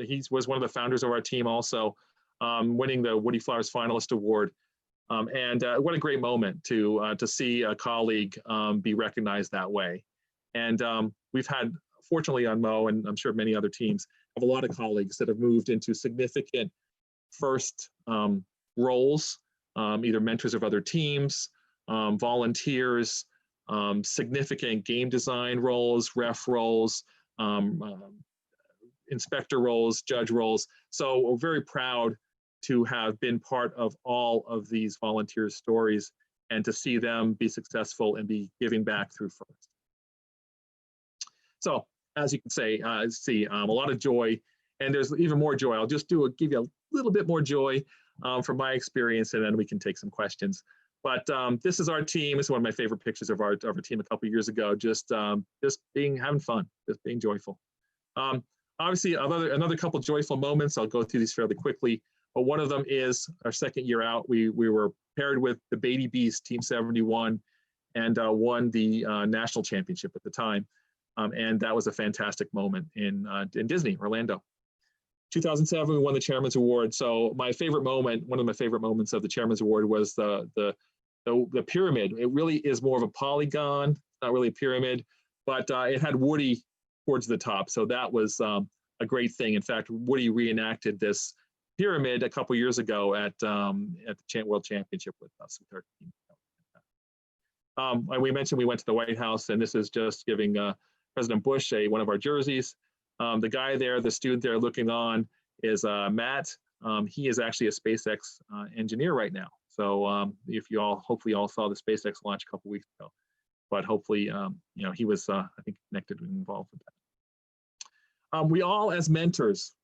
S4: he was one of the founders of our team also, winning the Woody Flowers Finalist Award. And what a great moment to see a colleague be recognized that way. And we've had, fortunately on Mo, and I'm sure many other teams, have a lot of colleagues that have moved into significant first roles, either mentors of other teams, volunteers, significant game design roles, ref roles, inspector roles, judge roles. So we're very proud to have been part of all of these volunteer stories and to see them be successful and be giving back through First. So as you can see a lot of joy, and there's even more joy. I'll just give you a little bit more joy from my experience, and then we can take some questions. But this is our team. This is one of my favorite pictures of our team a couple of years ago. Just having fun, just being joyful. Obviously, another couple of joyful moments. I'll go through these fairly quickly. But one of them is our second year out. We were paired with the Beatty Beast, Team 71, and won the national championship at the time. And that was a fantastic moment in Disney, Orlando. 2007, we won the Chairman's Award. So my favorite moment, one of my favorite moments of the Chairman's Award was the pyramid. It really is more of a polygon, not really a pyramid, but it had Woody towards the top. So that was a great thing. In fact, Woody reenacted this pyramid a couple years ago at the World Championship with us with our team. And we mentioned we went to the White House, and this is just giving President Bush one of our jerseys. The guy there, the student there looking on, is Matt. He is actually a SpaceX engineer right now. So if you all, hopefully you all saw the SpaceX launch a couple weeks ago, but hopefully, you know, he was, I think, connected and involved with that. We all, as mentors,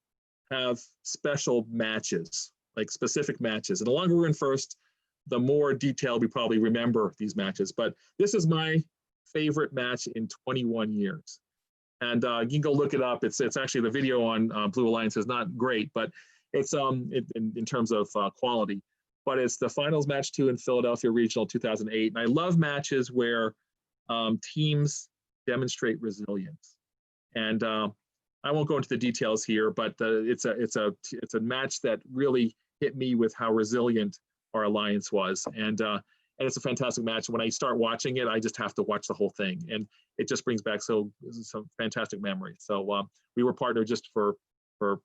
S4: have special matches, like specific matches. And the longer we're in first, the more detailed we probably remember these matches. But this is my favorite match in 21 years. And you can go look it up. It's actually, the video on Blue Alliance is not great, but it's in terms of quality. But it's the finals match 2 in Philadelphia Regional 2008. And I love matches where teams demonstrate resilience. And I won't go into the details here, but it's a match that really hit me with how resilient our alliance was. And it's a fantastic match. When I start watching it, I just have to watch the whole thing. And it just brings back some fantastic memories. So we were partnered, just for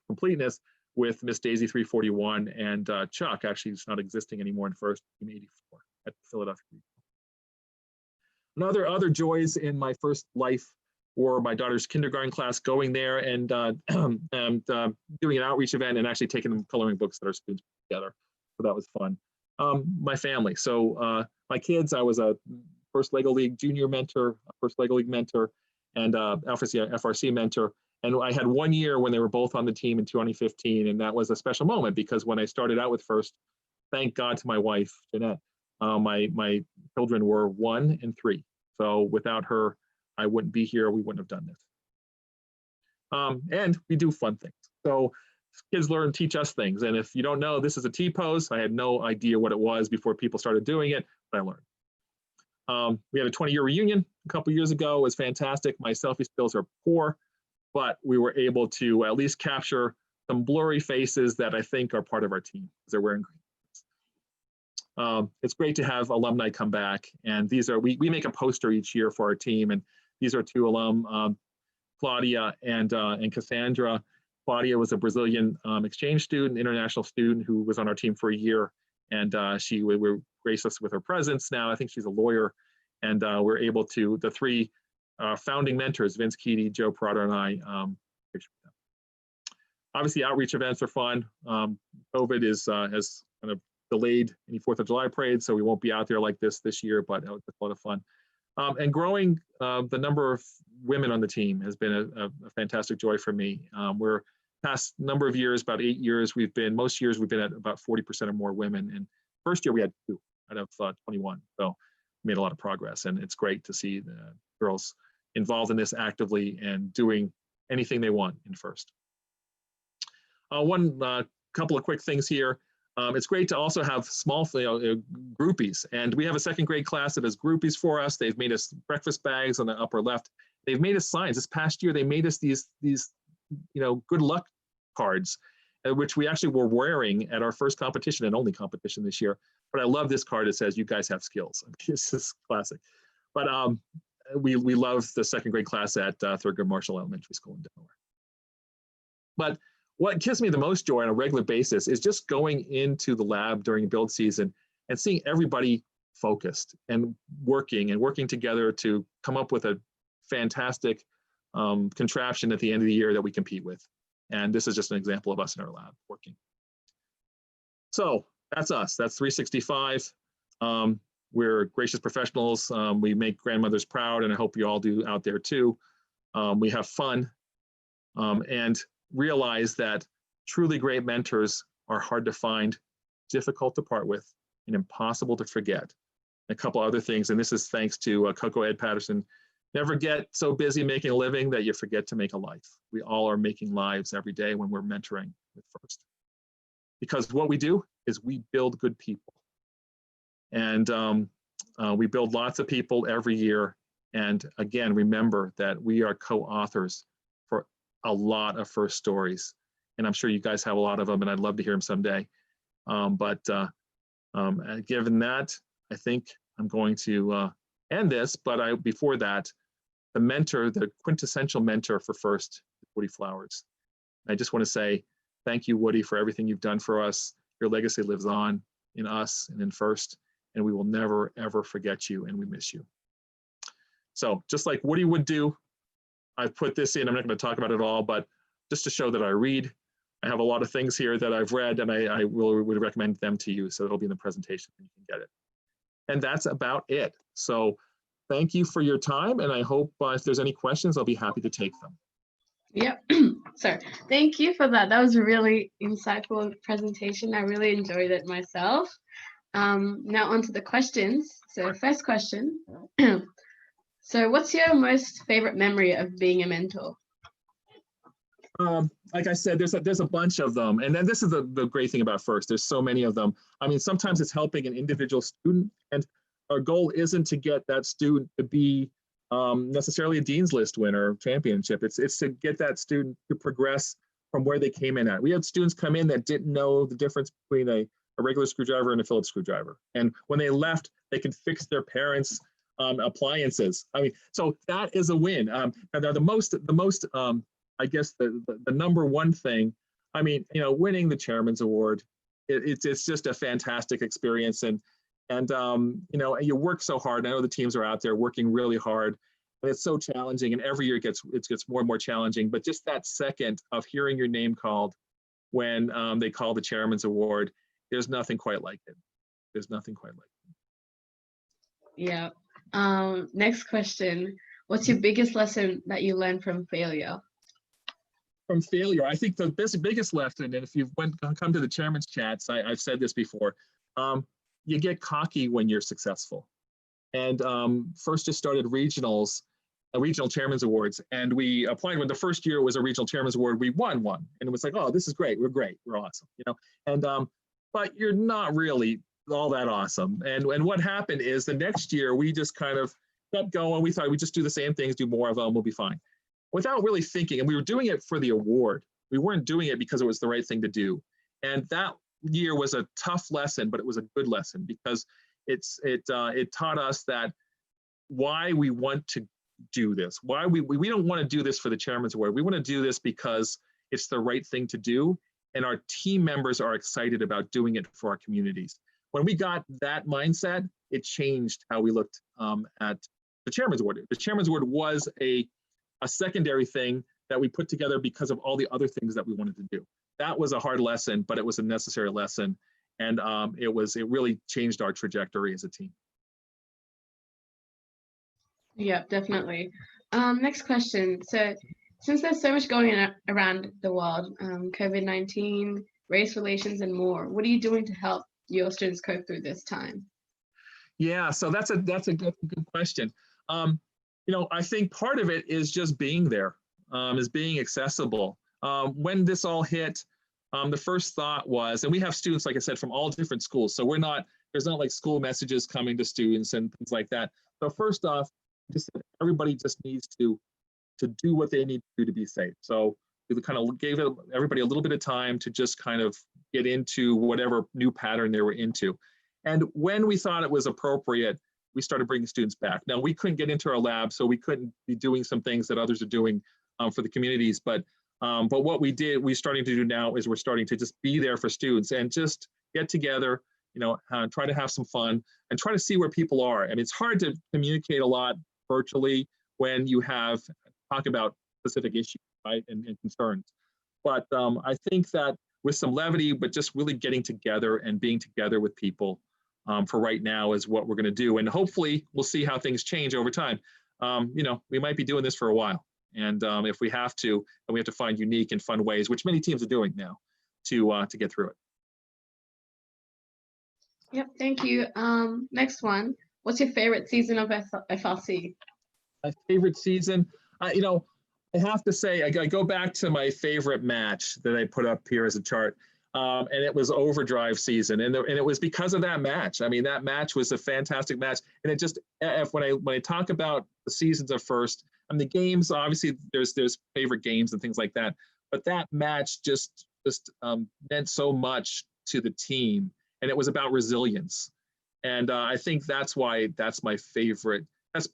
S4: completeness, with Miss Daisy 341 and Chuck. Actually, it's not existing anymore in first, Team 84 at Philadelphia. Other joys in my first life were my daughter's kindergarten class, going there and doing an outreach event and actually taking them coloring books that our students put together. So that was fun. My family. So my kids, I was a first Lego League junior mentor, first Lego League mentor, and FRC mentor. And I had 1 year when they were both on the team in 2015, and that was a special moment because when I started out with first, thank God to my wife, Jeanette, my children were 1 and 3. So without her, I wouldn't be here. We wouldn't have done this. And we do fun things. So kids learn, teach us things. And if you don't know, this is a T-pose. I had no idea what it was before people started doing it, but I learned. We had a 20-year reunion a couple years ago. It was fantastic. My selfie skills are poor, but we were able to at least capture some blurry faces that I think are part of our team because they're wearing green. It's great to have alumni come back. And these are, we make a poster each year for our team. And these are 2 alum, Claudia and Cassandra. Claudia was a Brazilian exchange student, international student who was on our team for a year. And she would grace us with her presence. Now I think she's a lawyer. And we're able to, the 3 founding mentors, Vince Keaty, Joe Prater, and I, picture them. Obviously, outreach events are fun. COVID has kind of delayed any 4th of July parade, so we won't be out there like this year, but it was a lot of fun. And growing the number of women on the team has been a fantastic joy for me. We're past number of years, about 8 years, most years we've been at about 40% or more women. And first year we had 2 out of 21. So we made a lot of progress, and it's great to see the girls involved in this actively and doing anything they want in first. One couple of quick things here. It's great to also have small groupies, and we have a 2nd grade class that has groupies for us. They've made us breakfast bags on the upper left. They've made us signs. This past year, they made us these good luck cards, which we actually were wearing at our first competition and only competition this year. But I love this card. It says, "You guys have skills." This is classic. But we love the 2nd grade class at Thurgood Marshall Elementary School in Delaware. But what gives me the most joy on a regular basis is just going into the lab during build season and seeing everybody focused and working together to come up with a fantastic contraption at the end of the year that we compete with. And this is just an example of us in our lab working. So that's us. That's 365. We're gracious professionals. We make grandmothers proud, and I hope you all do out there too. We have fun and realize that truly great mentors are hard to find, difficult to part with, and impossible to forget. A couple other things, and this is thanks to Coco Ed Patterson. Never get so busy making a living that you forget to make a life. We all are making lives every day when we're mentoring with first. Because what we do is we build good people. And we build lots of people every year. And again, remember that we are co-authors for a lot of first stories. And I'm sure you guys have a lot of them, and I'd love to hear them someday. Given that, I think I'm going to end this, but before that, the mentor, the quintessential mentor for first is Woody Flowers. I just want to say thank you, Woody, for everything you've done for us. Your legacy lives on in us and in First, and we will never, ever forget you, and we miss you. So just like Woody would do, I've put this in. I'm not going to talk about it all, but just to show that I read. I have a lot of things here that I've read, and I would recommend them to you, so it'll be in the presentation and you can get it. And that's about it. So thank you for your time, and I hope if there's any questions, I'll be happy to take them.
S2: Yep. So thank you for that. That was a really insightful presentation. I really enjoyed it myself. Now on to the questions. So first question. So what's your most favorite memory of being a mentor?
S4: Like I said, there's a bunch of them. And then this is the great thing about First. There's so many of them. I mean, sometimes it's helping an individual student, and our goal isn't to get that student to be necessarily a Dean's List winner championship. It's to get that student to progress from where they came in at. We had students come in that didn't know the difference between a regular screwdriver and a Phillips screwdriver. And when they left, they could fix their parents' appliances. I mean, so that is a win. And the most I guess the number one thing, I mean, you know, winning the Chairman's Award, it's just a fantastic experience. And you know, you work so hard. I know the teams are out there working really hard, and it's so challenging. And every year it gets more and more challenging. But just that second of hearing your name called when they call the Chairman's Award, there's nothing quite like it. There's nothing quite like it.
S2: Yeah. Next question. What's your biggest lesson that you learned from failure?
S4: From failure, I think the biggest lesson, and if you've come to the chairman's chats, I've said this before, you get cocky when you're successful. And First just started regionals, regional chairman's awards, and we applied when the first year was a regional chairman's award, we won one, and it was like, oh, this is great, we're awesome, you know. And but you're not really all that awesome. And what happened is the next year we just kind of kept going. We thought we'd just do the same things, do more of them, we'll be fine, without really thinking. And we were doing it for the award. We weren't doing it because it was the right thing to do. And that year was a tough lesson, but it was a good lesson because it taught us that why we want to do this, why we don't want to do this for the Chairman's Award. We want to do this because it's the right thing to do, and our team members are excited about doing it for our communities. When we got that mindset, it changed how we looked at the Chairman's Award. The Chairman's Award was a secondary thing that we put together because of all the other things that we wanted to do. That was a hard lesson, but it was a necessary lesson, and it really changed our trajectory as a team.
S2: Yeah, definitely. Next question. So since there's so much going on around the world, COVID-19, race relations, and more, what are you doing to help your students cope through this time?
S4: Yeah, so that's a good question. You know, I think part of it is just being there, is being accessible. When this all hit, the first thought was, and we have students, like I said, from all different schools. So there's not like school messages coming to students and things like that. So first off, just everybody just needs to do what they need to do to be safe. So we kind of gave everybody a little bit of time to just kind of get into whatever new pattern they were into. And when we thought it was appropriate, we started bringing students back. Now, we couldn't get into our lab, so we couldn't be doing some things that others are doing for the communities. But what we're starting to do now is we're starting to just be there for students and just get together, you know, try to have some fun and try to see where people are. And it's hard to communicate a lot virtually when you talk about specific issues, right, and concerns. But I think that with some levity, but just really getting together and being together with people for right now is what we're going to do. And hopefully we'll see how things change over time. You know, we might be doing this for a while. And if we have to, then we have to find unique and fun ways, which many teams are doing now, to get through it.
S2: Yep, thank you. Next one. What's your favorite season of FRC?
S4: My favorite season, you know, I have to say, I go back to my favorite match that I put up here as a chart, and it was Overdrive season, and it was because of that match. I mean, that match was a fantastic match, and it just, when I talk about the seasons of First, and the games, obviously there's favorite games and things like that, but that match just meant so much to the team, and it was about resilience, and I think that's why that's my favorite. It's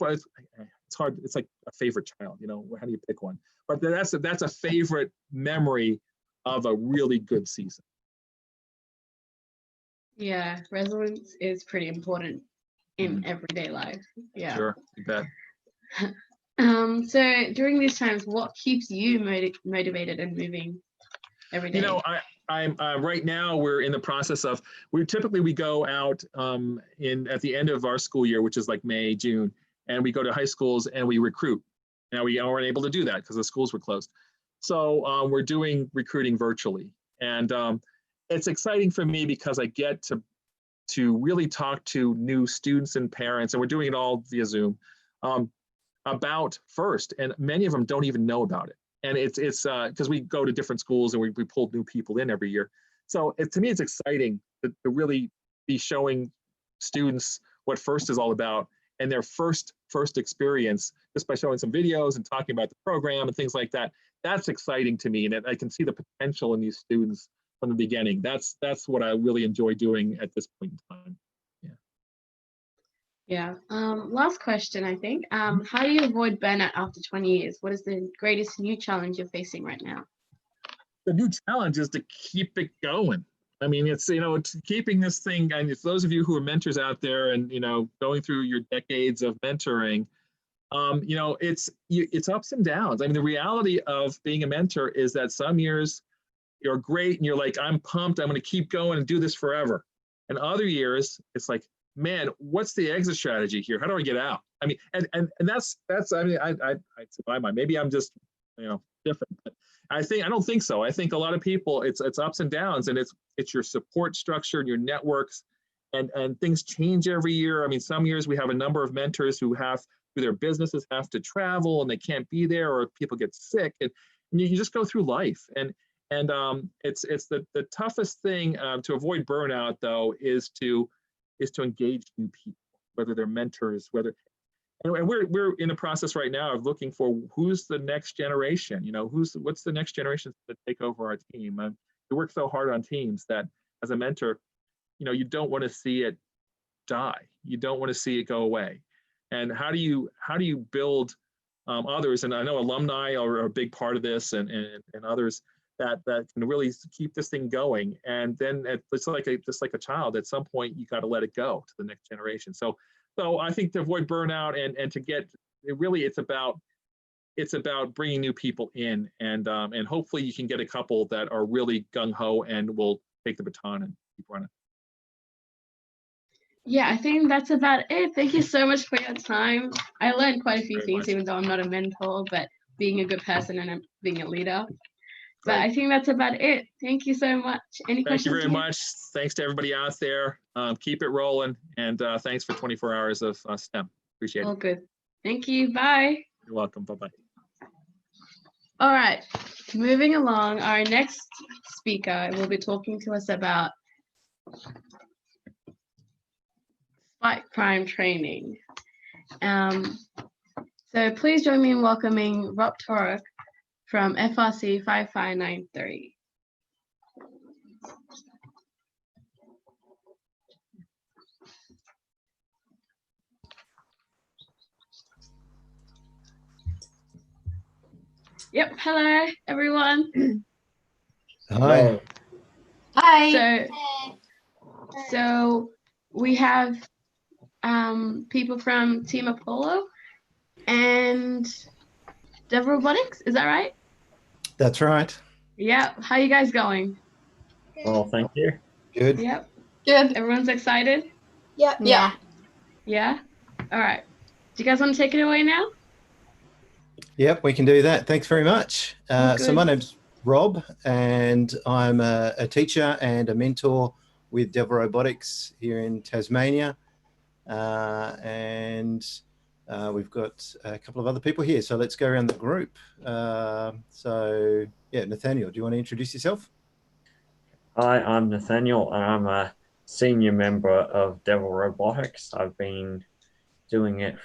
S4: hard. It's like a favorite child, you know. How do you pick one? But that's a favorite memory of a really good season.
S2: Yeah, resilience is pretty important in everyday life. Yeah.
S4: Sure, you bet.
S2: So during these times, what keeps you motivated and moving every day?
S4: You know, I'm right now we're in the process of we go out at the end of our school year, which is like May, June, and we go to high schools and we recruit. Now we aren't able to do that because the schools were closed. So we're doing recruiting virtually, and it's exciting for me because I get to really talk to new students and parents, and we're doing it all via Zoom, about FIRST, and many of them don't even know about it. And it's because we go to different schools and we pull new people in every year. So to me, it's exciting to really be showing students what FIRST is all about and their first experience just by showing some videos and talking about the program and things like that. That's exciting to me, and I can see the potential in these students from the beginning. That's what I really enjoy doing at this point in time.
S2: Yeah. Last question, I think. How do you avoid burnout after 20 years? What is the greatest new challenge you're facing right now?
S4: The new challenge is to keep it going. I mean, it's, it's keeping this thing, and it's those of you who are mentors out there and, going through your decades of mentoring, it's ups and downs. I mean, the reality of being a mentor is that some years you're great and you're like, I'm pumped, I'm going to keep going and do this forever. And other years, it's like, man, what's the exit strategy here? How do I get out? I mean, and that's I mean, I maybe I'm just different, but I don't think so. I think a lot of people, it's ups and downs, and it's your support structure and your networks, and things change every year. I mean, some years we have a number of mentors who their businesses have to travel and they can't be there, or people get sick, and you just go through life. And it's the toughest thing to avoid burnout, though, is to engage new people, whether they're mentors, and we're in a process right now of looking for who's the next generation. What's the next generation to take over our team. We work so hard on teams that as a mentor, you don't want to see it die. You don't want to see it go away. And how do you build others? And I know alumni are a big part of this, and others that can really keep this thing going. And then it's just like a child, at some point you got to let it go to the next generation. So I think to avoid burnout and to get it, really it's about bringing new people in, and hopefully you can get a couple that are really gung-ho and will take the baton and keep running.
S2: Yeah, I think that's about it. Thank you so much for your time. I learned quite a few things, even though I'm not a mentor, but being a good person and being a leader. But I think that's about it. Thank you so much. Any questions?
S4: Thank you very much. Thanks to everybody out there. Keep it rolling. And thanks for 24 hours of STEM. Appreciate it.
S2: All good. Thank you. Bye.
S4: You're welcome. Bye-bye.
S2: All right. Moving along, our next speaker will be talking to us about fight crime training. So please join me in welcoming Rob Torok from FRC 5593. Yep, hello everyone.
S5: Hi.
S6: Hi.
S2: So we have people from Team Apollo and Dev Robotics, is that right?
S5: That's right.
S2: Yeah, how you guys going?
S7: Well, thank you.
S5: Good.
S2: Yep.
S6: Good.
S2: Everyone's excited?
S6: Yep. Yeah.
S2: Yeah? All right. Do you guys want to take it away now?
S5: Yep, we can do that. Thanks very much. So my name's Rob, and I'm a teacher and a mentor with Dev Robotics here in Tasmania. And we've got a couple of other people here. So let's go around the group. So yeah, Nathaniel, do you want to introduce yourself?
S7: Hi, I'm Nathaniel, and I'm a senior member of Devil Robotics. I've been a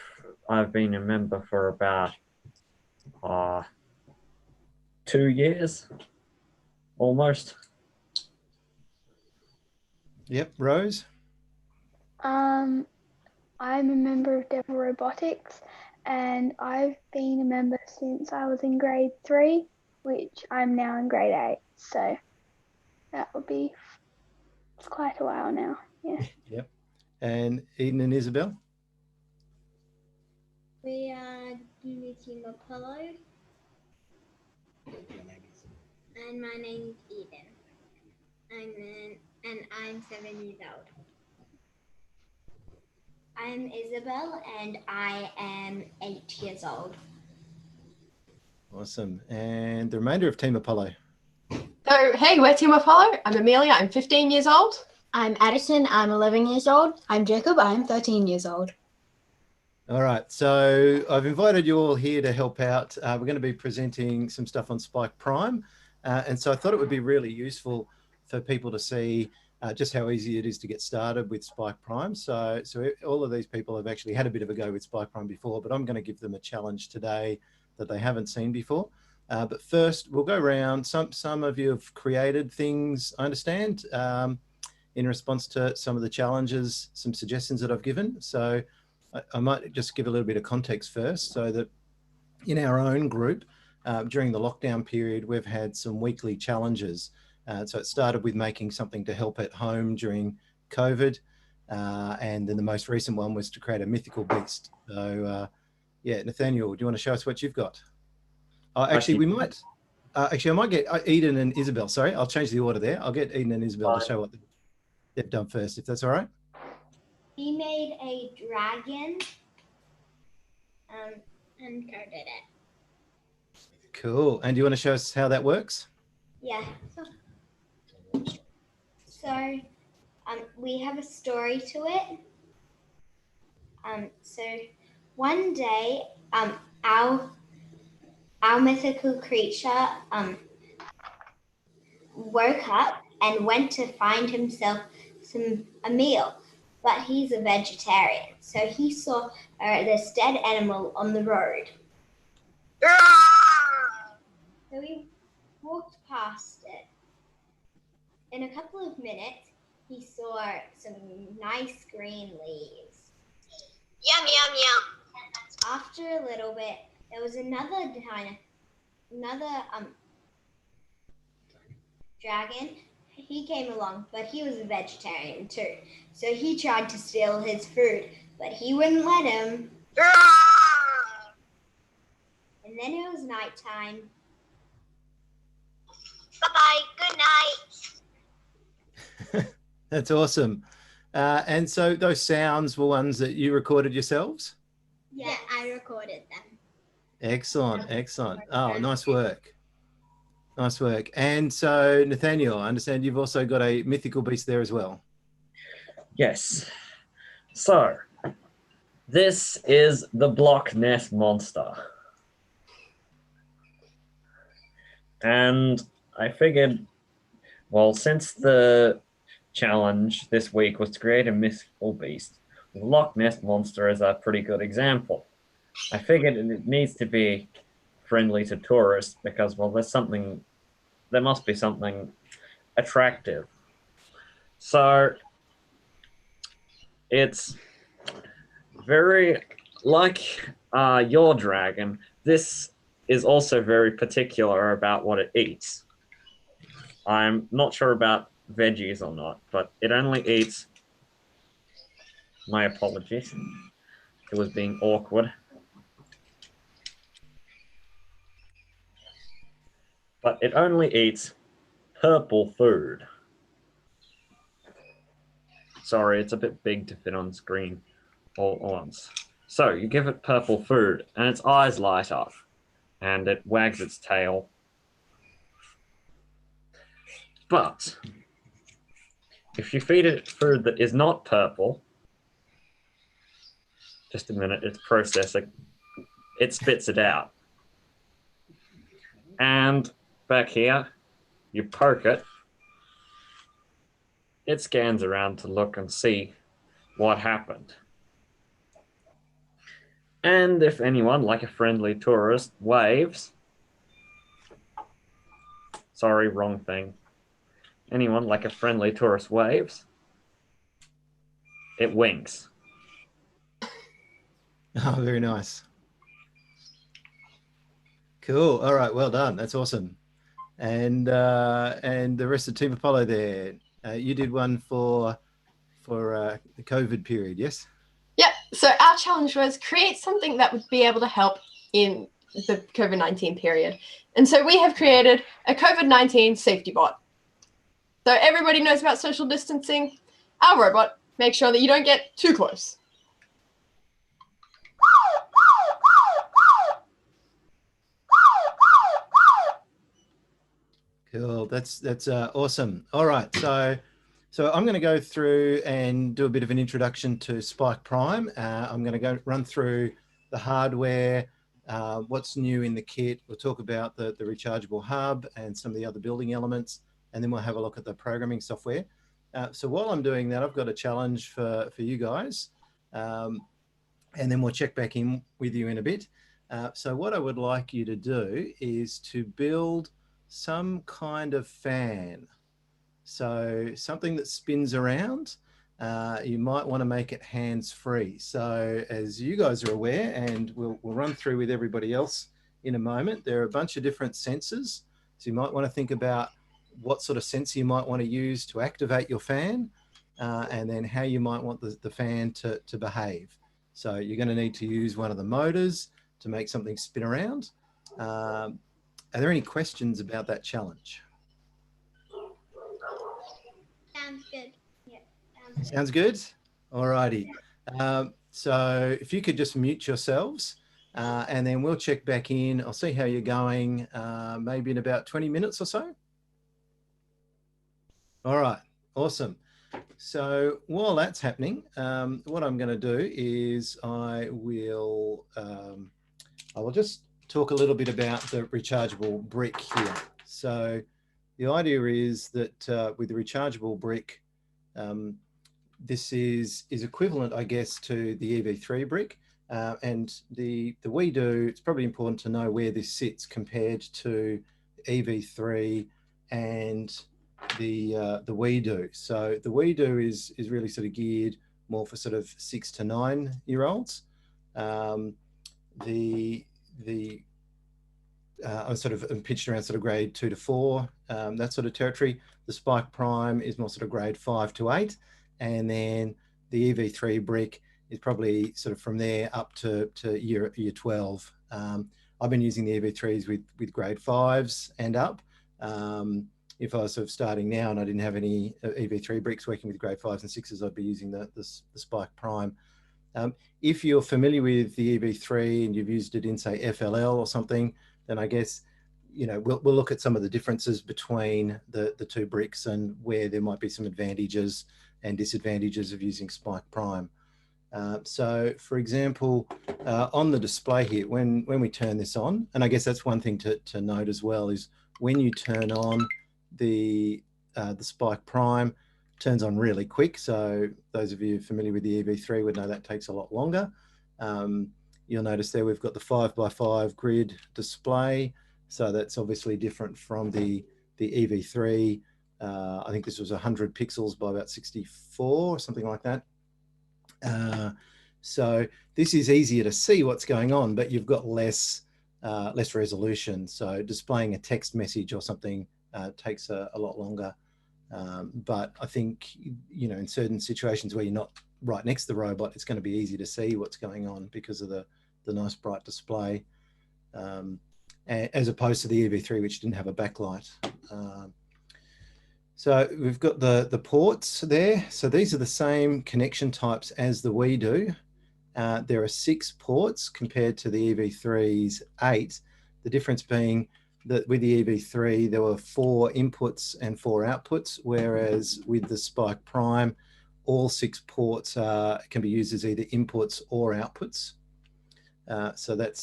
S7: member for about 2 years, almost.
S5: Yep, Rose?
S8: I'm a member of Devil Robotics, and I've been a member since I was in grade 3. which I'm now in grade 8. So that will be, it's quite a while now. Yeah.
S5: Yep. And Eden and Isabel?
S9: We are in the team Apollo. And my name is Eden. And I'm 7 years old. I'm Isabel and I am 8 years old.
S5: Awesome. And the remainder of Team Apollo?
S6: So, hey, we're Team Apollo. I'm Amelia. I'm 15 years old.
S10: I'm Addison. I'm 11 years old. I'm Jacob. I'm 13 years old.
S5: All right. So I've invited you all here to help out. We're going to be presenting some stuff on Spike Prime. And so I thought it would be really useful for people to see just how easy it is to get started with Spike Prime. So all of these people have actually had a bit of a go with Spike Prime before, but I'm going to give them a challenge today that they haven't seen before. But first, we'll go around. Some of you have created things, I understand, in response to some of the challenges, some suggestions that I've given. So I might just give a little bit of context first, so that in our own group, during the lockdown period, we've had some weekly challenges. So it started with making something to help at home during COVID. And then the most recent one was to create a mythical beast. So yeah, Nathaniel, do you want to show us what you've got? Actually, we might. Actually, I might get Eden and Isabel. Sorry, I'll change the order there. I'll get Eden and Isabel to show what they've done first, if that's all right.
S9: He made a dragon and coded it.
S5: Cool. And do you want to show us how that works?
S9: Yeah. So we have a story to it. So one day, our mythical creature woke up and went to find himself a meal, but he's a vegetarian. So he saw this dead animal on the road. So he walked past it. In a couple of minutes, he saw some nice green leaves.
S11: Yum, yum, yum.
S9: After a little bit, there was another dragon. He came along, but he was a vegetarian too. So he tried to steal his food, but he wouldn't let him. And then it was nighttime.
S11: Bye-bye. Good night.
S5: That's awesome. And so those sounds were ones that you recorded yourselves?
S9: Yeah, I recorded them.
S5: Excellent, excellent. Oh, nice work. Nice work. And so, Nathaniel, I understand you've also got a mythical beast there as well.
S7: Yes. So, this is the Block Ness Monster. And I figured, well, since the challenge this week was to create a mythical beast, the Loch Ness Monster is a pretty good example. I figured it needs to be friendly to tourists because, well, there must be something attractive. So it's very like your dragon. This is also very particular about what it eats. I'm not sure about veggies or not, but it only eats, my apologies, it was being awkward. But it only eats purple food. Sorry, it's a bit big to fit on screen all at once. So you give it purple food and its eyes light up and it wags its tail. But if you feed it food that is not purple, just a minute, it's processing, it spits it out. And back here, you poke it, it scans around to look and see what happened. And if anyone, like a friendly tourist, waves, sorry, wrong thing. Anyone, like a friendly tourist, waves, it winks.
S5: Oh, very nice. Cool. All right. Well done. That's awesome. And the rest of Team Apollo there, you did one for the COVID period, yes?
S6: Yep. So our challenge was create something that would be able to help in the COVID-19 period. And so we have created a COVID-19 safety bot. So everybody knows about social distancing. Our robot makes sure that you don't get too close.
S5: Cool. That's awesome. All right. So I'm going to go through and do a bit of an introduction to Spike Prime. I'm going to go run through the hardware, what's new in the kit. We'll talk about the rechargeable hub and some of the other building elements, and then we'll have a look at the programming software. So while I'm doing that, I've got a challenge for you guys, and then we'll check back in with you in a bit. So what I would like you to do is to build some kind of fan. So something that spins around. You might want to make it hands-free. So as you guys are aware, and we'll run through with everybody else in a moment, there are a bunch of different sensors. So you might want to think about what sort of sensor you might want to use to activate your fan, and then how you might want the fan to behave. So you're going to need to use one of the motors to make something spin around. Are there any questions about that challenge?
S9: Sounds good. Yeah,
S5: Sounds good. All righty. So if you could just mute yourselves, and then we'll check back in. I'll see how you're going, maybe in about 20 minutes or so. All right. Awesome. So while that's happening, what I'm going to do is I will just talk a little bit about the rechargeable brick here. So the idea is that with the rechargeable brick, this is equivalent, I guess, to the EV3 brick. And the WeDo, it's probably important to know where this sits compared to EV3 and the WeDo. So the WeDo is really sort of geared more for sort of 6 to 9 year olds. I'm sort of pitched around sort of grade 2 to 4, that sort of territory. The Spike Prime is more sort of grade 5 to 8. And then the EV3 brick is probably sort of from there up to year 12. I've been using the EV3s with grade 5s and up. If I was sort of starting now and I didn't have any EV3 bricks working with grade 5s and 6s, I'd be using the Spike Prime. If you're familiar with the EV3 and you've used it in, say, FLL or something, then I guess, you know, we'll look at some of the differences between the two bricks and where there might be some advantages and disadvantages of using Spike Prime. So, for example, on the display here, when we turn this on, and I guess that's one thing to note as well, is when you turn on the Spike Prime, turns on really quick. So those of you familiar with the EV3 would know that takes a lot longer. You'll notice there we've got the 5x5 grid display. So that's obviously different from the EV3. I think this was 100 pixels by about 64 or something like that. So this is easier to see what's going on, but you've got less resolution. So displaying a text message or something takes a lot longer. But I think, you know, in certain situations where you're not right next to the robot, it's going to be easy to see what's going on because of the nice bright display, as opposed to the EV3, which didn't have a backlight. So we've got the ports there. So these are the same connection types as the WeDo. There are 6 ports compared to the EV3's 8. The difference being that with the EV3, there were 4 inputs and 4 outputs, whereas with the Spike Prime, all 6 ports can be used as either inputs or outputs. So that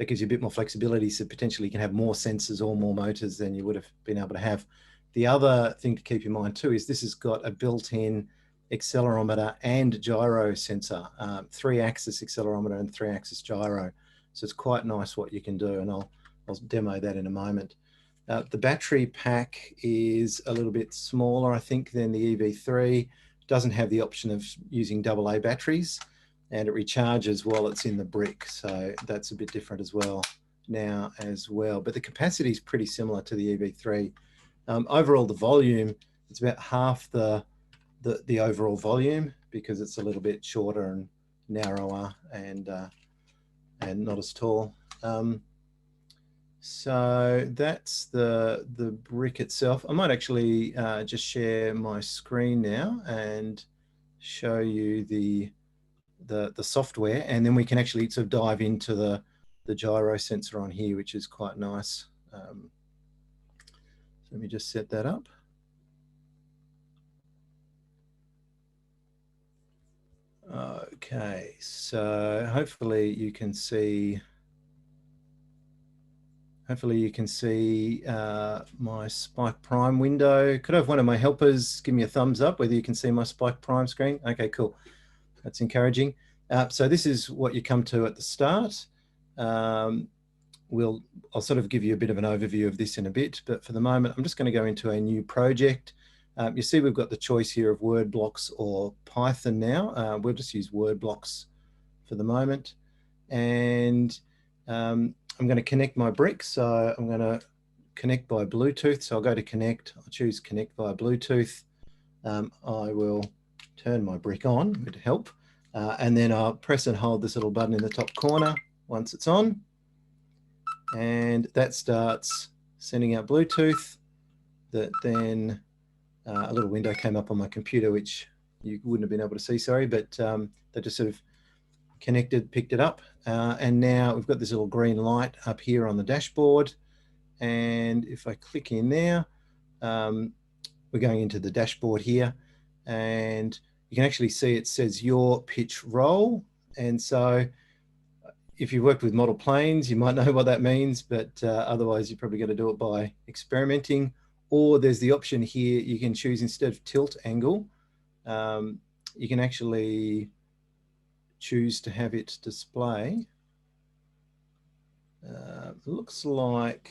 S5: gives you a bit more flexibility. So potentially you can have more sensors or more motors than you would have been able to have. The other thing to keep in mind too is this has got a built-in accelerometer and gyro sensor, 3-axis accelerometer and 3-axis gyro. So it's quite nice what you can do, and I'll demo that in a moment. The battery pack is a little bit smaller, I think, than the EV3. Doesn't have the option of using AA batteries, and it recharges while it's in the brick. So that's a bit different as well. now as well, but the capacity is pretty similar to the EV3. Overall, the volume, it's about half the overall volume because it's a little bit shorter and narrower and not as tall. So that's the brick itself. I might actually just share my screen now and show you the software, and then we can actually sort of dive into the gyro sensor on here, which is quite nice. So let me just set that up. Okay, so hopefully you can see my Spike Prime window. Could I have one of my helpers give me a thumbs up whether you can see my Spike Prime screen? Okay, cool. That's encouraging. So this is what you come to at the start. I'll sort of give you a bit of an overview of this in a bit, but for the moment, I'm just going to go into a new project. You see we've got the choice here of word blocks or Python now. We'll just use word blocks for the moment. And I'm going to connect my brick. So I'm going to connect by Bluetooth. So I'll go to connect. I'll choose connect via Bluetooth. I will turn my brick on with help. And then I'll press and hold this little button in the top corner once it's on. And that starts sending out Bluetooth. That then a little window came up on my computer, which you wouldn't have been able to see, sorry, but that just sort of connected, picked it up. And now we've got this little green light up here on the dashboard. And if I click in there, we're going into the dashboard here, and you can actually see it says your pitch roll. And so if you've worked with model planes, you might know what that means, but otherwise you're probably going to do it by experimenting. Or there's the option here, you can choose instead of tilt angle, you can actually choose to have it display. Looks like,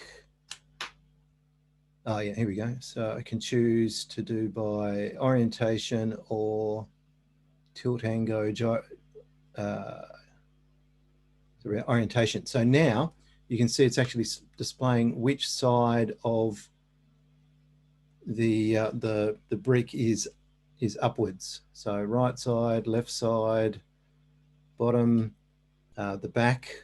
S5: oh yeah, here we go. So I can choose to do by orientation or tilt angle, orientation. So now you can see it's actually displaying which side of the brick is upwards. So right side, left side, bottom, the back,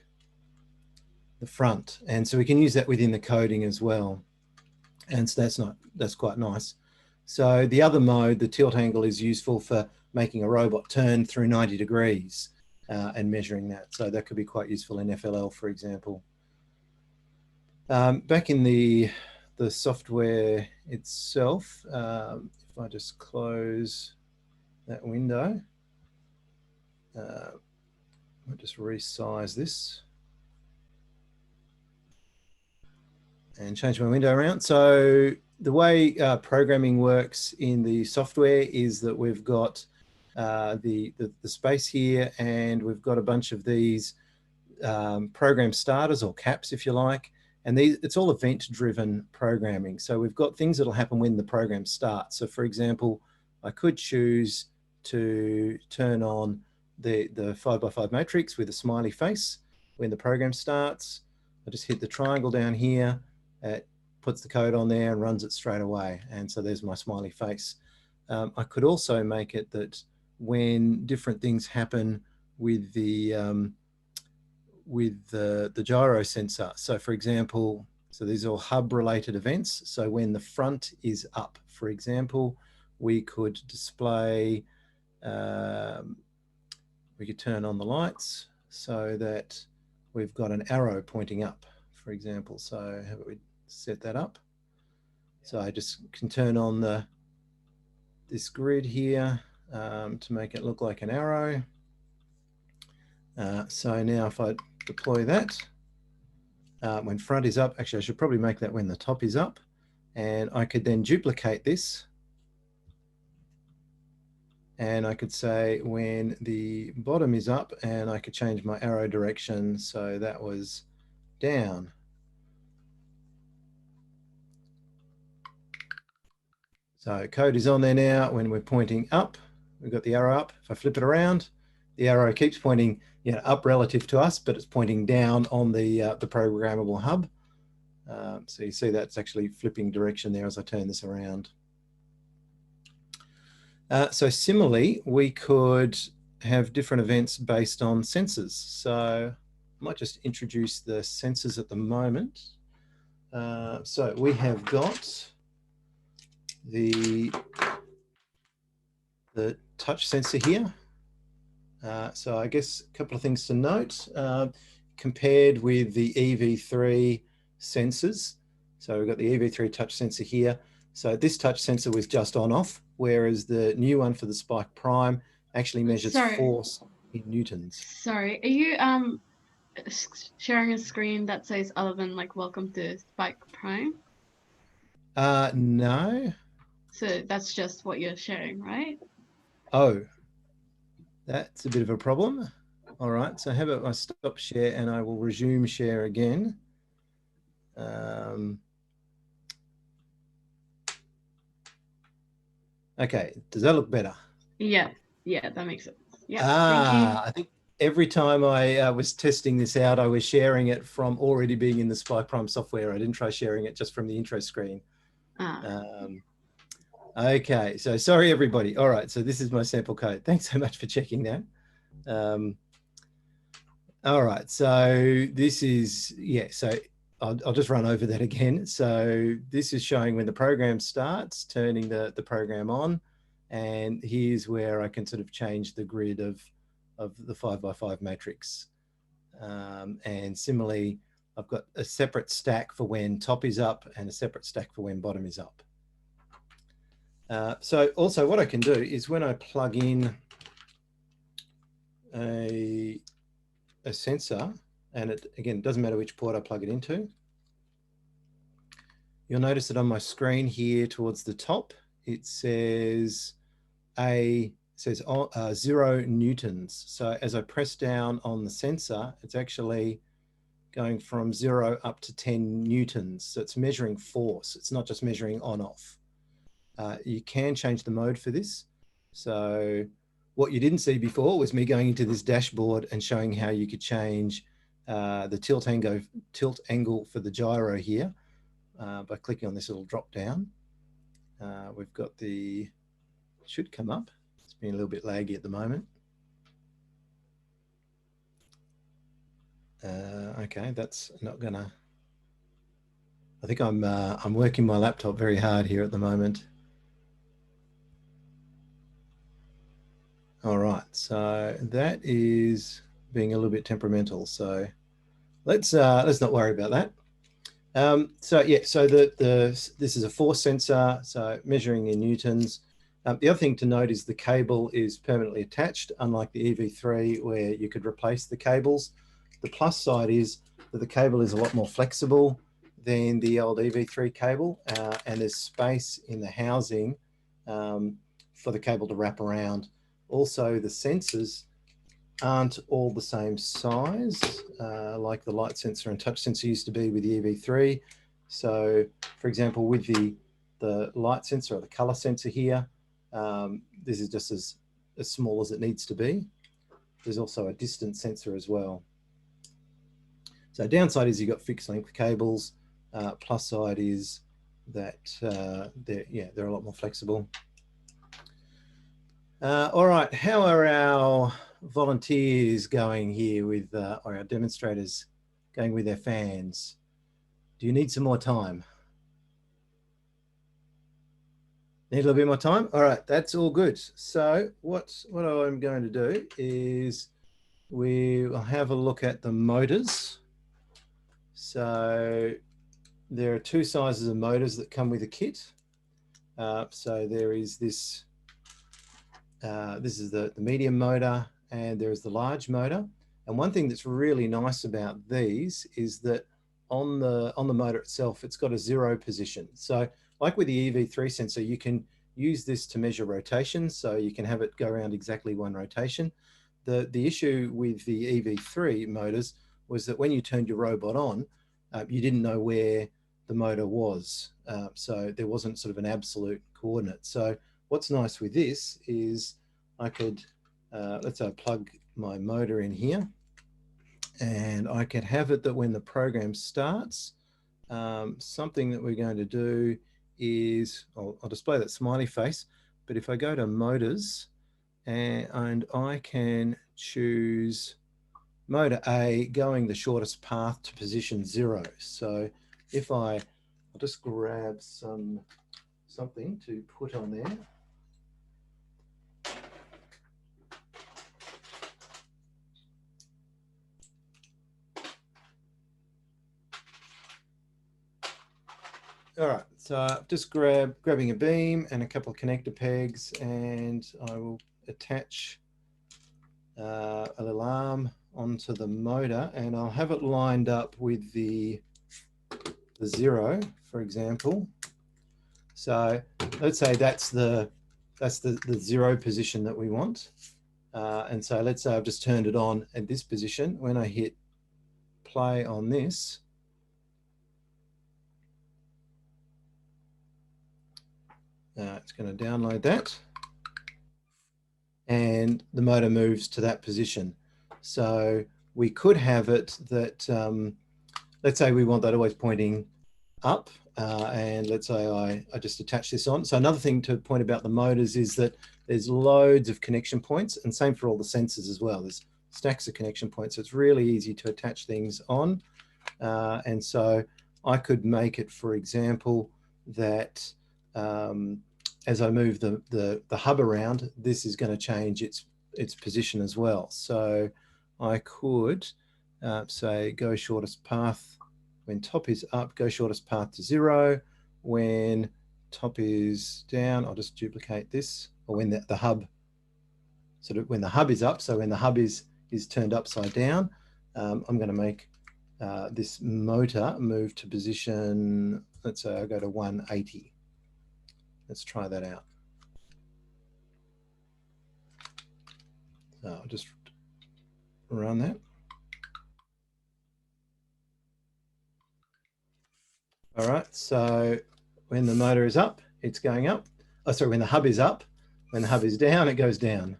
S5: the front. And so we can use that within the coding as well. And so that's quite nice. So the other mode, the tilt angle, is useful for making a robot turn through 90 degrees and measuring that. So that could be quite useful in FLL, for example. Back in the software itself, if I just close that window, I'll just resize this and change my window around. So the way programming works in the software is that we've got the space here, and we've got a bunch of these program starters or caps, if you like. And it's all event-driven programming. So we've got things that'll happen when the program starts. So for example, I could choose to turn on the 5x5 matrix with a smiley face when the program starts. I just hit the triangle down here, it puts the code on there and runs it straight away. And so there's my smiley face. I could also make it that when different things happen with the gyro sensor. So for example, so these are all hub related events. So when the front is up, for example, we could display, we could turn on the lights so that we've got an arrow pointing up, for example. So how about we set that up? So I just can turn on this grid here to make it look like an arrow. So now if I deploy that, when front is up, actually I should probably make that when the top is up, and I could then duplicate this, and I could say when the bottom is up, and I could change my arrow direction so that was down. So code is on there now. When we're pointing up, we've got the arrow up. If I flip it around, the arrow keeps pointing up relative to us, but it's pointing down on the programmable hub. So you see that's actually flipping direction there as I turn this around. So similarly, we could have different events based on sensors. So I might just introduce the sensors at the moment. So we have got the touch sensor here. So I guess a couple of things to note compared with the EV3 sensors. So we've got the EV3 touch sensor here. So this touch sensor was just on off, whereas the new one for the Spike Prime actually measures force in newtons.
S2: Sorry, are you sharing a screen that says other than like welcome to Spike Prime?
S5: No.
S2: So that's just what you're sharing, right?
S5: Oh, that's a bit of a problem. All right, so how about I stop share and I will resume share again. Okay, does that look better?
S2: Yeah, that makes sense. Yeah, thank you.
S5: I think every time I was testing this out, I was sharing it from already being in the Spike Prime software. I didn't try sharing it just from the intro screen. Okay, so sorry everybody. All right, so this is my sample code. Thanks so much for checking that. All right, so this is, so I'll just run over that again. So this is showing when the program starts, turning the program on, and here's where I can sort of change the grid of the 5x5 matrix. And similarly, I've got a separate stack for when top is up and a separate stack for when bottom is up. So also what I can do is when I plug in a sensor, and it again, doesn't matter which port I plug it into, you'll notice that on my screen here towards the top, it says 0 newtons. So as I press down on the sensor, it's actually going from 0 up to 10 newtons. So it's measuring force. It's not just measuring on off. You can change the mode for this. So what you didn't see before was me going into this dashboard and showing how you could change the tilt angle for the gyro here by clicking on this little drop down. We've got the, should come up. It's been a little bit laggy at the moment. Okay, that's not gonna, I think I'm working my laptop very hard here at the moment. All right, so that is being a little bit temperamental. So let's not worry about that. So yeah, so this is a force sensor, so measuring in newtons. The other thing to note is the cable is permanently attached, unlike the EV3 where you could replace the cables. The plus side is that the cable is a lot more flexible than the old EV3 cable, and there's space in the housing for the cable to wrap around. Also, the sensors aren't all the same size, like the light sensor and touch sensor used to be with the EV3. So, for example, with the light sensor or the color sensor here, this is just as small as it needs to be. There's also a distance sensor as well. So downside is you've got fixed length cables. Plus side is that they're a lot more flexible. All right, how are our volunteers going here with, or our demonstrators going with their fans? Do you need some more time? Need a little bit more time? All right, that's all good. So what I'm going to do is we will have a look at the motors. So there are two sizes of motors that come with a kit. So there is this, this is the medium motor, and there is the large motor. And one thing that's really nice about these is that on the motor itself, it's got a 0 position. So like with the EV3 sensor, you can use this to measure rotation. So you can have it go around exactly 1 rotation. The issue with the EV3 motors was that when you turned your robot on, you didn't know where the motor was. So there wasn't sort of an absolute coordinate. So what's nice with this is I could, let's say I plug my motor in here, and I can have it that when the program starts, something that we're going to do is, I'll display that smiley face, but if I go to motors and I can choose motor A going the shortest path to position 0. So if I'll just grab something to put on there. All right, so just grabbing a beam and a couple of connector pegs, and I will attach a little arm onto the motor, and I'll have it lined up with the 0, for example. So let's say that's the 0 position that we want. And so let's say I've just turned it on at this position. When I hit play on this, it's going to download that, and the motor moves to that position. So we could have it that, let's say we want that always pointing up, and let's say I just attach this on. So another thing to point about the motors is that there's loads of connection points, and same for all the sensors as well. There's stacks of connection points, so it's really easy to attach things on. And so I could make it, for example, that as I move the hub around, this is going to change its position as well. So I could say go shortest path. When top is up, go shortest path to 0. When top is down, I'll just duplicate this. Or when the hub, sort of when the hub is up, so when the hub is turned upside down, I'm going to make this motor move to position, let's say I go to 180. Let's try that out. So I'll just run that. All right, so when the motor is up, it's going up. Oh, sorry, when the hub is up, when the hub is down, it goes down.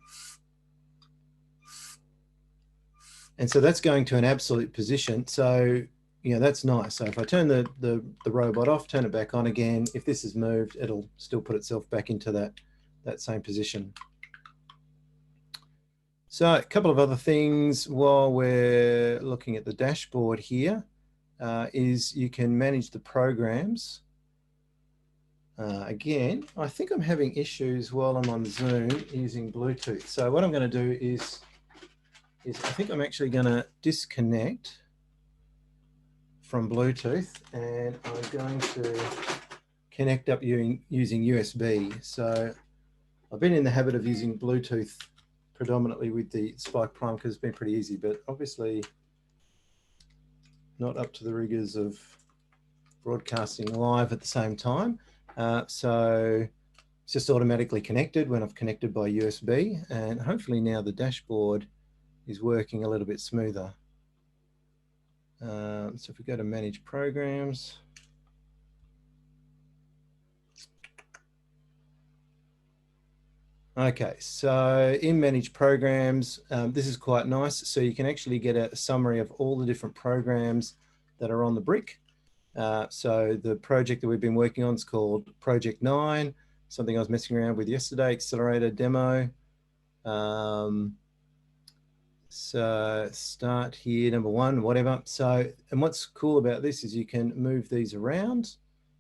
S5: And so that's going to an absolute position. So, you know, that's nice. So if I turn the robot off, turn it back on again, if this is moved, it'll still put itself back into that same position. So a couple of other things while we're looking at the dashboard here is you can manage the programs. Again, I think I'm having issues while I'm on Zoom using Bluetooth. So what I'm going to do is I think I'm actually going to disconnect from Bluetooth, and I'm going to connect up using USB. So I've been in the habit of using Bluetooth predominantly with the Spike Prime because it's been pretty easy, but obviously not up to the rigors of broadcasting live at the same time. So it's just automatically connected when I've connected by USB, and hopefully now the dashboard is working a little bit smoother. So if we go to manage programs, okay, so in manage programs, this is quite nice. So you can actually get a summary of all the different programs that are on the brick. So the project that we've been working on is called Project 9, something I was messing around with yesterday, accelerator demo. So start here, number 1, whatever. So, and what's cool about this is you can move these around.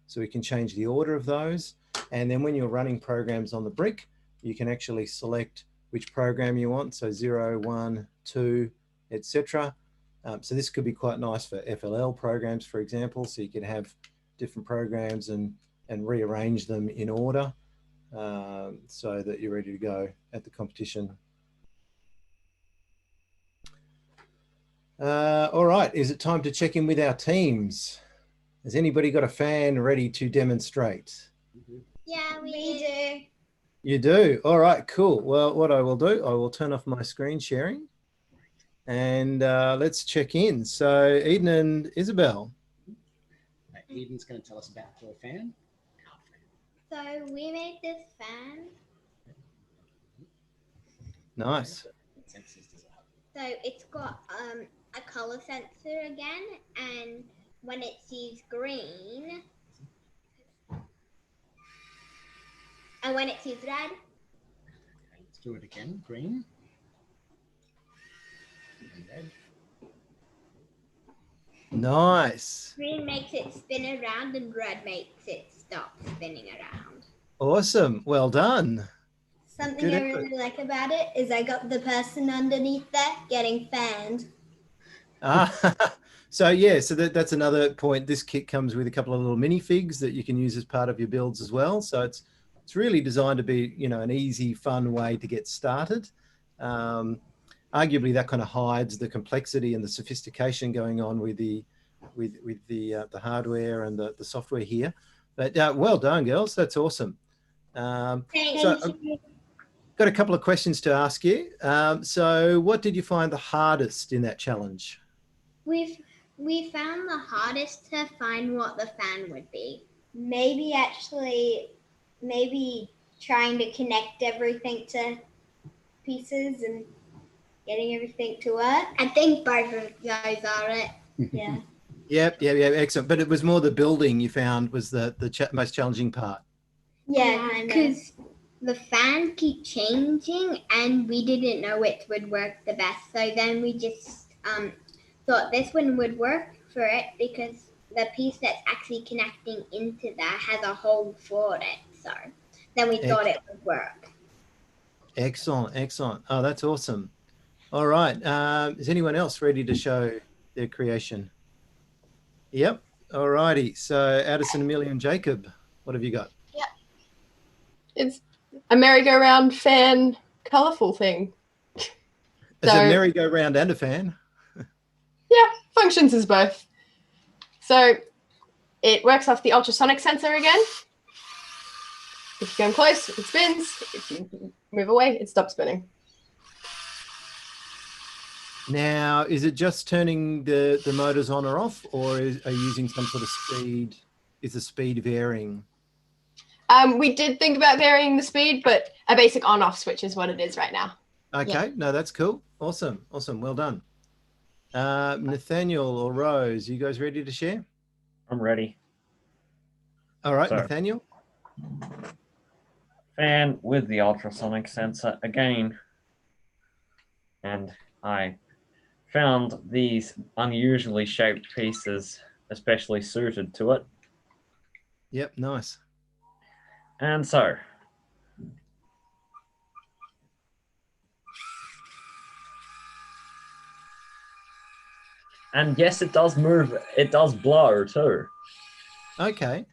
S5: So we can change the order of those. And then when you're running programs on the brick, you can actually select which program you want. So 0, 1, 2, etc. So this could be quite nice for FLL programs, for example. So you could have different programs and rearrange them in order so that you're ready to go at the competition. All right, is it time to check in with our teams? Has anybody got a fan ready to demonstrate?
S9: Yeah, we do.
S5: You do? All right, cool. Well, what I will do, I will turn off my screen sharing and let's check in. So Eden and Isabel.
S12: Eden's going to tell us about her fan.
S9: So we made this fan.
S5: Nice.
S9: So it's got a color sensor again, and when it sees green, and when it sees red,
S12: Okay, let's do it again. Green. And red.
S5: Nice.
S9: green makes it spin around, and red makes it stop spinning around.
S5: Awesome. Well done.
S9: Something
S5: Good
S9: I
S5: effort.
S9: really like about it is I got the person underneath there getting fanned.
S5: So yeah, so that's another point. This kit comes with a couple of little minifigs that you can use as part of your builds as well. So it's really designed to be, you know, an easy, fun way to get started. Arguably, that kind of hides the complexity and the sophistication going on with the hardware and the software here. But well done, girls. That's awesome.
S9: Thank you.
S5: Got a couple of questions to ask you. So what did you find the hardest in that challenge?
S9: We found the hardest to find what the fan would be. Maybe trying to connect everything to pieces and getting everything to work. I think both of those are it. Yeah.
S5: Yep, excellent. But it was more the building you found was the most challenging part.
S9: Yeah, because the fan keep changing and we didn't know which would work the best. So then we just thought this one would work for it because the piece that's actually connecting into that has a hole for it. So then we thought it would work.
S5: Excellent. Oh, that's awesome. All right. Is anyone else ready to show their creation? Yep. All righty. So Addison, Amelia and Jacob, what have you got?
S6: Yep. It's a merry-go-round fan colourful thing.
S5: Is it merry-go-round and a fan?
S6: Yeah, functions as both. So it works off the ultrasonic sensor again. If you come close, it spins. If you move away, it stops spinning.
S5: Now, is it just turning the motors on or off, or are you using some sort of speed? Is the speed varying?
S6: We did think about varying the speed, but a basic on-off switch is what it is right now.
S5: Okay,
S6: yeah.
S5: No, that's cool. Awesome. Well done. Nathaniel or Rose, you guys ready to share?
S7: I'm ready.
S5: All right,
S7: So,
S5: Nathaniel.
S7: Fan with the ultrasonic sensor again. And I found these unusually shaped pieces especially suited to it.
S5: Yep, nice.
S7: And so, and yes, it does move. It does blow too.
S5: Okay.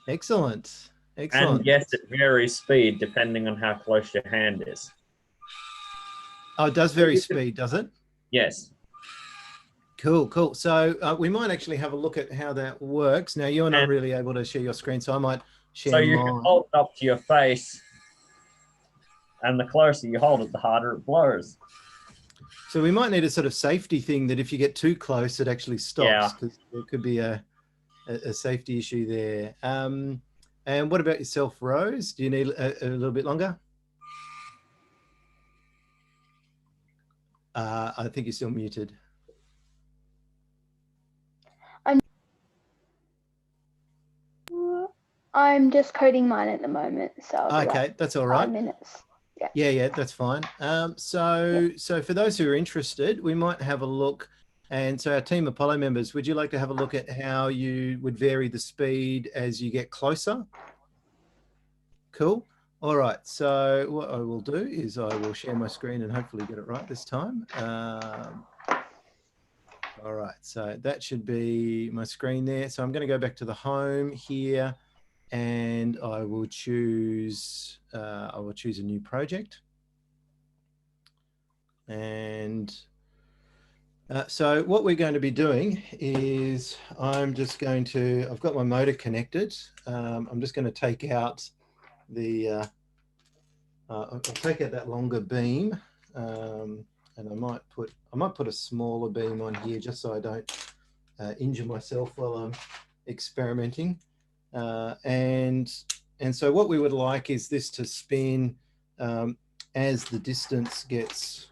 S5: Excellent.
S7: And yes, it varies speed depending on how close your hand is.
S5: Oh, it does vary speed, does it?
S7: Yes.
S5: Cool. So we might actually have a look at how that works. Now, you're not really able to share your screen, so I might share
S7: So you
S5: mine.
S7: can hold it up to your face, and the closer you hold it, the harder it blows.
S5: So we might need a sort of safety thing that if you get too close, it actually stops, because there could be a safety issue there. And what about yourself, Rose? Do you need a little bit longer? I think you're still muted.
S8: I'm just coding mine at the moment, so
S5: okay, that's all right.
S8: 5 minutes.
S5: Yeah, that's fine. So for those who are interested, we might have a look. And so our Team Apollo members, would you like to have a look at how you would vary the speed as you get closer? Cool. All right. So what I will do is I will share my screen and hopefully get it right this time. All right. So that should be my screen there. So I'm going to go back to the home here, and I will choose a new project. And so what we're going to be doing is I've got my motor connected. I'm just going to take out I'll take out that longer beam, and I might put a smaller beam on here just so I don't injure myself while I'm experimenting. And so what we would like is this to spin as the distance gets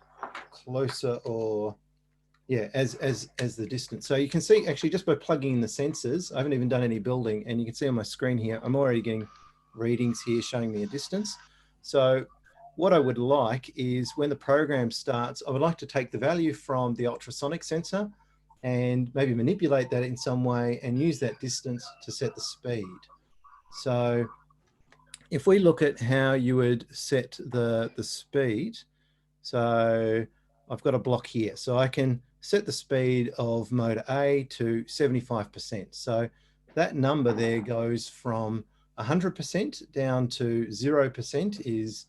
S5: closer, or yeah, as the distance. So you can see actually just by plugging in the sensors, I haven't even done any building, and you can see on my screen here, I'm already getting readings here showing me a distance. So what I would like is when the program starts, I would like to take the value from the ultrasonic sensor and maybe manipulate that in some way and use that distance to set the speed. So if we look at how you would set the speed, so I've got a block here. So I can set the speed of motor A to 75%. So that number there goes from 100% down to 0% is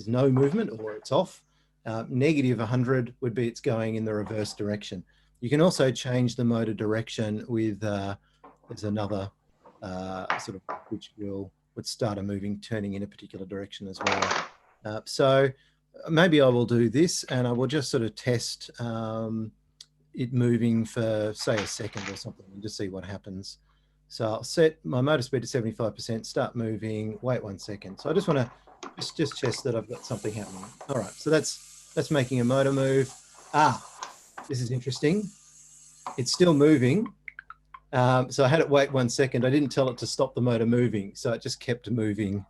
S5: no movement, or it's off. Negative 100 would be it's going in the reverse direction. You can also change the motor direction with, there's another sort of, which would start a moving, turning in a particular direction as well. So maybe I will do this, and I will just sort of test it moving for, say, a second or something, and just see what happens. So I'll set my motor speed to 75%, start moving, wait 1 second. So I just want to just test that I've got something happening. All right, so that's making a motor move. This is interesting. It's still moving. So I had it wait 1 second. I didn't tell it to stop the motor moving, so it just kept moving.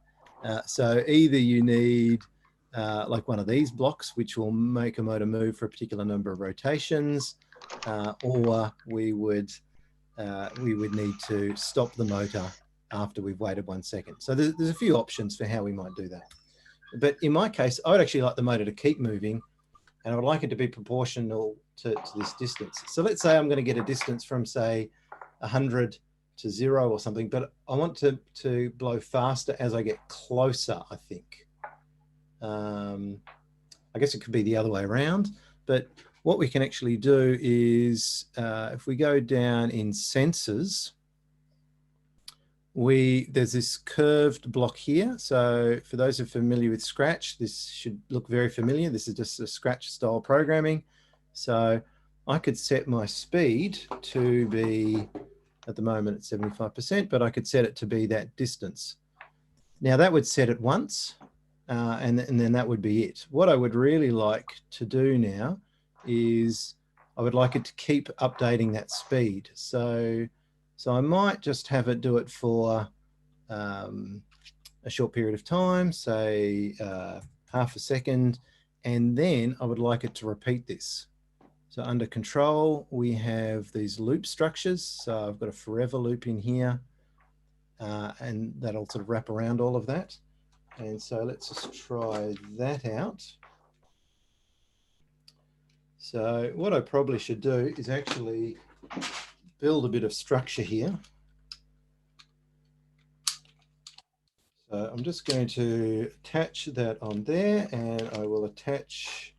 S5: So either you need like one of these blocks, which will make a motor move for a particular number of rotations, or we would need to stop the motor after we've waited 1 second. So there's a few options for how we might do that. But in my case, I would actually like the motor to keep moving, and I would like it to be proportional to this distance. So let's say I'm going to get a distance from, say, 100 to 0 or something, but I want to blow faster as I get closer, I think. I guess it could be the other way around, but what we can actually do is if we go down in sensors, there's this curved block here. So for those who are familiar with Scratch, this should look very familiar. This is just a Scratch style programming. So I could set my speed to be, at the moment it's 75%, but I could set it to be that distance. Now that would set it once, and then that would be it. What I would really like to do now is I would like it to keep updating that speed. So I might just have it do it for a short period of time, say half a second, and then I would like it to repeat this. So under control, we have these loop structures. So I've got a forever loop in here, and that'll sort of wrap around all of that. And so let's just try that out. So what I probably should do is actually build a bit of structure here. So I'm just going to attach that on there, and I will attach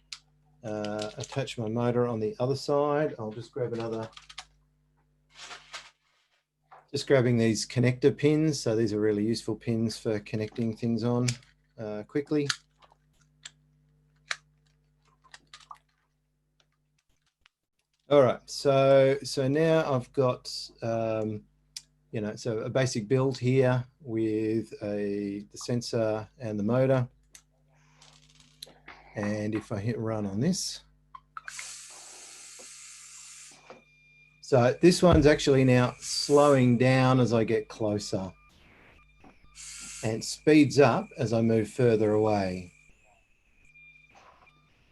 S5: my motor on the other side. I'll just grab another, just grabbing these connector pins. So these are really useful pins for connecting things on quickly. All right, so now I've got you know, so a basic build here with the sensor and the motor. And if I hit run on this, so this one's actually now slowing down as I get closer, and speeds up as I move further away.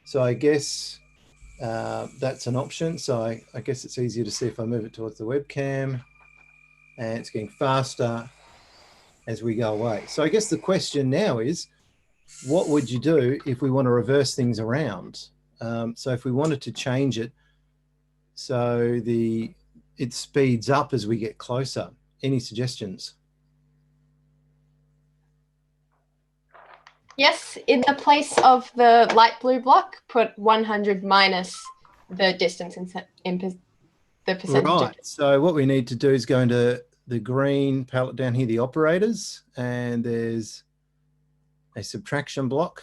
S5: So I guess that's an option. So I guess it's easier to see if I move it towards the webcam, and it's getting faster as we go away. So I guess the question now is, what would you do if we want to reverse things around? So if we wanted to change it so it speeds up as we get closer, any suggestions?
S6: Yes, in the place of the light blue block, put 100 minus the distance in the percentage.
S5: Right, so what we need to do is go into the green palette down here, the operators, and there's a subtraction block,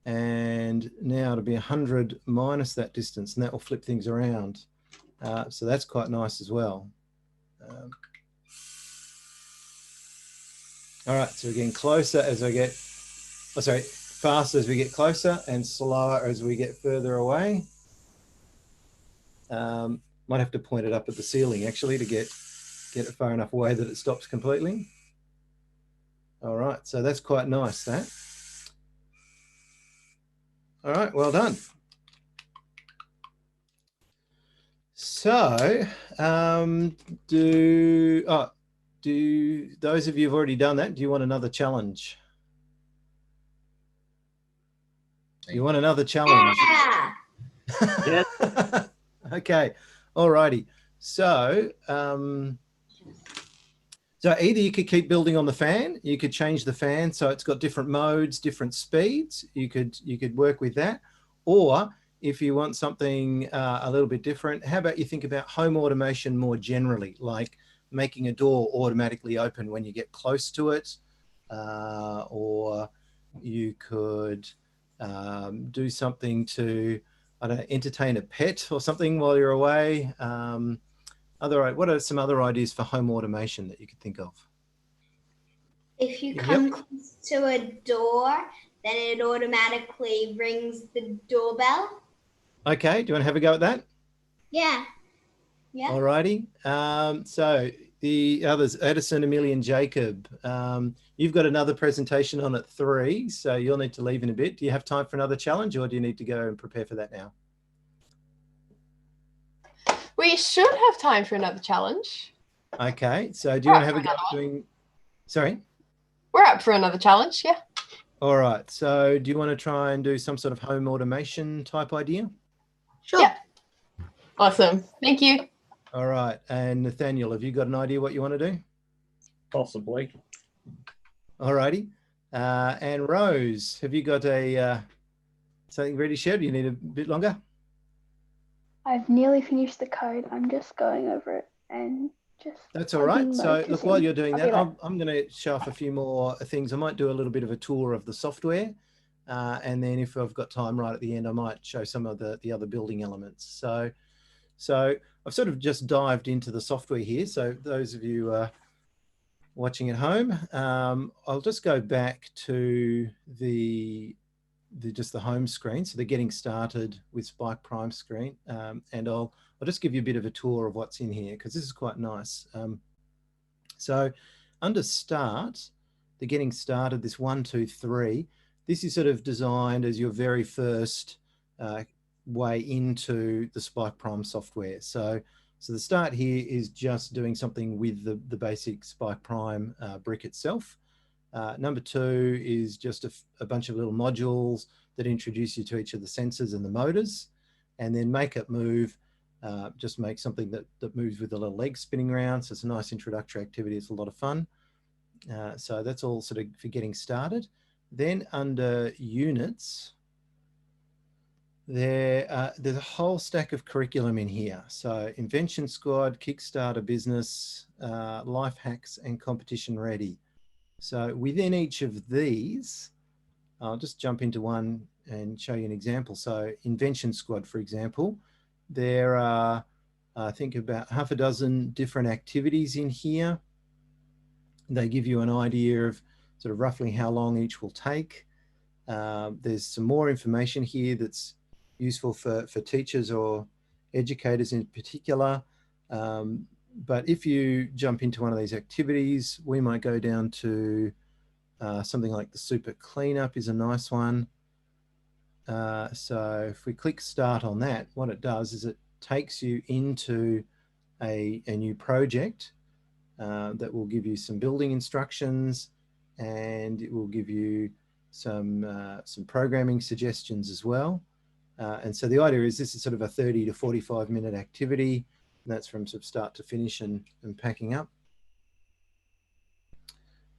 S5: and now it'll be 100 minus that distance, and that will flip things around. So that's quite nice as well. All right, so we're getting closer as I get, faster as we get closer and slower as we get further away. Might have to point it up at the ceiling actually to get it far enough away that it stops completely. All right, so that's quite nice, that. All right, well done. So, do those of you who've already done that, do you want another challenge? You want another challenge?
S9: Yeah.
S7: Yes.
S5: Okay, all righty. So, so either you could keep building on the fan, you could change the fan so it's got different modes, different speeds. You could work with that, or if you want something a little bit different, how about you think about home automation more generally, like making a door automatically open when you get close to it, or you could do something to, I don't know, entertain a pet or something while you're away. What are some other ideas for home automation that you could think of?
S9: If you come close to a door, then it automatically rings the doorbell.
S5: Okay, do you want to have a go at that?
S9: Yeah. Yeah.
S5: Alrighty. So the others, Edison, Amelia, and Jacob, you've got another presentation on at 3, so you'll need to leave in a bit. Do you have time for another challenge, or do you need to go and prepare for that now?
S6: We should have time for another challenge.
S5: Okay, so do you want to have a go at doing? Sorry?
S6: We're up for another challenge, yeah.
S5: All right, so do you want to try and do some sort of home automation type idea?
S6: Sure. Yeah. Awesome, thank you.
S5: All right, and Nathaniel, have you got an idea what you want to do?
S7: Possibly.
S5: All righty, and Rose, have you got a something ready to share? Do you need a bit longer?
S8: I've nearly finished the code. I'm just going over it and just...
S5: That's all right. So look, while you're doing that, I'm going to show off a few more things. I might do a little bit of a tour of the software. And then if I've got time right at the end, I might show some of the other building elements. So I've sort of just dived into the software here. So those of you watching at home, I'll just go back to just the home screen. So the getting started with Spike Prime screen. And I'll just give you a bit of a tour of what's in here, because this is quite nice. So under start, the getting started, this 1, 2, 3, this is sort of designed as your very first way into the Spike Prime software. So the start here is just doing something with the basic Spike Prime brick itself. Number 2 is just a bunch of little modules that introduce you to each of the sensors and the motors. And then make it move, just make something that moves with the little legs spinning around. So it's a nice introductory activity. It's a lot of fun. So that's all sort of for getting started. Then under units, there's a whole stack of curriculum in here. So Invention Squad, Kickstarter Business, Life Hacks, and Competition Ready. So within each of these, I'll just jump into one and show you an example. So Invention Squad, for example, there are, I think, about half a dozen different activities in here. They give you an idea of sort of roughly how long each will take. There's some more information here that's useful for teachers or educators in particular. But if you jump into one of these activities, we might go down to something like the super cleanup is a nice one. So if we click start on that, what it does is it takes you into a new project that will give you some building instructions, and it will give you some programming suggestions as well. And so the idea is this is sort of a 30 to 45 minute activity. And that's from sort of start to finish and packing up.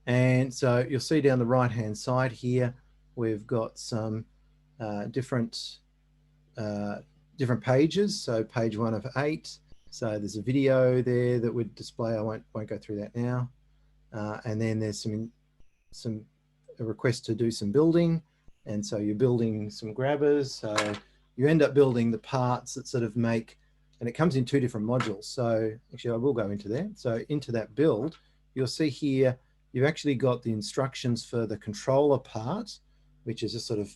S5: And so you'll see down the right hand side here, we've got some different pages. So page 1 of 8. So there's a video there that would display. I won't go through that now. And then there's a request to do some building. And so you're building some grabbers. So you end up building the parts that sort of make, and it comes in 2 different modules. So actually I will go into there. So into that build, you'll see here, you've actually got the instructions for the controller part, which is just sort of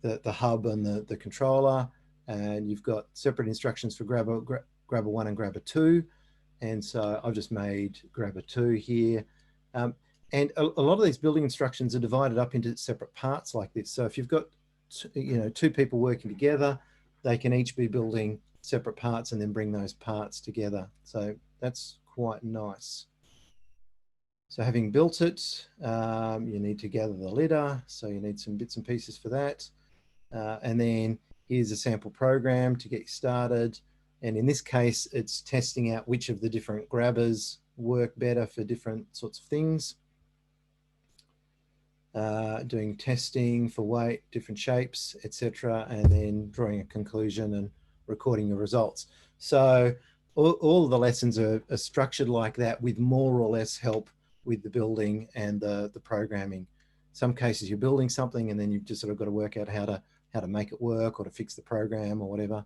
S5: the hub and the controller. And you've got separate instructions for grabber 1 and grabber 2. And so I've just made grabber 2 here. And a lot of these building instructions are divided up into separate parts like this. So if you've got, two people working together, they can each be building separate parts and then bring those parts together. So that's quite nice. So having built it, you need to gather the litter. So you need some bits and pieces for that. And then here's a sample program to get you started. And in this case, it's testing out which of the different grabbers work better for different sorts of things. Doing testing for weight, different shapes, etc., and then drawing a conclusion and recording your results. So all of the lessons are structured like that, with more or less help with the building and the programming. Some cases you're building something and then you've just sort of got to work out how to make it work or to fix the program or whatever.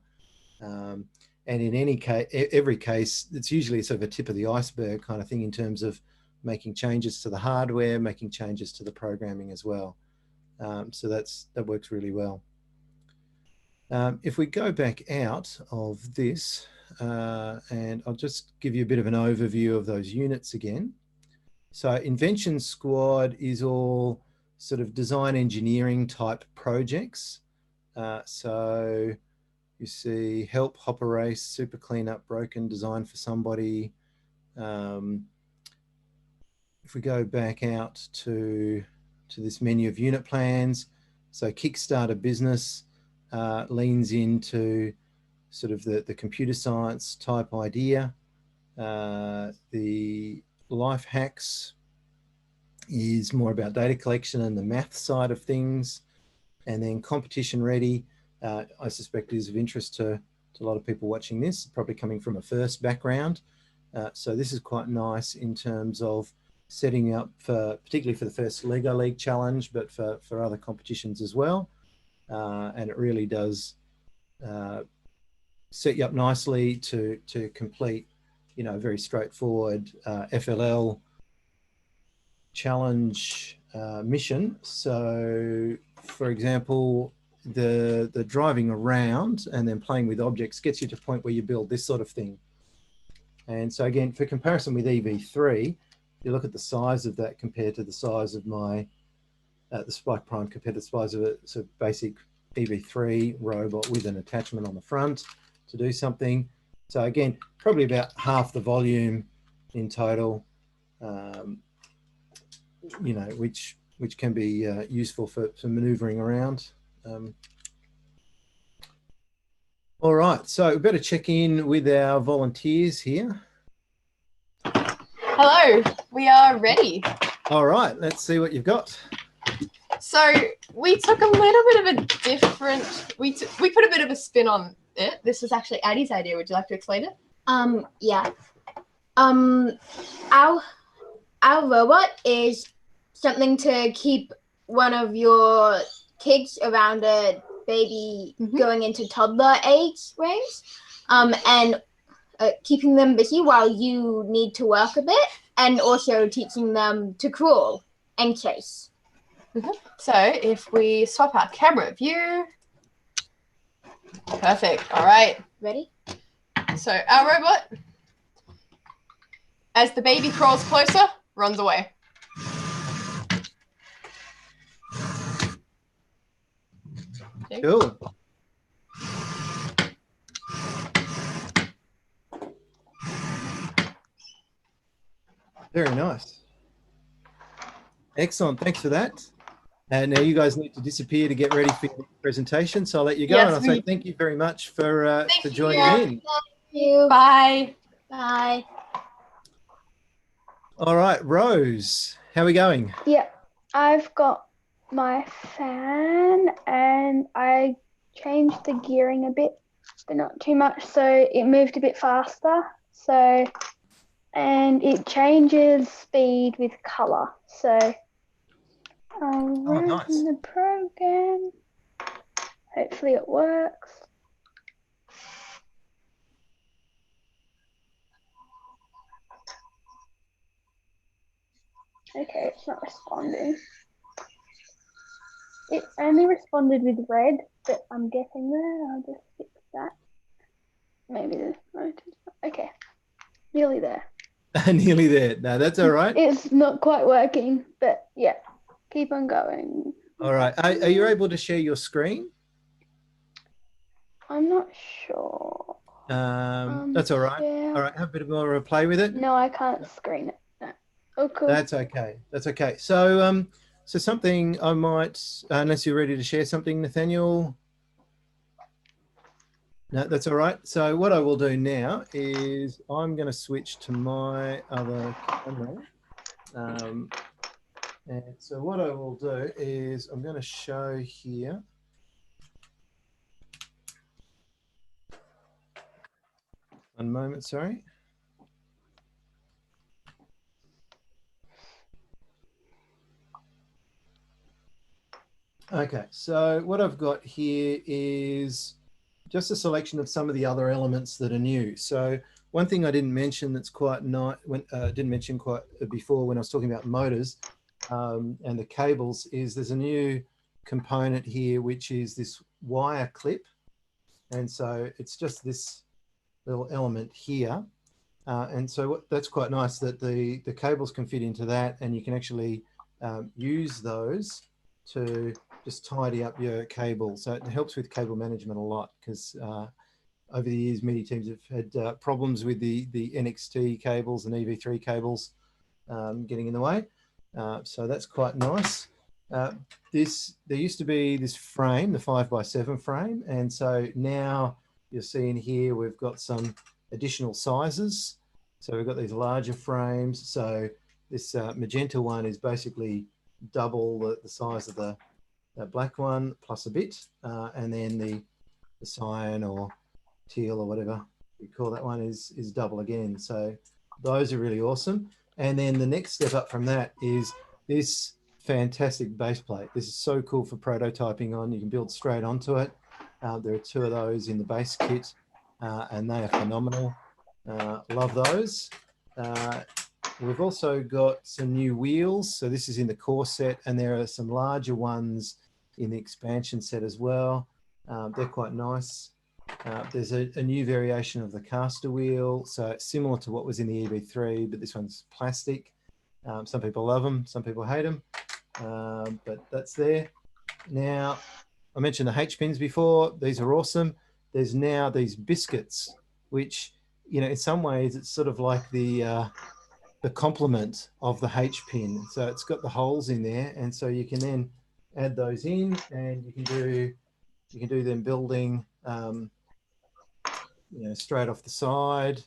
S5: And in any case, every case, it's usually sort of a tip of the iceberg kind of thing in terms of making changes to the hardware, making changes to the programming as well. So that works really well. If we go back out of this, and I'll just give you a bit of an overview of those units again. So Invention Squad is all sort of design engineering type projects. So you see help, hopper race, super cleanup, broken, design for somebody. If we go back out to this menu of unit plans, so Kickstarter business leans into sort of the computer science type idea. The life hacks is more about data collection and the math side of things. And then competition ready, I suspect is of interest to a lot of people watching this, probably coming from a first background. So this is quite nice in terms of setting up for, particularly for the first Lego League challenge, but for other competitions as well. And it really does set you up nicely to complete, a very straightforward FLL challenge mission. So for example, the driving around and then playing with objects gets you to a point where you build this sort of thing. And so again, for comparison with EV3, you look at the size of that compared to the size of my, the Spike Prime compared to the size of a sort of basic EV3 robot with an attachment on the front to do something. So again, probably about half the volume in total, which can be useful for maneuvering around. All right, so we better check in with our volunteers here.
S6: Hello, we are ready.
S5: All right, let's see what you've got.
S6: So we took a little bit of a different, we put a bit of a spin on it. This was actually Addie's idea. Would you like to explain it?
S10: Yeah. Our robot is something to keep one of your kids around a baby going into toddler age range, and keeping them busy while you need to work a bit, and also teaching them to crawl and chase.
S6: So if we swap our camera view, perfect. All right,
S10: ready?
S6: So our robot, as the baby crawls closer, runs away.
S5: Cool. Very nice. Excellent. Thanks for that. And now you guys need to disappear to get ready for your presentation. So I'll let you go.
S6: Yes,
S5: and I'll say thank you very much for joining in.
S10: Thank you.
S6: Bye.
S10: Bye.
S5: All right, Rose, how are we going?
S8: Yeah, I've got my fan and I changed the gearing a bit, but not too much, so it moved a bit faster. So, and it changes speed with color. So I'll run the program. Hopefully it works. Okay, it's not responding. It only responded with red, but I'm guessing there. I'll just fix that. Maybe there's no. Okay, nearly there.
S5: Nearly there. No, that's all right.
S8: It's not quite working, but yeah, keep on going.
S5: All right. Are you able to share your screen?
S8: I'm not sure.
S5: That's all right.
S8: Yeah.
S5: All right. Have a bit more of a play with it.
S8: No, I can't screen it. No. Oh, cool.
S5: That's okay. That's okay. So, so something I might, unless you're ready to share something, Nathaniel. No, that's all right. So what I will do now is I'm going to switch to my other camera. And so what I will do is I'm going to show here. One moment, sorry. Okay, so what I've got here is just a selection of some of the other elements that are new. So one thing I didn't mention that's quite nice, didn't mention quite before when I was talking about motors and the cables, is there's a new component here, which is this wire clip. And so it's just this little element here. And so that's quite nice that the cables can fit into that, and you can actually use those to just tidy up your cable. So it helps with cable management a lot, because over the years, many teams have had problems with the NXT cables and EV3 cables getting in the way. So that's quite nice. There used to be this frame, the 5x7 frame. And so now you're seeing here, we've got some additional sizes. So we've got these larger frames. So this magenta one is basically double the size of the black one plus a bit. And then the cyan or teal or whatever you call that one is double again. So those are really awesome. And then the next step up from that is this fantastic base plate. This is so cool for prototyping on. You can build straight onto it. There are 2 of those in the base kit, and they are phenomenal. Love those. We've also got some new wheels. So this is in the core set, and there are some larger ones in the expansion set as well. They're quite nice. There's a new variation of the caster wheel. So it's similar to what was in the EV3, but this one's plastic. Some people love them, some people hate them, but that's there. Now, I mentioned the H pins before. These are awesome. There's now these biscuits, which, you know, in some ways it's sort of like the complement of the H pin. So it's got the holes in there, and so you can then add those in, and you can do them building, you know, straight off the side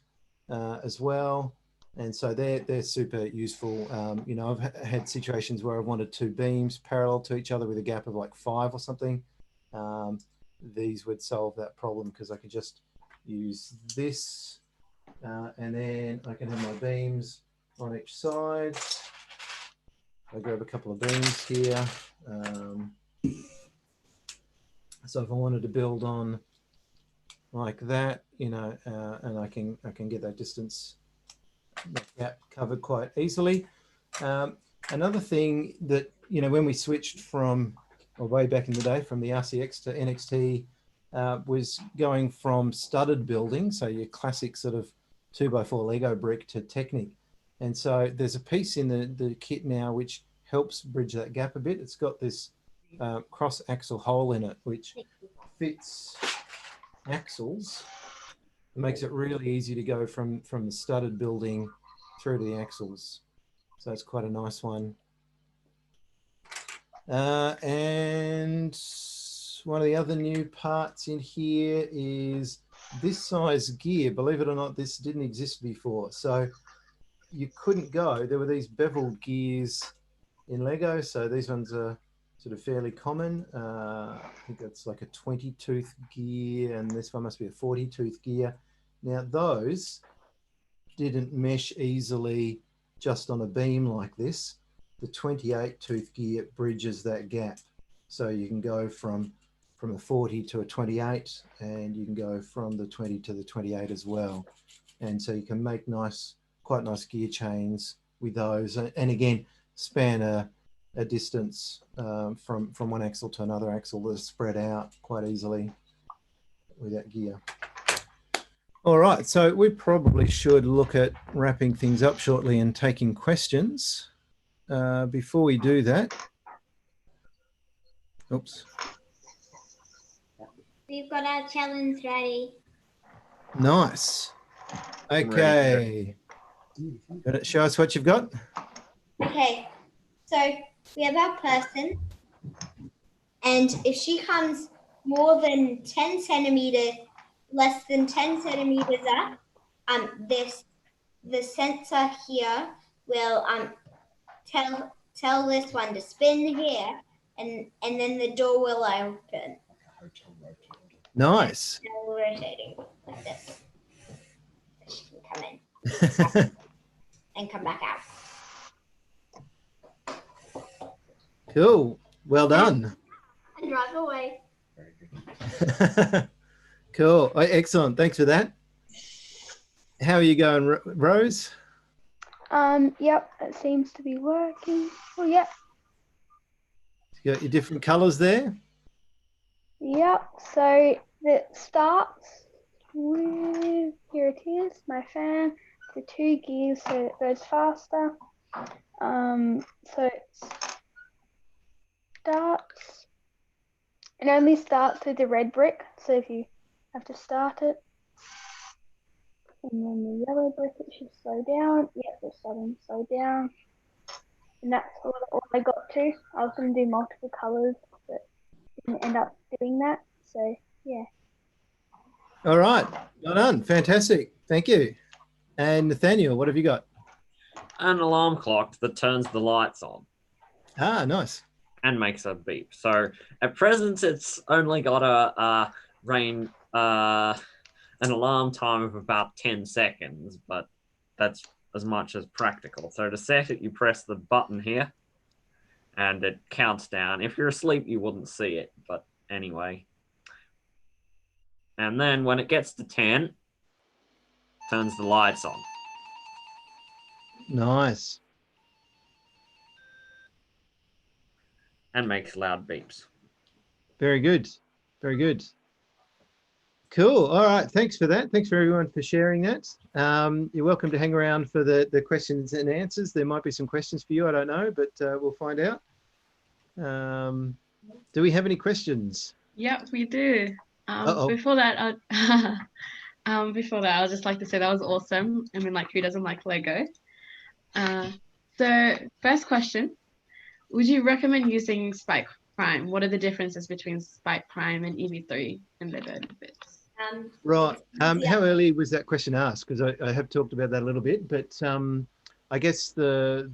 S5: as well. And so they're super useful. You know, I've had situations where I've wanted 2 beams parallel to each other with a gap of like 5 or something. These would solve that problem, because I could just use this, and then I can have my beams on each side. I grab a couple of beams here. So if I wanted to build on like that, you know, and I can get that distance, that gap covered quite easily. Another thing that, you know, when we switched from, or way back in the day, from the RCX to NXT, was going from studded building, so your classic sort of 2x4 Lego brick, to Technic. And so there's a piece in the kit now which helps bridge that gap a bit. It's got this cross axle hole in it, which fits axles. It makes it really easy to go from the studded building through to the axles. So it's quite a nice one. And one of the other new parts in here is this size gear. Believe it or not, this didn't exist before. So you couldn't go. There were these beveled gears in Lego. So these ones are sort of fairly common. I think that's like a 20-tooth gear, and this one must be a 40-tooth gear. Now those didn't mesh easily just on a beam like this. The 28-tooth gear bridges that gap. So you can go from a 40 to a 28, and you can go from the 20 to the 28 as well. And so you can make quite nice gear chains with those. And again, span a a distance from one axle to another axle that's spread out quite easily with that gear. All right, so we probably should look at wrapping things up shortly and taking questions. Before we do that, oops.
S9: We've got our challenge ready.
S5: Nice. Okay. Gonna show us what you've got?
S9: Okay, so we have our person, and if she comes more than 10 centimeters, less than 10 centimeters up, the sensor here will tell this one to spin here, and then the door will open.
S5: Nice.
S9: Now we're rotating like this. She can come in and come back out.
S5: Cool. Well done.
S9: And drive away.
S5: Cool. Excellent. Thanks for that. How are you going, Rose?
S8: Yep, it seems to be working. Oh, yep.
S5: You got your different colours there?
S8: Yep, so it starts with, here it is, my fan, the 2 gears, so it goes faster. So it only starts with the red brick, so if you have to start it, and then the yellow brick, it should slow down. Yep, it's starting to slow down. And that's all I got to. I was going to do multiple colours, but didn't end up doing that. So, yeah.
S5: All right. Well done. Fantastic. Thank you. And Nathaniel, what have you got?
S7: An alarm clock that turns the lights on.
S5: Ah, nice.
S7: And makes a beep. So at present, it's only got an alarm time of about 10 seconds, but that's as much as practical. So to set it, you press the button here and it counts down. If you're asleep, you wouldn't see it, but anyway. And then when it gets to 10, turns the lights on.
S5: Nice.
S7: And makes loud beeps.
S5: Very good. Very good. Cool. All right. Thanks for that. Thanks for everyone for sharing that. You're welcome to hang around for the questions and answers. There might be some questions for you. I don't know, but we'll find out. Do we have any questions?
S2: Yep, we do. Before that, I would just like to say that was awesome. I mean, like, who doesn't like Lego? So first question, would you recommend using Spike Prime? What are the differences between Spike Prime and EV3 and their benefits?
S5: Right. How early was that question asked? Because I have talked about that a little bit, but I guess oh,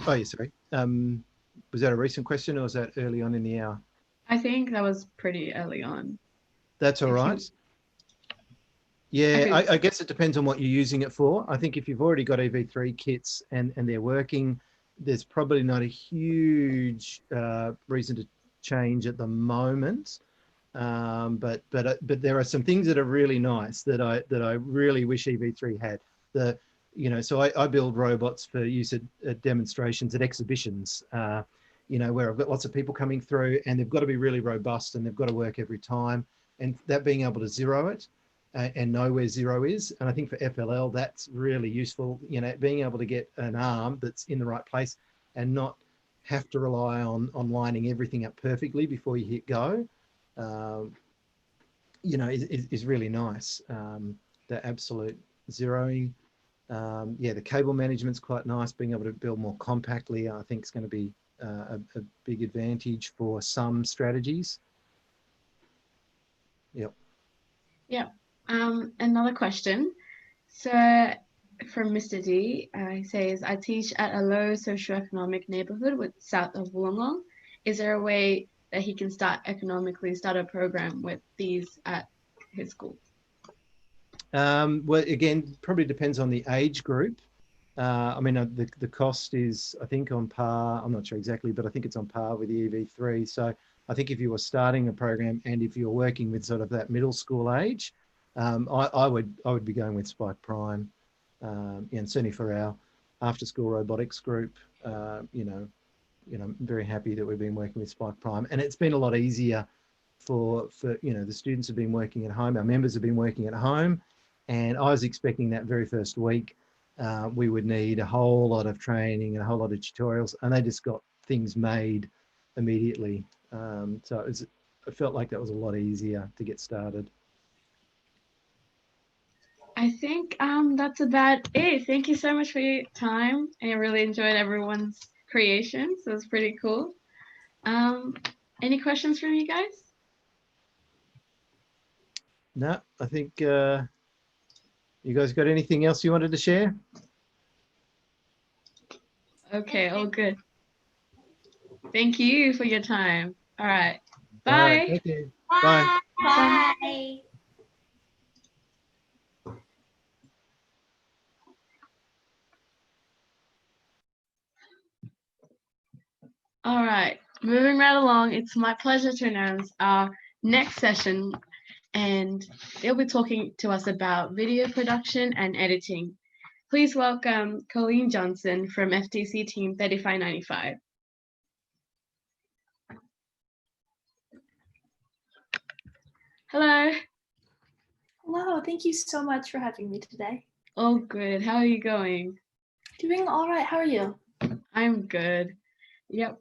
S5: yeah, sorry. Was that a recent question or was that early on in the hour?
S2: I think that was pretty early on.
S5: That's all right. Yeah, I guess it depends on what you're using it for. I think if you've already got EV3 kits and they're working, there's probably not a huge reason to change at the moment. But there are some things that are really nice that I really wish EV3 had. So I build robots for use at demonstrations at exhibitions. Where I've got lots of people coming through, and they've got to be really robust and they've got to work every time. And that being able to zero it and know where zero is, and I think for FLL that's really useful. Being able to get an arm that's in the right place and not have to rely on lining everything up perfectly before you hit go. Is really nice. The absolute zeroing. The cable management's quite nice. Being able to build more compactly, I think, is going to be a big advantage for some strategies. Yep.
S2: Yep. Another question. So from Mr. D, he says, I teach at a low socioeconomic neighborhood south of Wollongong. Is there a way that he can start a program with these at his school?
S5: Well, again, probably depends on the age group. The cost is, I think, on par. I'm not sure exactly, but I think it's on par with the EV3. So I think if you were starting a program and if you're working with sort of that middle school age, I would be going with Spike Prime, and certainly for our after school robotics group, I'm very happy that we've been working with Spike Prime, and it's been a lot easier for the students have been working at home, our members have been working at home, and I was expecting that very first week we would need a whole lot of training and a whole lot of tutorials, and they just got things made immediately. So it felt like that was a lot easier to get started.
S2: I think that's about it. Thank you so much for your time. I really enjoyed everyone's creations. It was pretty cool. Any questions from you guys?
S5: No, I think you guys got anything else you wanted to share?
S2: Okay, all good. Thank you for your time. All right. Bye.
S5: All right, thank you. Bye.
S9: Bye.
S2: All right, moving right along, it's my pleasure to announce our next session, and they'll be talking to us about video production and editing. Please welcome Colleen Johnson from FTC Team 3595. Hello.
S13: Hello, thank you so much for having me today.
S2: Oh, good. How are you going?
S13: Doing all right. How are you?
S2: I'm good. Yep.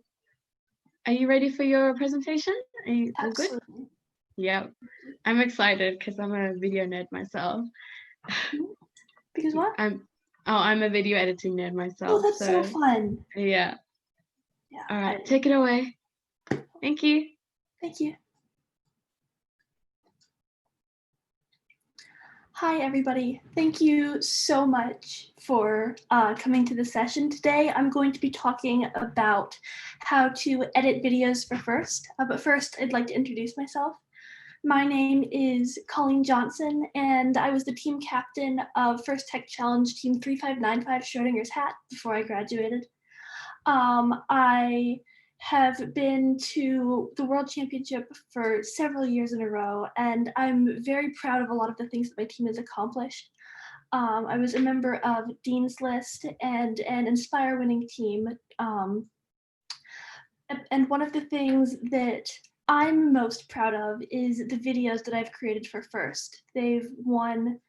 S2: Are you ready for your presentation? Are you all good?
S13: Absolutely.
S2: Yep. I'm excited because I'm a video nerd myself.
S13: Because what?
S2: I'm a video editing nerd myself.
S13: Oh, that's so fun.
S2: Yeah.
S13: Yeah.
S2: All right, take it away. Thank you.
S13: Thank you. Hi, everybody. Thank you so much for coming to the session today. I'm going to be talking about how to edit videos for FIRST. But first, I'd like to introduce myself. My name is Colleen Johnson, and I was the team captain of First Tech Challenge Team 3595 Schrodinger's Hat before I graduated. I have been to the World Championship for several years in a row, and I'm very proud of a lot of the things that my team has accomplished. I was a member of Dean's List and an Inspire winning team. And one of the things that I'm most proud of is the videos that I've created for FIRST. They've won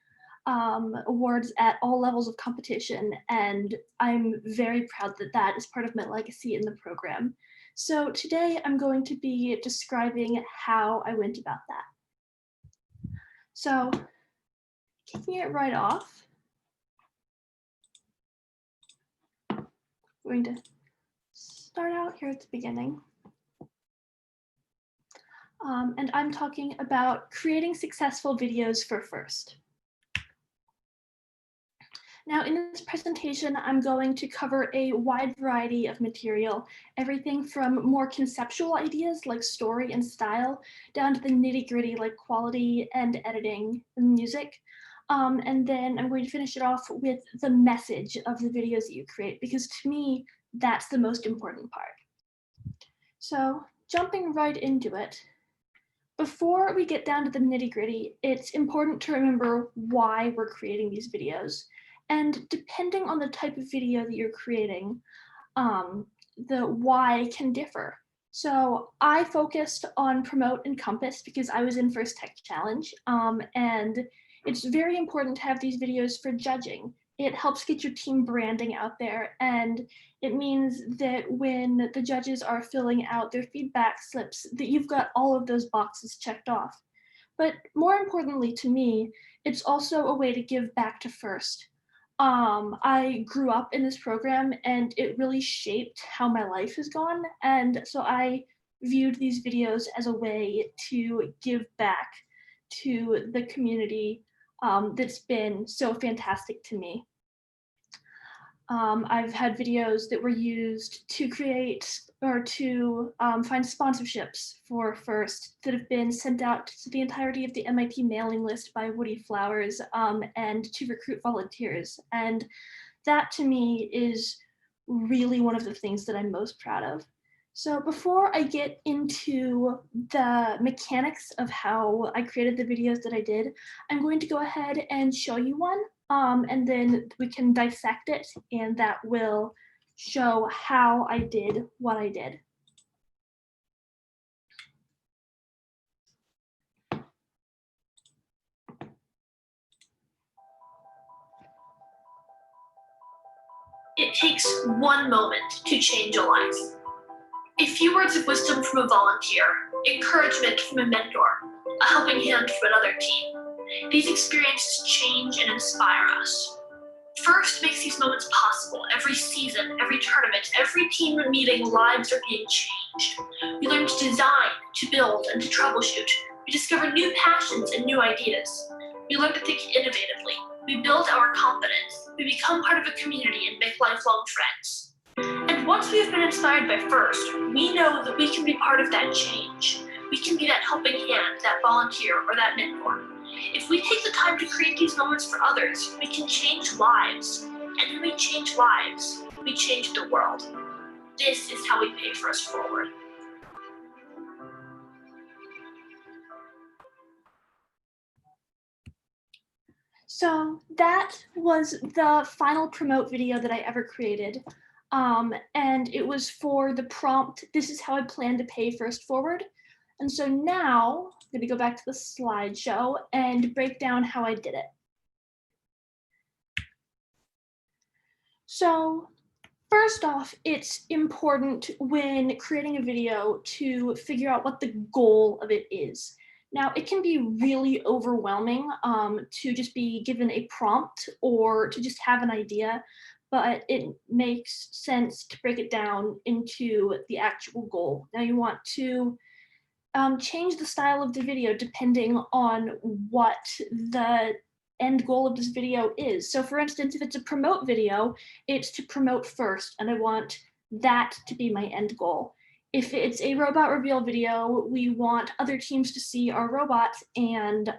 S13: awards at all levels of competition, and I'm very proud that that is part of my legacy in the program. So today I'm going to be describing how I went about that. So kicking it right off, we're going to start out here at the beginning. And I'm talking about creating successful videos for FIRST. Now in this presentation, I'm going to cover a wide variety of material, everything from more conceptual ideas like story and style, down to the nitty-gritty like quality and editing and music. And then I'm going to finish it off with the message of the videos that you create, because to me, that's the most important part. So jumping right into it, before we get down to the nitty-gritty, it's important to remember why we're creating these videos. And depending on the type of video that you're creating, the why can differ. So I focused on Promote and Compass because I was in First Tech Challenge, and it's very important to have these videos for judging. It helps get your team branding out there, and it means that when the judges are filling out their feedback slips, that you've got all of those boxes checked off. But more importantly to me, it's also a way to give back to FIRST. I grew up in this program and it really shaped how my life has gone. And so I viewed these videos as a way to give back to the community that's been so fantastic to me. I've had videos that were used to create or to find sponsorships for FIRST that have been sent out to the entirety of the MIT mailing list by Woody Flowers and to recruit volunteers. And that to me is really one of the things that I'm most proud of. So before I get into the mechanics of how I created the videos that I did, I'm going to go ahead and show you one. And then we can dissect it, and that will show how I did what I did.
S14: It takes one moment to change a life. A few words of wisdom from a volunteer, encouragement from a mentor, a helping hand from another team. These experiences change and inspire us. First makes these moments possible. Every season, every tournament, every team meeting, lives are being changed. We learn to design, to build, and to troubleshoot. We discover new passions and new ideas. We learn to think innovatively. We build our confidence. We become part of a community and make lifelong friends. And once we have been inspired by First, we know that we can be part of that change. We can be that helping hand, that volunteer, or that mentor. If we take the time to create these moments for others, we can change lives. And when we change lives, we change the world. This is how we pay First forward.
S13: So that was the final promote video that I ever created. And it was for the prompt, this is how I plan to pay First forward. And so now I'm gonna go back to the slideshow and break down how I did it. So first off, it's important when creating a video to figure out what the goal of it is. Now, it can be really overwhelming to just be given a prompt or to just have an idea, but it makes sense to break it down into the actual goal. Now, you want to change the style of the video depending on what the end goal of this video is. So for instance, if it's a promote video, it's to promote first, and I want that to be my end goal. If it's a robot reveal video, we want other teams to see our robots and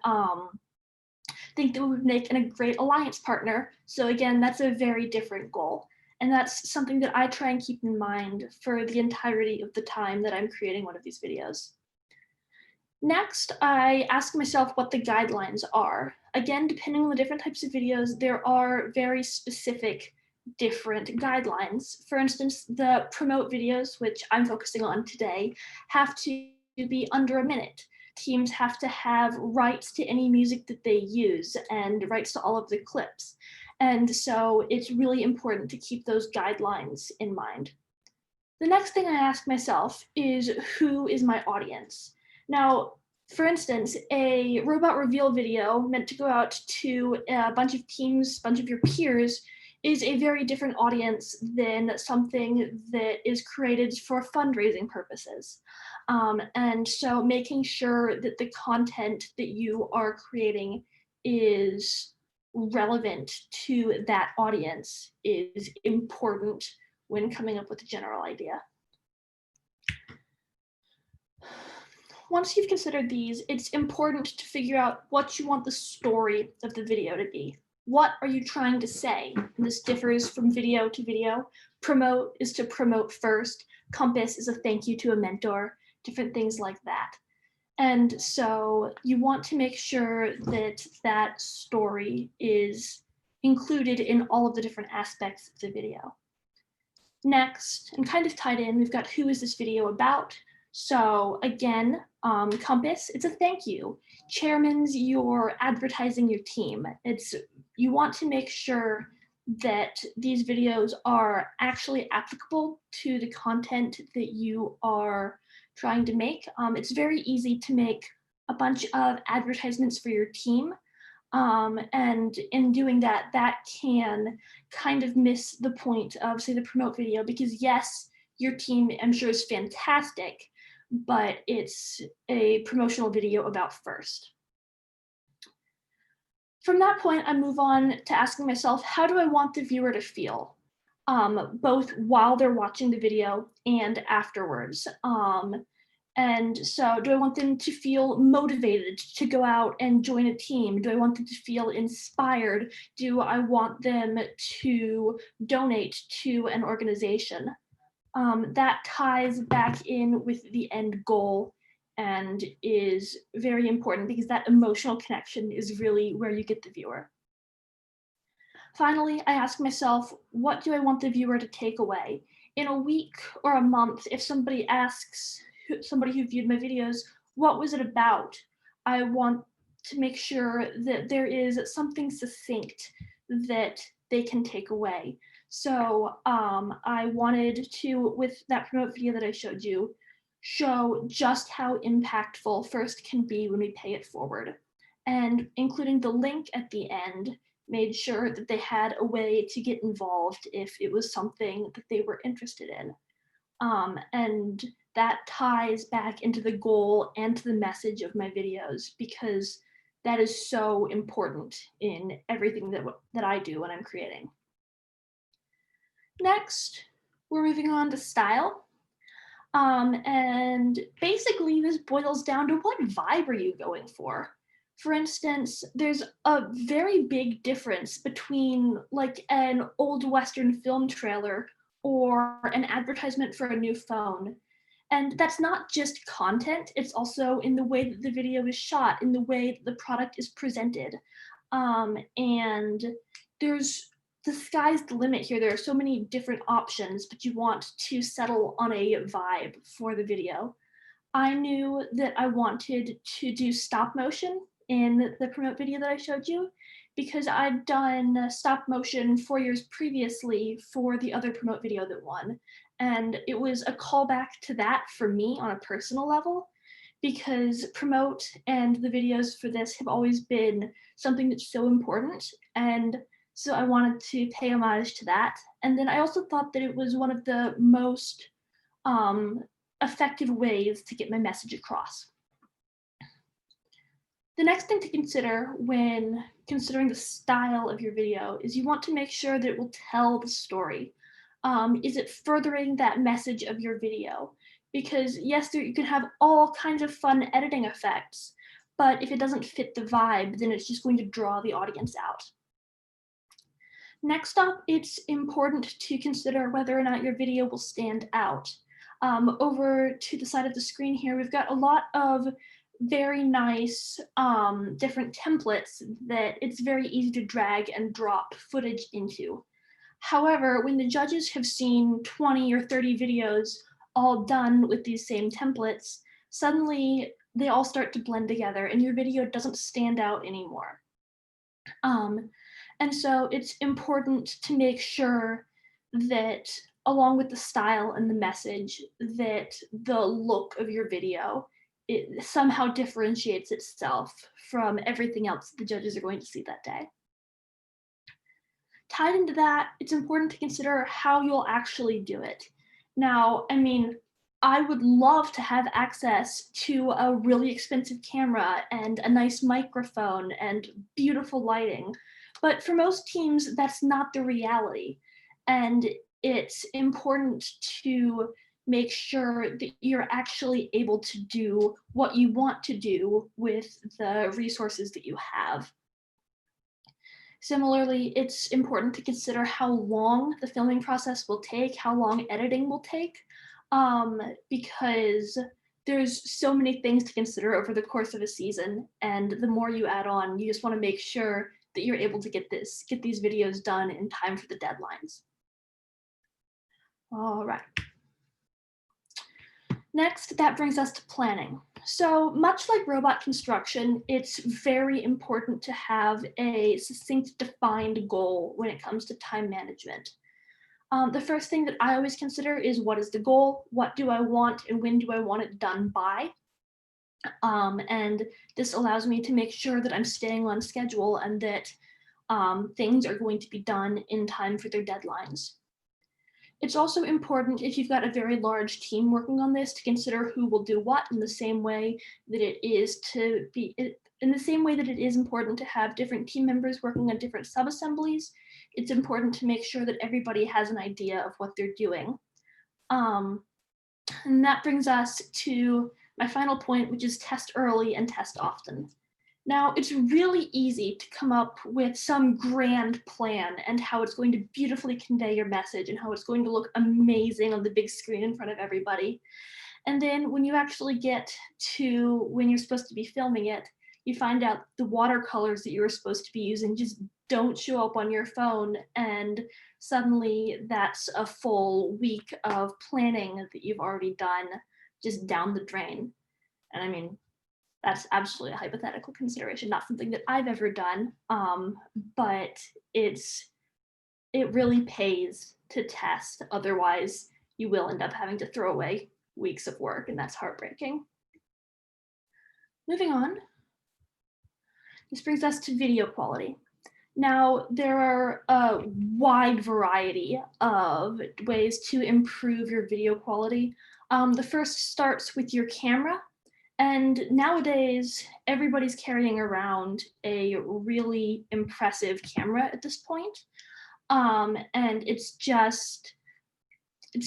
S13: think that we would make a great alliance partner. So again, that's a very different goal. And that's something that I try and keep in mind for the entirety of the time that I'm creating one of these videos. Next, I ask myself what the guidelines are. Again, depending on the different types of videos, there are very specific different guidelines. For instance, the promote videos, which I'm focusing on today, have to be under a minute. Teams have to have rights to any music that they use and rights to all of the clips. And so it's really important to keep those guidelines in mind. The next thing I ask myself is, who is my audience? Now, for instance, a robot reveal video meant to go out to a bunch of teams, a bunch of your peers, is a very different audience than something that is created for fundraising purposes. And so making sure that the content that you are creating is relevant to that audience is important when coming up with a general idea. Once you've considered these, it's important to figure out what you want the story of the video to be. What are you trying to say? And this differs from video to video. Promote is to promote first. Compass is a thank you to a mentor, different things like that. And so you want to make sure that that story is included in all of the different aspects of the video. Next, and kind of tied in, we've got who is this video about? So again, Compass, it's a thank you. Chairman's, you're advertising your team. You want to make sure that these videos are actually applicable to the content that you are trying to make. It's very easy to make a bunch of advertisements for your team. And in doing that, that can kind of miss the point of, say, the promote video, because yes, your team, I'm sure, is fantastic, but it's a promotional video about First. From that point, I move on to asking myself, how do I want the viewer to feel? Both while they're watching the video and afterwards. And so do I want them to feel motivated to go out and join a team? Do I want them to feel inspired? Do I want them to donate to an organization? That ties back in with the end goal and is very important because that emotional connection is really where you get the viewer. Finally, I ask myself, what do I want the viewer to take away? In a week or a month, if somebody asks somebody who viewed my videos, what was it about? I want to make sure that there is something succinct that they can take away. So I wanted to, with that promote video that I showed you, show just how impactful FIRST can be when we pay it forward. And including the link at the end made sure that they had a way to get involved if it was something that they were interested in. And that ties back into the goal and to the message of my videos, because that is so important in everything that I do when I'm creating. Next, we're moving on to style. And basically this boils down to what vibe are you going for? For instance, there's a very big difference between like an old Western film trailer or an advertisement for a new phone. And that's not just content, it's also in the way that the video is shot, in the way that the product is presented. And the sky's the limit here. There are so many different options, but you want to settle on a vibe for the video. I knew that I wanted to do stop motion in the promote video that I showed you, because I'd done stop motion 4 years previously for the other promote video that won. And it was a callback to that for me on a personal level, because promote and the videos for this have always been something that's so important. And so I wanted to pay homage to that. And then I also thought that it was one of the most effective ways to get my message across. The next thing to consider when considering the style of your video is you want to make sure that it will tell the story. Is it furthering that message of your video? Because yes, you can have all kinds of fun editing effects, but if it doesn't fit the vibe, then it's just going to draw the audience out. Next up, it's important to consider whether or not your video will stand out. Over to the side of the screen here, we've got a lot of very nice different templates that it's very easy to drag and drop footage into. However, when the judges have seen 20 or 30 videos all done with these same templates, suddenly they all start to blend together and your video doesn't stand out anymore. And so it's important to make sure that along with the style and the message, that the look of your video, it somehow differentiates itself from everything else the judges are going to see that day. Tied into that, it's important to consider how you'll actually do it. Now, I mean, I would love to have access to a really expensive camera and a nice microphone and beautiful lighting, but for most teams, that's not the reality. And it's important to make sure that you're actually able to do what you want to do with the resources that you have. Similarly, it's important to consider how long the filming process will take, how long editing will take, because there's so many things to consider over the course of a season, and the more you add on, you just want to make sure that you're able to get these videos done in time for the deadlines. All right. Next, that brings us to planning. So much like robot construction, it's very important to have a succinct, defined goal when it comes to time management. The first thing that I always consider is, what is the goal? What do I want and when do I want it done by? And this allows me to make sure that I'm staying on schedule and that things are going to be done in time for their deadlines. It's also important, if you've got a very large team working on this, to consider who will do what, in the same way that it is important to have different team members working on different sub-assemblies. It's important to make sure that everybody has an idea of what they're doing. And that brings us to my final point, which is test early and test often. Now, it's really easy to come up with some grand plan and how it's going to beautifully convey your message and how it's going to look amazing on the big screen in front of everybody. And then when you actually get to when you're supposed to be filming it, you find out the watercolors that you were supposed to be using just don't show up on your phone, and suddenly that's a full week of planning that you've already done just down the drain. And I mean, that's absolutely a hypothetical consideration, not something that I've ever done, but it really pays to test. Otherwise, you will end up having to throw away weeks of work, and that's heartbreaking. Moving on, this brings us to video quality. Now, there are a wide variety of ways to improve your video quality. The first starts with your camera. And nowadays, everybody's carrying around a really impressive camera at this point. And it's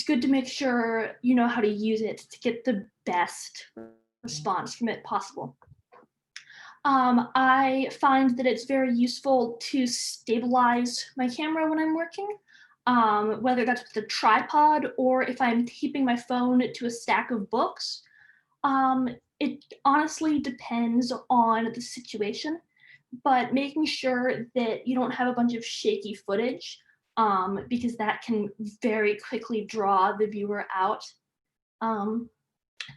S13: good to make sure you know how to use it to get the best response from it possible. I find that it's very useful to stabilize my camera when I'm working, whether that's with a tripod or if I'm keeping my phone to a stack of books. It honestly depends on the situation, but making sure that you don't have a bunch of shaky footage, because that can very quickly draw the viewer out.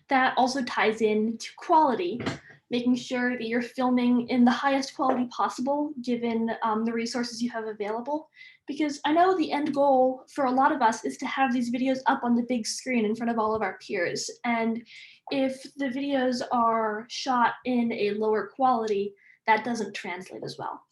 S13: That also ties in to quality, making sure that you're filming in the highest quality possible given the resources you have available. Because I know the end goal for a lot of us is to have these videos up on the big screen in front of all of our peers. And if the videos are shot in a lower quality, that doesn't translate as well.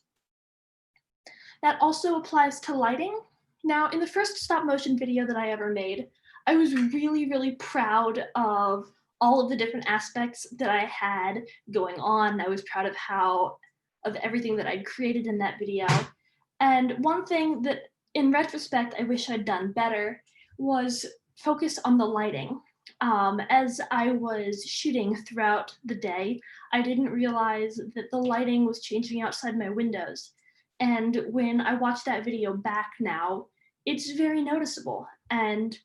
S13: That also applies to lighting. Now, in the first stop motion video that I ever made, I was really, really proud of all of the different aspects that I had going on. I was proud of everything that I'd created in that video. And one thing that, in retrospect, I wish I'd done better was focus on the lighting. As I was shooting throughout the day, I didn't realize that the lighting was changing outside my windows. And when I watch that video back now, it's very noticeable. And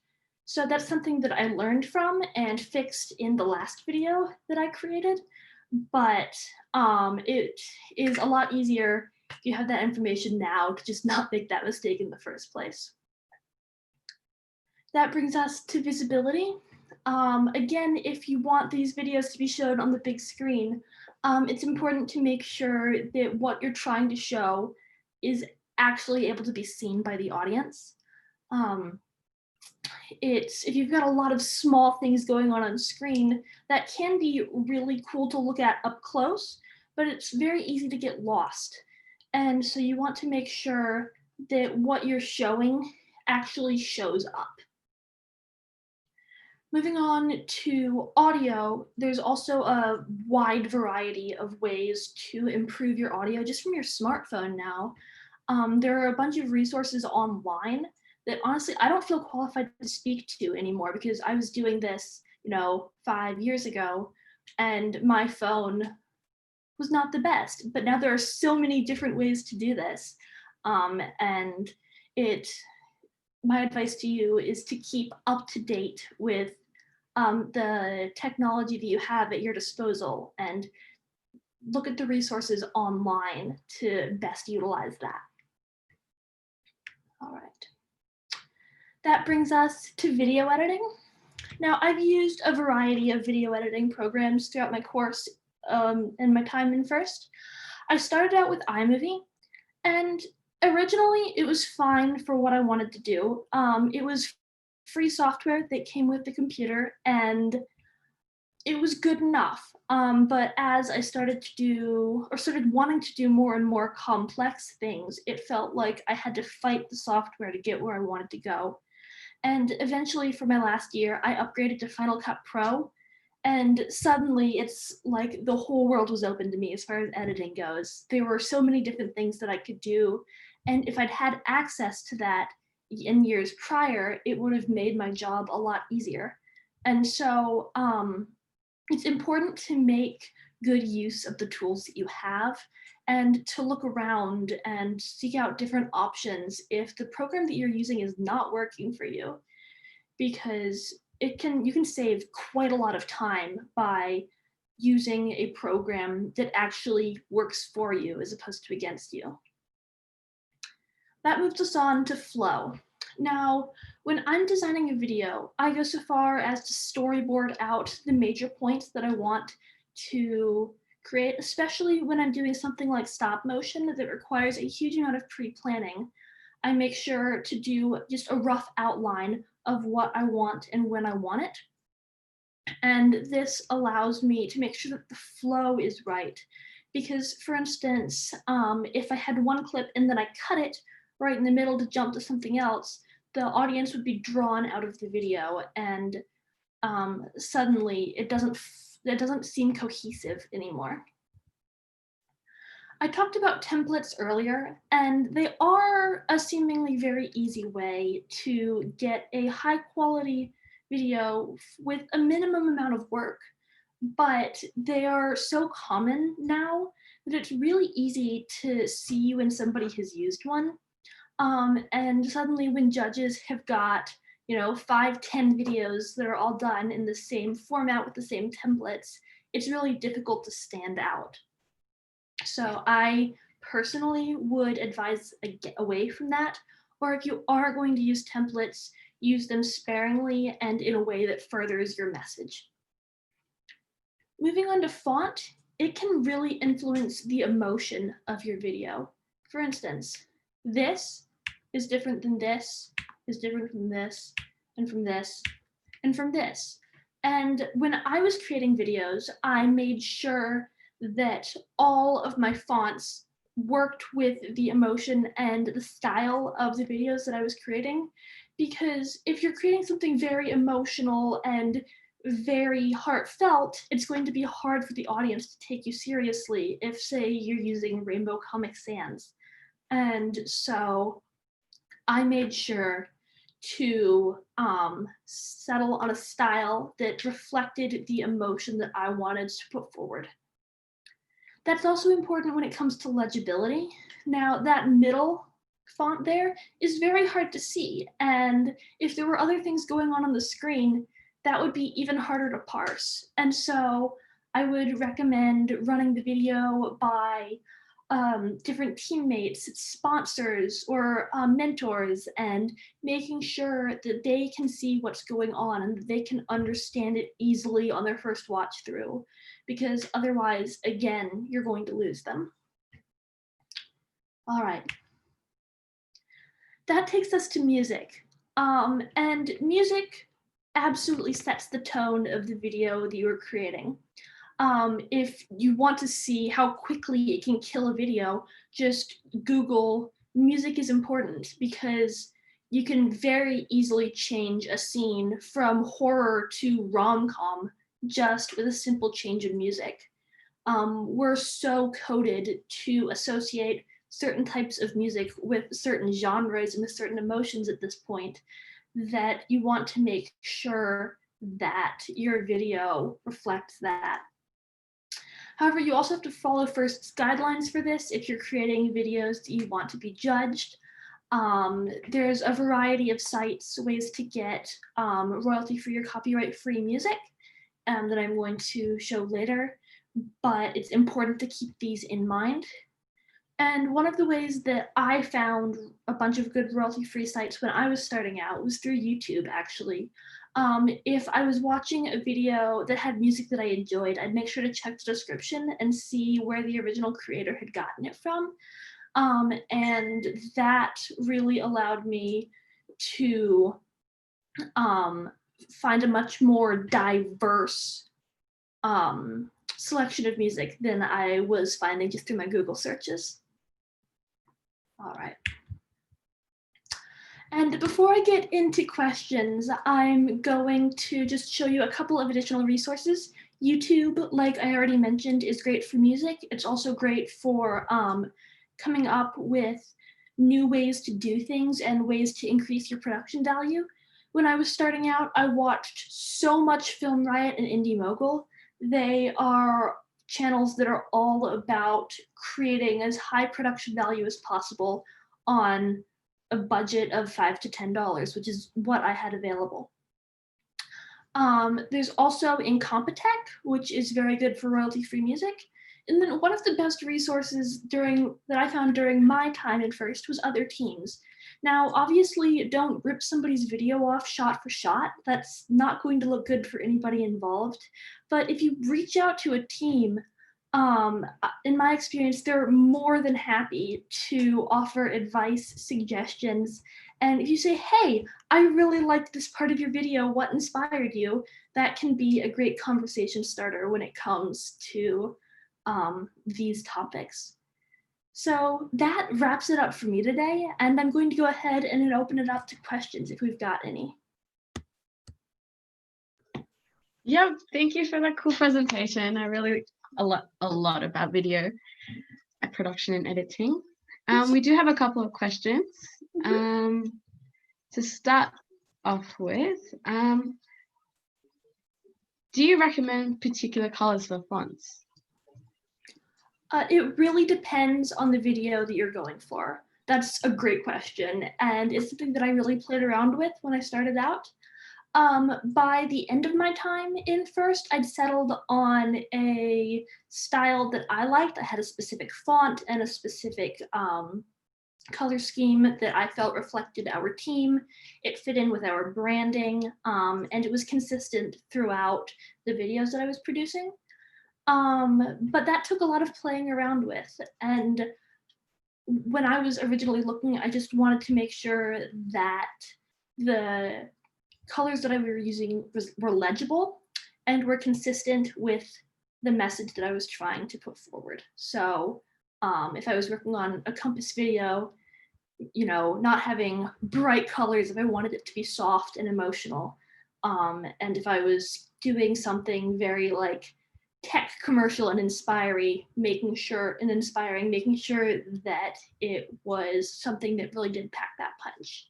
S13: so that's something that I learned from and fixed in the last video that I created. But it is a lot easier if you have that information now to just not make that mistake in the first place. That brings us to visibility. Again, if you want these videos to be shown on the big screen, it's important to make sure that what you're trying to show is actually able to be seen by the audience. If you've got a lot of small things going on screen, that can be really cool to look at up close, but it's very easy to get lost. And so you want to make sure that what you're showing actually shows up. Moving on to audio, there's also a wide variety of ways to improve your audio just from your smartphone now. There are a bunch of resources online that honestly I don't feel qualified to speak to anymore, because I was doing this, 5 years ago, and my phone was not the best. But now there are so many different ways to do this, and my advice to you is to keep up to date with the technology that you have at your disposal and look at the resources online to best utilize that. All right. That brings us to video editing. Now, I've used a variety of video editing programs throughout my course and my time in first. I started out with iMovie, and originally it was fine for what I wanted to do. It was free software that came with the computer, and it was good enough. But as I started wanting to do more and more complex things, it felt like I had to fight the software to get where I wanted to go. And eventually, for my last year, I upgraded to Final Cut Pro, and suddenly it's like the whole world was open to me as far as editing goes. There were so many different things that I could do, and if I'd had access to that in years prior, it would have made my job a lot easier. And so it's important to make good use of the tools that you have and to look around and seek out different options if the program that you're using is not working for you, because you can save quite a lot of time by using a program that actually works for you as opposed to against you. That moves us on to flow. Now, when I'm designing a video, I go so far as to storyboard out the major points that I want to create, especially when I'm doing something like stop motion that requires a huge amount of pre-planning. I make sure to do just a rough outline of what I want and when I want it. And this allows me to make sure that the flow is right. Because for instance, if I had one clip and then I cut it right in the middle to jump to something else, the audience would be drawn out of the video, and suddenly it doesn't seem cohesive anymore. I talked about templates earlier, and they are a seemingly very easy way to get a high quality video with a minimum amount of work, but they are so common now that it's really easy to see when somebody has used one. And suddenly when judges have got, 5-10 videos that are all done in the same format with the same templates, it's really difficult to stand out. So I personally would advise get away from that, or if you are going to use templates, use them sparingly and in a way that furthers your message. Moving on to font, it can really influence the emotion of your video. For instance, this is different than this, is different from this, and from this, and from this. And when I was creating videos, I made sure that all of my fonts worked with the emotion and the style of the videos that I was creating. Because if you're creating something very emotional and very heartfelt, it's going to be hard for the audience to take you seriously if, say, you're using Rainbow Comic Sans. And so I made sure to settle on a style that reflected the emotion that I wanted to put forward. That's also important when it comes to legibility. Now, that middle font there is very hard to see, and if there were other things going on the screen, that would be even harder to parse. And so I would recommend running the video by different teammates, sponsors, or mentors, and making sure that they can see what's going on and they can understand it easily on their first watch through, because otherwise, again, you're going to lose them. All right. That takes us to music. And music absolutely sets the tone of the video that you are creating. If you want to see how quickly it can kill a video, just Google music is important, because you can very easily change a scene from horror to rom-com just with a simple change of music. We're so coded to associate certain types of music with certain genres and with certain emotions at this point that you want to make sure that your video reflects that. However, you also have to follow first guidelines for this if you're creating videos that you want to be judged. There's a variety of sites, ways to get royalty-free or copyright-free music that I'm going to show later, but it's important to keep these in mind. And one of the ways that I found a bunch of good royalty-free sites when I was starting out was through YouTube, actually. If I was watching a video that had music that I enjoyed, I'd make sure to check the description and see where the original creator had gotten it from. And that really allowed me to find a much more diverse selection of music than I was finding just through my Google searches. All right. And before I get into questions, I'm going to just show you a couple of additional resources. YouTube, like I already mentioned, is great for music. It's also great for coming up with new ways to do things and ways to increase your production value. When I was starting out, I watched so much Film Riot and Indie Mogul. They are channels that are all about creating as high production value as possible on a budget of $5 to $10, which is what I had available. There's also Incompetech, which is very good for royalty-free music. And then one of the best resources that I found during my time in FIRST was other teams. Now, obviously, don't rip somebody's video off shot for shot. That's not going to look good for anybody involved. But if you reach out to a team, in my experience, they're more than happy to offer advice, suggestions. And if you say, hey, I really liked this part of your video, what inspired you? That can be a great conversation starter when it comes to these topics. So that wraps it up for me today, and I'm going to go ahead and open it up to questions if we've got any.
S2: Yep, thank you for that cool presentation. I really a lot about video production and editing. We do have a couple of questions. To start off with, do you recommend particular colors for fonts?
S13: It really depends on the video that you're going for. That's a great question, and it's something that I really played around with when I started out. By the end of my time in FIRST, I'd settled on a style that I liked. I had a specific font and a specific color scheme that I felt reflected our team. It fit in with our branding, and it was consistent throughout the videos that I was producing. But that took a lot of playing around with. And when I was originally looking, I just wanted to make sure that the colors that I were using were legible and were consistent with the message that I was trying to put forward. So if I was working on a Compass video, you know, not having bright colors, if I wanted it to be soft and emotional. And if I was doing something very like tech commercial and inspiring, making sure that it was something that really did pack that punch.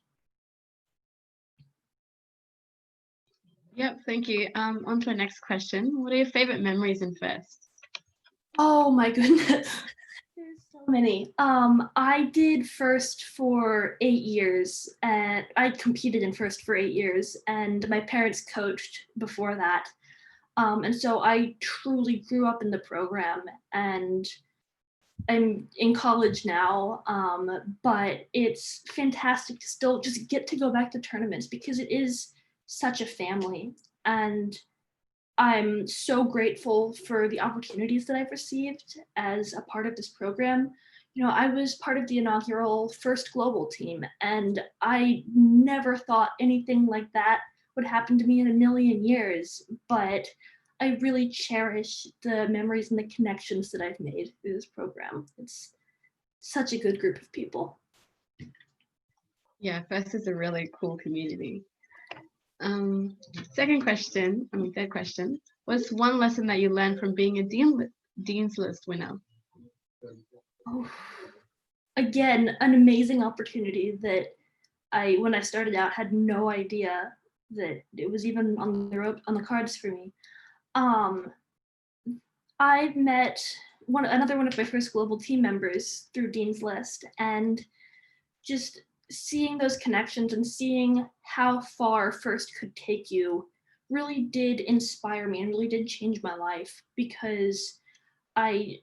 S2: Yep, thank you. On to our next question. What are your favorite memories in FIRST?
S13: Oh my goodness. There's so many. I did FIRST for 8 years, and I competed in FIRST for 8 years, and my parents coached before that. And so I truly grew up in the program, and I'm in college now, but it's fantastic to still just get to go back to tournaments because it is such a family. And I'm so grateful for the opportunities that I've received as a part of this program. You know, I was part of the inaugural FIRST Global team, and I never thought anything like that would happen to me in a million years, but I really cherish the memories and the connections that I've made through this program. It's such a good group of people.
S2: Yeah, FIRST is a really cool community. Third question. What's one lesson that you learned from being a Dean's List winner?
S13: Oh, again, an amazing opportunity that when I started out, had no idea that it was even on the cards for me. I met another one of my first global team members through Dean's List, and just seeing those connections and seeing how far FIRST could take you really did inspire me and really did change my life, because I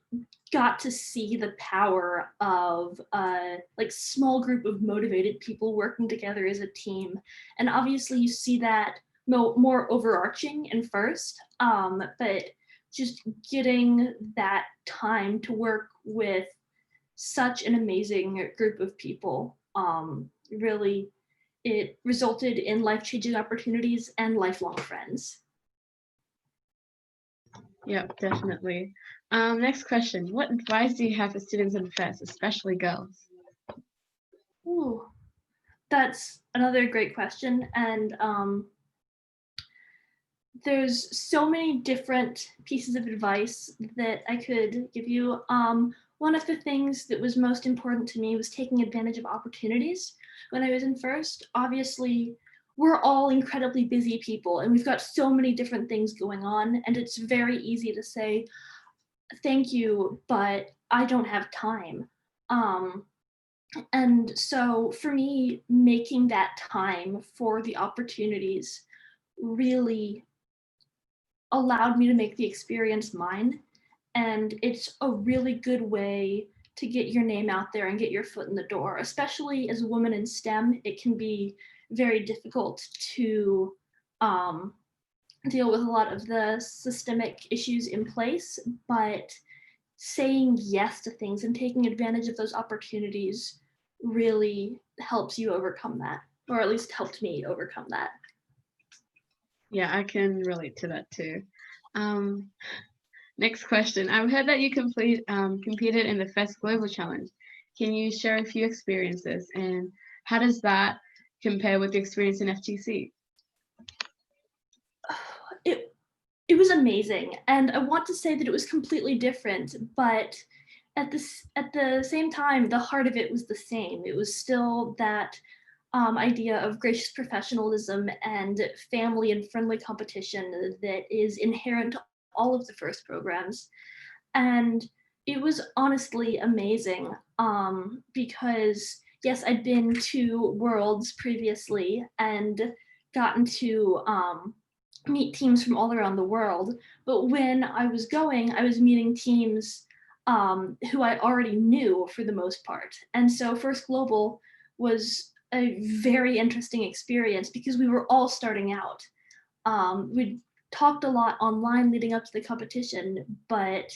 S13: got to see the power of a small group of motivated people working together as a team. And obviously you see that more overarching in FIRST, but just getting that time to work with such an amazing group of people, really, it resulted in life-changing opportunities and lifelong friends.
S2: Yep, definitely. Next question. What advice do you have for students in FIRST, especially girls?
S13: Ooh, that's another great question. And there's so many different pieces of advice that I could give you. One of the things that was most important to me was taking advantage of opportunities when I was in FIRST. Obviously, we're all incredibly busy people, and we've got so many different things going on, and it's very easy to say, thank you, but I don't have time. And so for me, making that time for the opportunities really allowed me to make the experience mine. And it's a really good way to get your name out there and get your foot in the door, especially as a woman in STEM. It can be very difficult to deal with a lot of the systemic issues in place, but saying yes to things and taking advantage of those opportunities really helps you overcome that, or at least helped me overcome that.
S2: Yeah, I can relate to that too. Next question. I've heard that you competed in the FEST Global Challenge. Can you share a few experiences, and how does that compare with the experience in FGC?
S13: It was amazing, and I want to say that it was completely different, but at the same time, the heart of it was the same. It was still that idea of gracious professionalism and family and friendly competition that is inherent to all of the FIRST programs. And it was honestly amazing because yes, I'd been to Worlds previously and gotten to meet teams from all around the world. But when I was going, I was meeting teams who I already knew for the most part. And so FIRST Global was a very interesting experience because we were all starting out. We talked a lot online leading up to the competition, but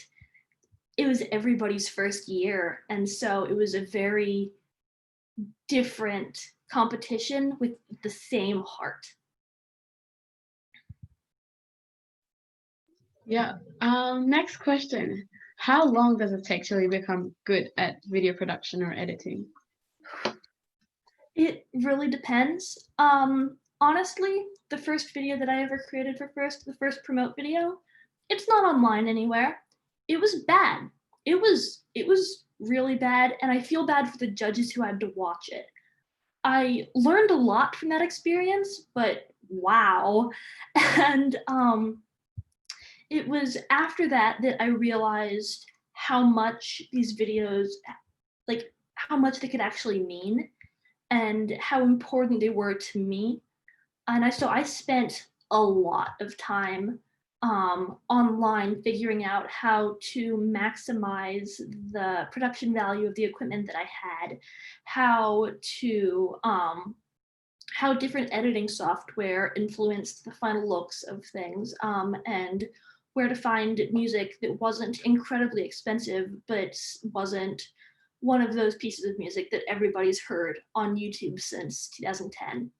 S13: it was everybody's first year. And so it was a very different competition with the same heart.
S2: Yeah. Next question. How long does it take till you become good at video production or editing?
S13: It really depends. Honestly, the first video that I ever created for FIRST, the first promote video, it's not online anywhere. It was bad. It was really bad, and I feel bad for the judges who had to watch it. I learned a lot from that experience, but wow. And it was after that that I realized how much these videos, like how much they could actually mean and how important they were to me. And I spent a lot of time online figuring out how to maximize the production value of the equipment that I had, how different editing software influenced the final looks of things, and where to find music that wasn't incredibly expensive, but wasn't one of those pieces of music that everybody's heard on YouTube since 2010.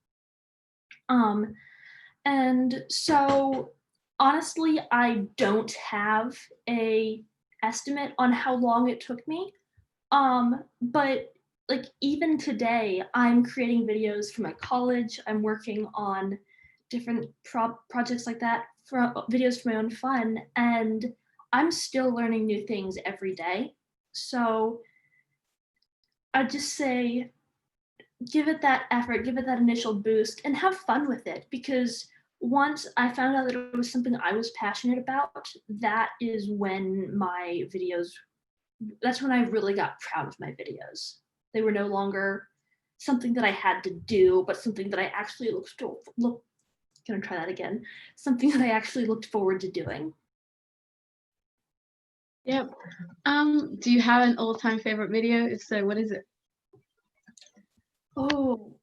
S13: And so honestly, I don't have a estimate on how long it took me. But like even today, I'm creating videos for my college. I'm working on different projects like that, for videos for my own fun, and I'm still learning new things every day. So I'd just say, give it that effort, give it that initial boost, and have fun with it, because once I found out that it was something I was passionate about, that is when my videos, that's when I really got proud of my videos. They were no longer something that I had to do, but something that I actually something that I actually looked forward to doing.
S2: Yep. Do you have an all-time favorite video? If so, what is it?
S13: Oh,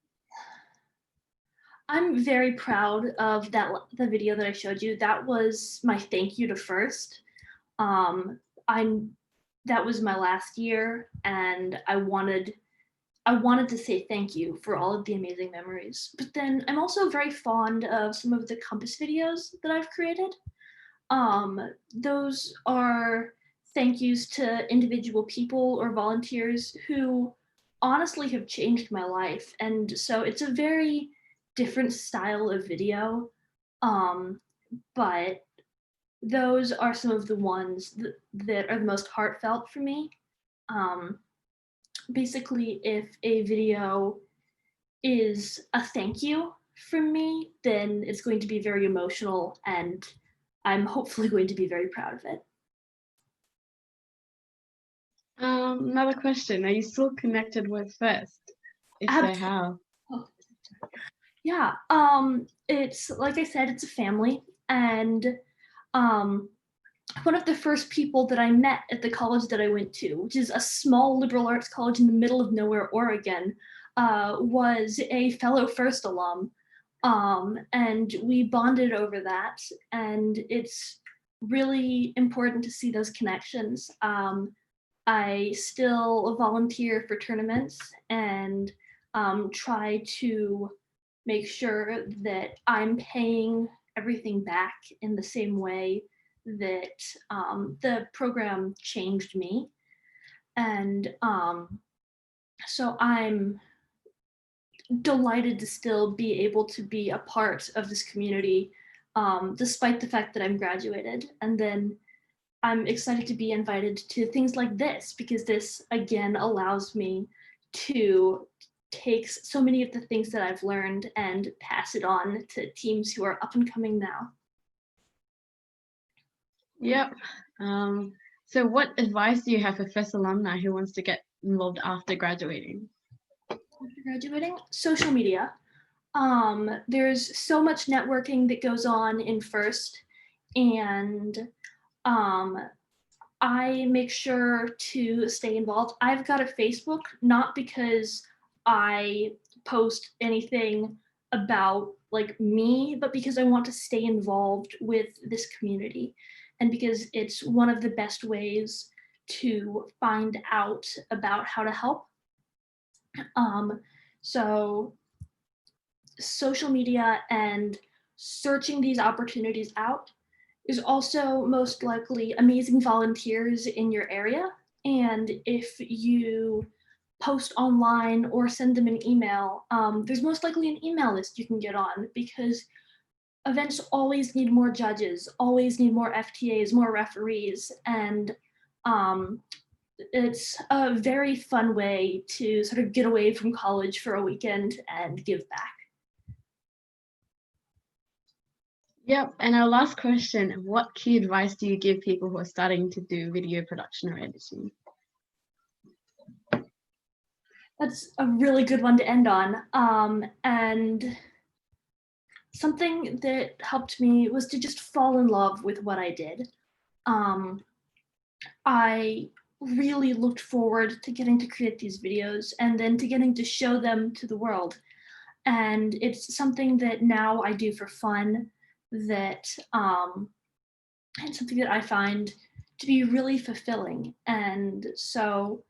S13: I'm very proud of the video that I showed you. That was my thank you to FIRST. That was my last year, and I wanted to say thank you for all of the amazing memories. But then I'm also very fond of some of the Compass videos that I've created. Those are thank yous to individual people or volunteers who honestly have changed my life. And so it's a very different style of video, but those are some of the ones that are the most heartfelt for me. Basically, if a video is a thank you from me, then it's going to be very emotional, and I'm hopefully going to be very proud of it.
S2: Another question. Are you still connected with FIRST? If so, how?
S13: Yeah, it's like I said, it's a family, and One of the first people that I met at the college that I went to, which is a small liberal arts college in the middle of nowhere, Oregon, was a fellow First alum. And we bonded over that. And it's really important to see those connections. I still volunteer for tournaments and try to make sure that I'm paying everything back in the same way that the program changed me. And so I'm delighted to still be able to be a part of this community, despite the fact that I'm graduated. And then I'm excited to be invited to things like this, because this again allows me to take so many of the things that I've learned and pass it on to teams who are up and coming now.
S2: Yep. So what advice do you have for first alumni who wants to get involved after graduating?
S13: After graduating, social media. There's so much networking that goes on in first, and I make sure to stay involved. I've got a Facebook, not because I post anything about like me, but because I want to stay involved with this community, and because it's one of the best ways to find out about how to help. So social media and searching these opportunities out. There's also most likely amazing volunteers in your area. And if you post online or send them an email, there's most likely an email list you can get on, because events always need more judges, always need more FTAs, more referees. And it's a very fun way to sort of get away from college for a weekend and give back.
S2: Yep. And our last question, what key advice do you give people who are starting to do video production or editing?
S13: That's a really good one to end on. And something that helped me was to just fall in love with what I did. I really looked forward to getting to create these videos and then to getting to show them to the world. And it's something that now I do for fun, that and something that I find to be really fulfilling. And so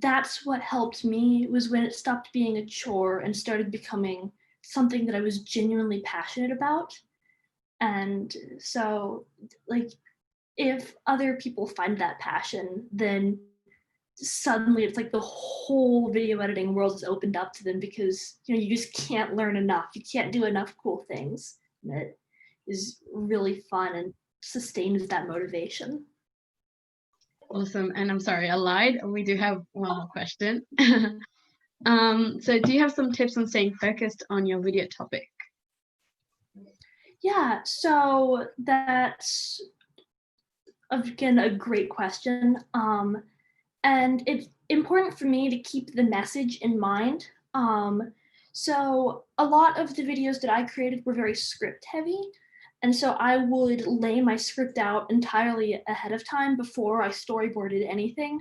S13: that's what helped me, was when it stopped being a chore and started becoming something that I was genuinely passionate about. And so, like, if other people find that passion, then suddenly it's like the whole video editing world is opened up to them, because you just can't learn enough. You can't do enough cool things. That is really fun and sustains that motivation.
S2: Awesome. And I'm sorry, I lied. We do have one more question. So do you have some tips on staying focused on your video topic?
S13: Yeah, so that's again a great question. And it's important for me to keep the message in mind. So a lot of the videos that I created were very script heavy. And so I would lay my script out entirely ahead of time before I storyboarded anything.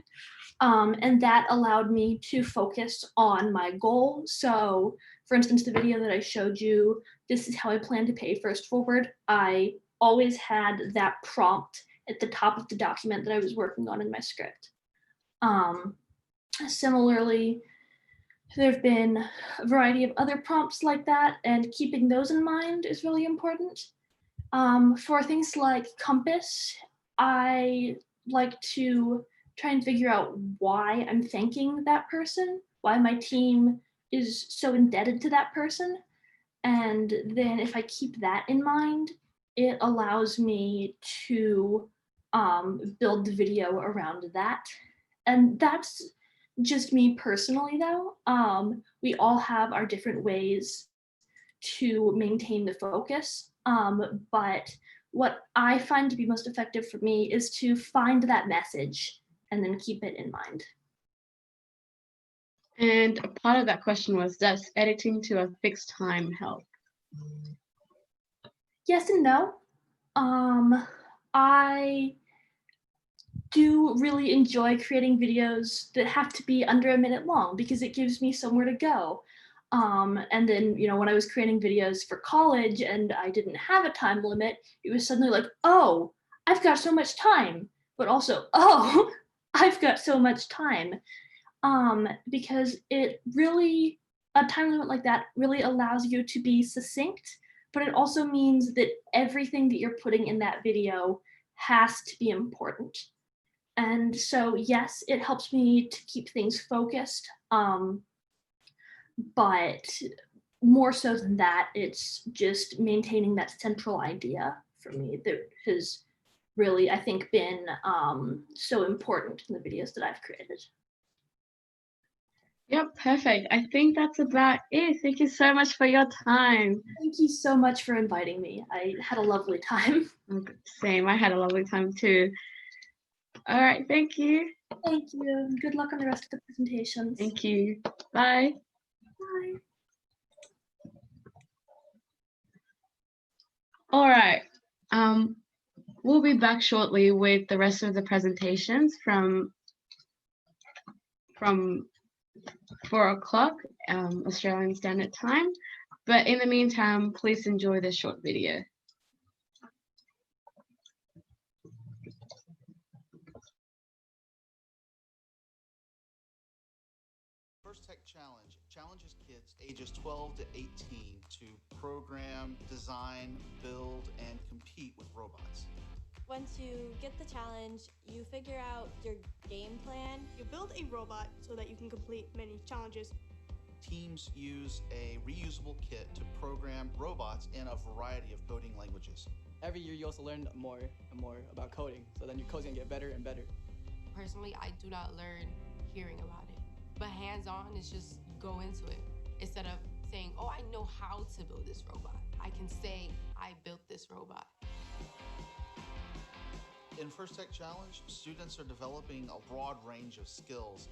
S13: And that allowed me to focus on my goal. So for instance, the video that I showed you, this is how I plan to pay first forward. I always had that prompt at the top of the document that I was working on in my script. Similarly, there have been a variety of other prompts like that, and keeping those in mind is really important. For things like compass, I like to try and figure out why I'm thanking that person, why my team is so indebted to that person. And then if I keep that in mind, it allows me to build the video around that. And that's just me personally, though. We all have our different ways to maintain the focus. But what I find to be most effective for me is to find that message and then keep it in mind.
S2: And a part of that question was, does editing to a fixed time help?
S13: Yes and no. I do really enjoy creating videos that have to be under a minute long because it gives me somewhere to go. And then, when I was creating videos for college and I didn't have a time limit, it was suddenly like, oh, I've got so much time, but also, oh, I've got so much time. Because it really, a time limit like that really allows you to be succinct, but it also means that everything that you're putting in that video has to be important. And so, yes, it helps me to keep things focused. But more so than that, it's just maintaining that central idea for me that has really, I think, been so important in the videos that I've created.
S2: Yep, perfect. I think that's about it. Thank you so much for your time.
S13: Thank you so much for inviting me. I had a lovely time.
S2: Same, I had a lovely time too. All right, thank you.
S13: Thank you. Good luck on the rest of the presentations.
S2: Thank you. Bye.
S13: Bye.
S2: All right. We'll be back shortly with the rest of the presentations from 4 o'clock Australian Standard Time. But in the meantime, please enjoy this short video.
S15: First Tech Challenge challenges kids ages 12 to 18 to program, design, build, and compete with robots.
S16: Once you get the challenge, you figure out your game plan.
S17: You build a robot so that you can complete many challenges.
S15: Teams use a reusable kit to program robots in a variety of coding languages.
S18: Every year you also learn more and more about coding, so then your code's gonna get better and better.
S19: Personally, I do not learn hearing about it, but hands-on is just go into it. Instead of saying, oh, I know how to build this robot, I can say, I built this robot.
S15: In First Tech Challenge, students are developing a broad range of skills.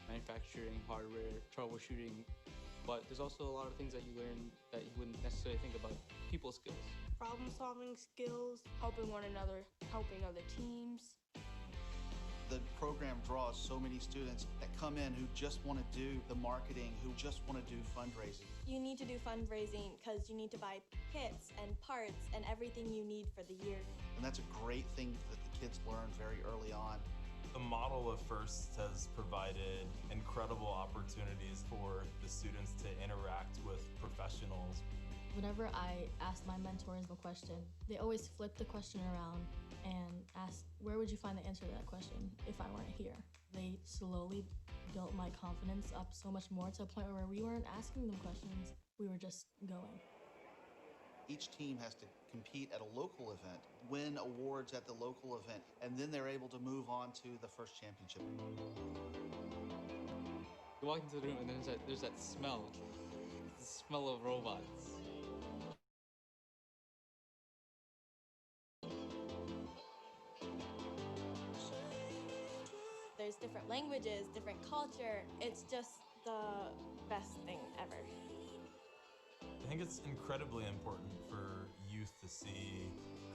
S18: Manufacturing, hardware, troubleshooting, but there's also a lot of things that you learn that you wouldn't necessarily think about. People skills.
S17: Problem-solving skills, helping one another, helping other teams.
S15: The program draws so many students that come in who just want to do the marketing, who just want to do fundraising.
S16: You need to do fundraising because you need to buy kits and parts and everything you need for the year.
S15: And that's a great thing that the kids learn very early on.
S20: The model of FIRST has provided incredible opportunities for the students to interact with professionals.
S21: Whenever I ask my mentors a question, they always flip the question around and ask, where would you find the answer to that question if I weren't here? They slowly built my confidence up so much more to a point where we weren't asking them questions, we were just going.
S15: Each team has to compete at a local event, win awards at the local event, and then they're able to move on to the first championship.
S18: You walk into the room and then there's that smell, the smell of robots.
S16: There's different languages, different culture. It's just the best thing ever.
S20: I think it's incredibly important for youth to see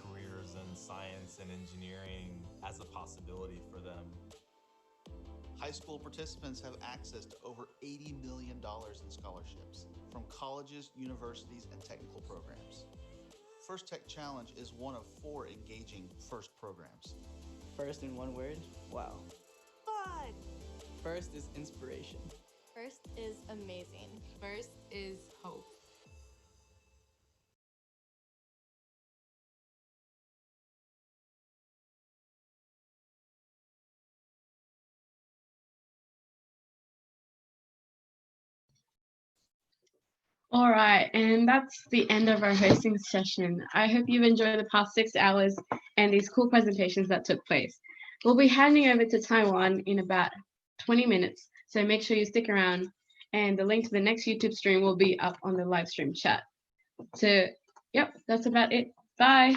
S20: careers in science and engineering as a possibility for them.
S15: High school participants have access to over $80 million in scholarships from colleges, universities, and technical programs. First Tech Challenge is one of 4 engaging FIRST programs.
S18: First in one word, wow.
S16: Fun!
S18: First is inspiration.
S16: First is amazing.
S19: First is hope.
S2: All right, and that's the end of our hosting session. I hope you've enjoyed the past 6 hours and these cool presentations that took place. We'll be handing over to Taiwan in about 20 minutes, so make sure you stick around, and the link to the next YouTube stream will be up on the live stream chat. So, yep, that's about it. Bye.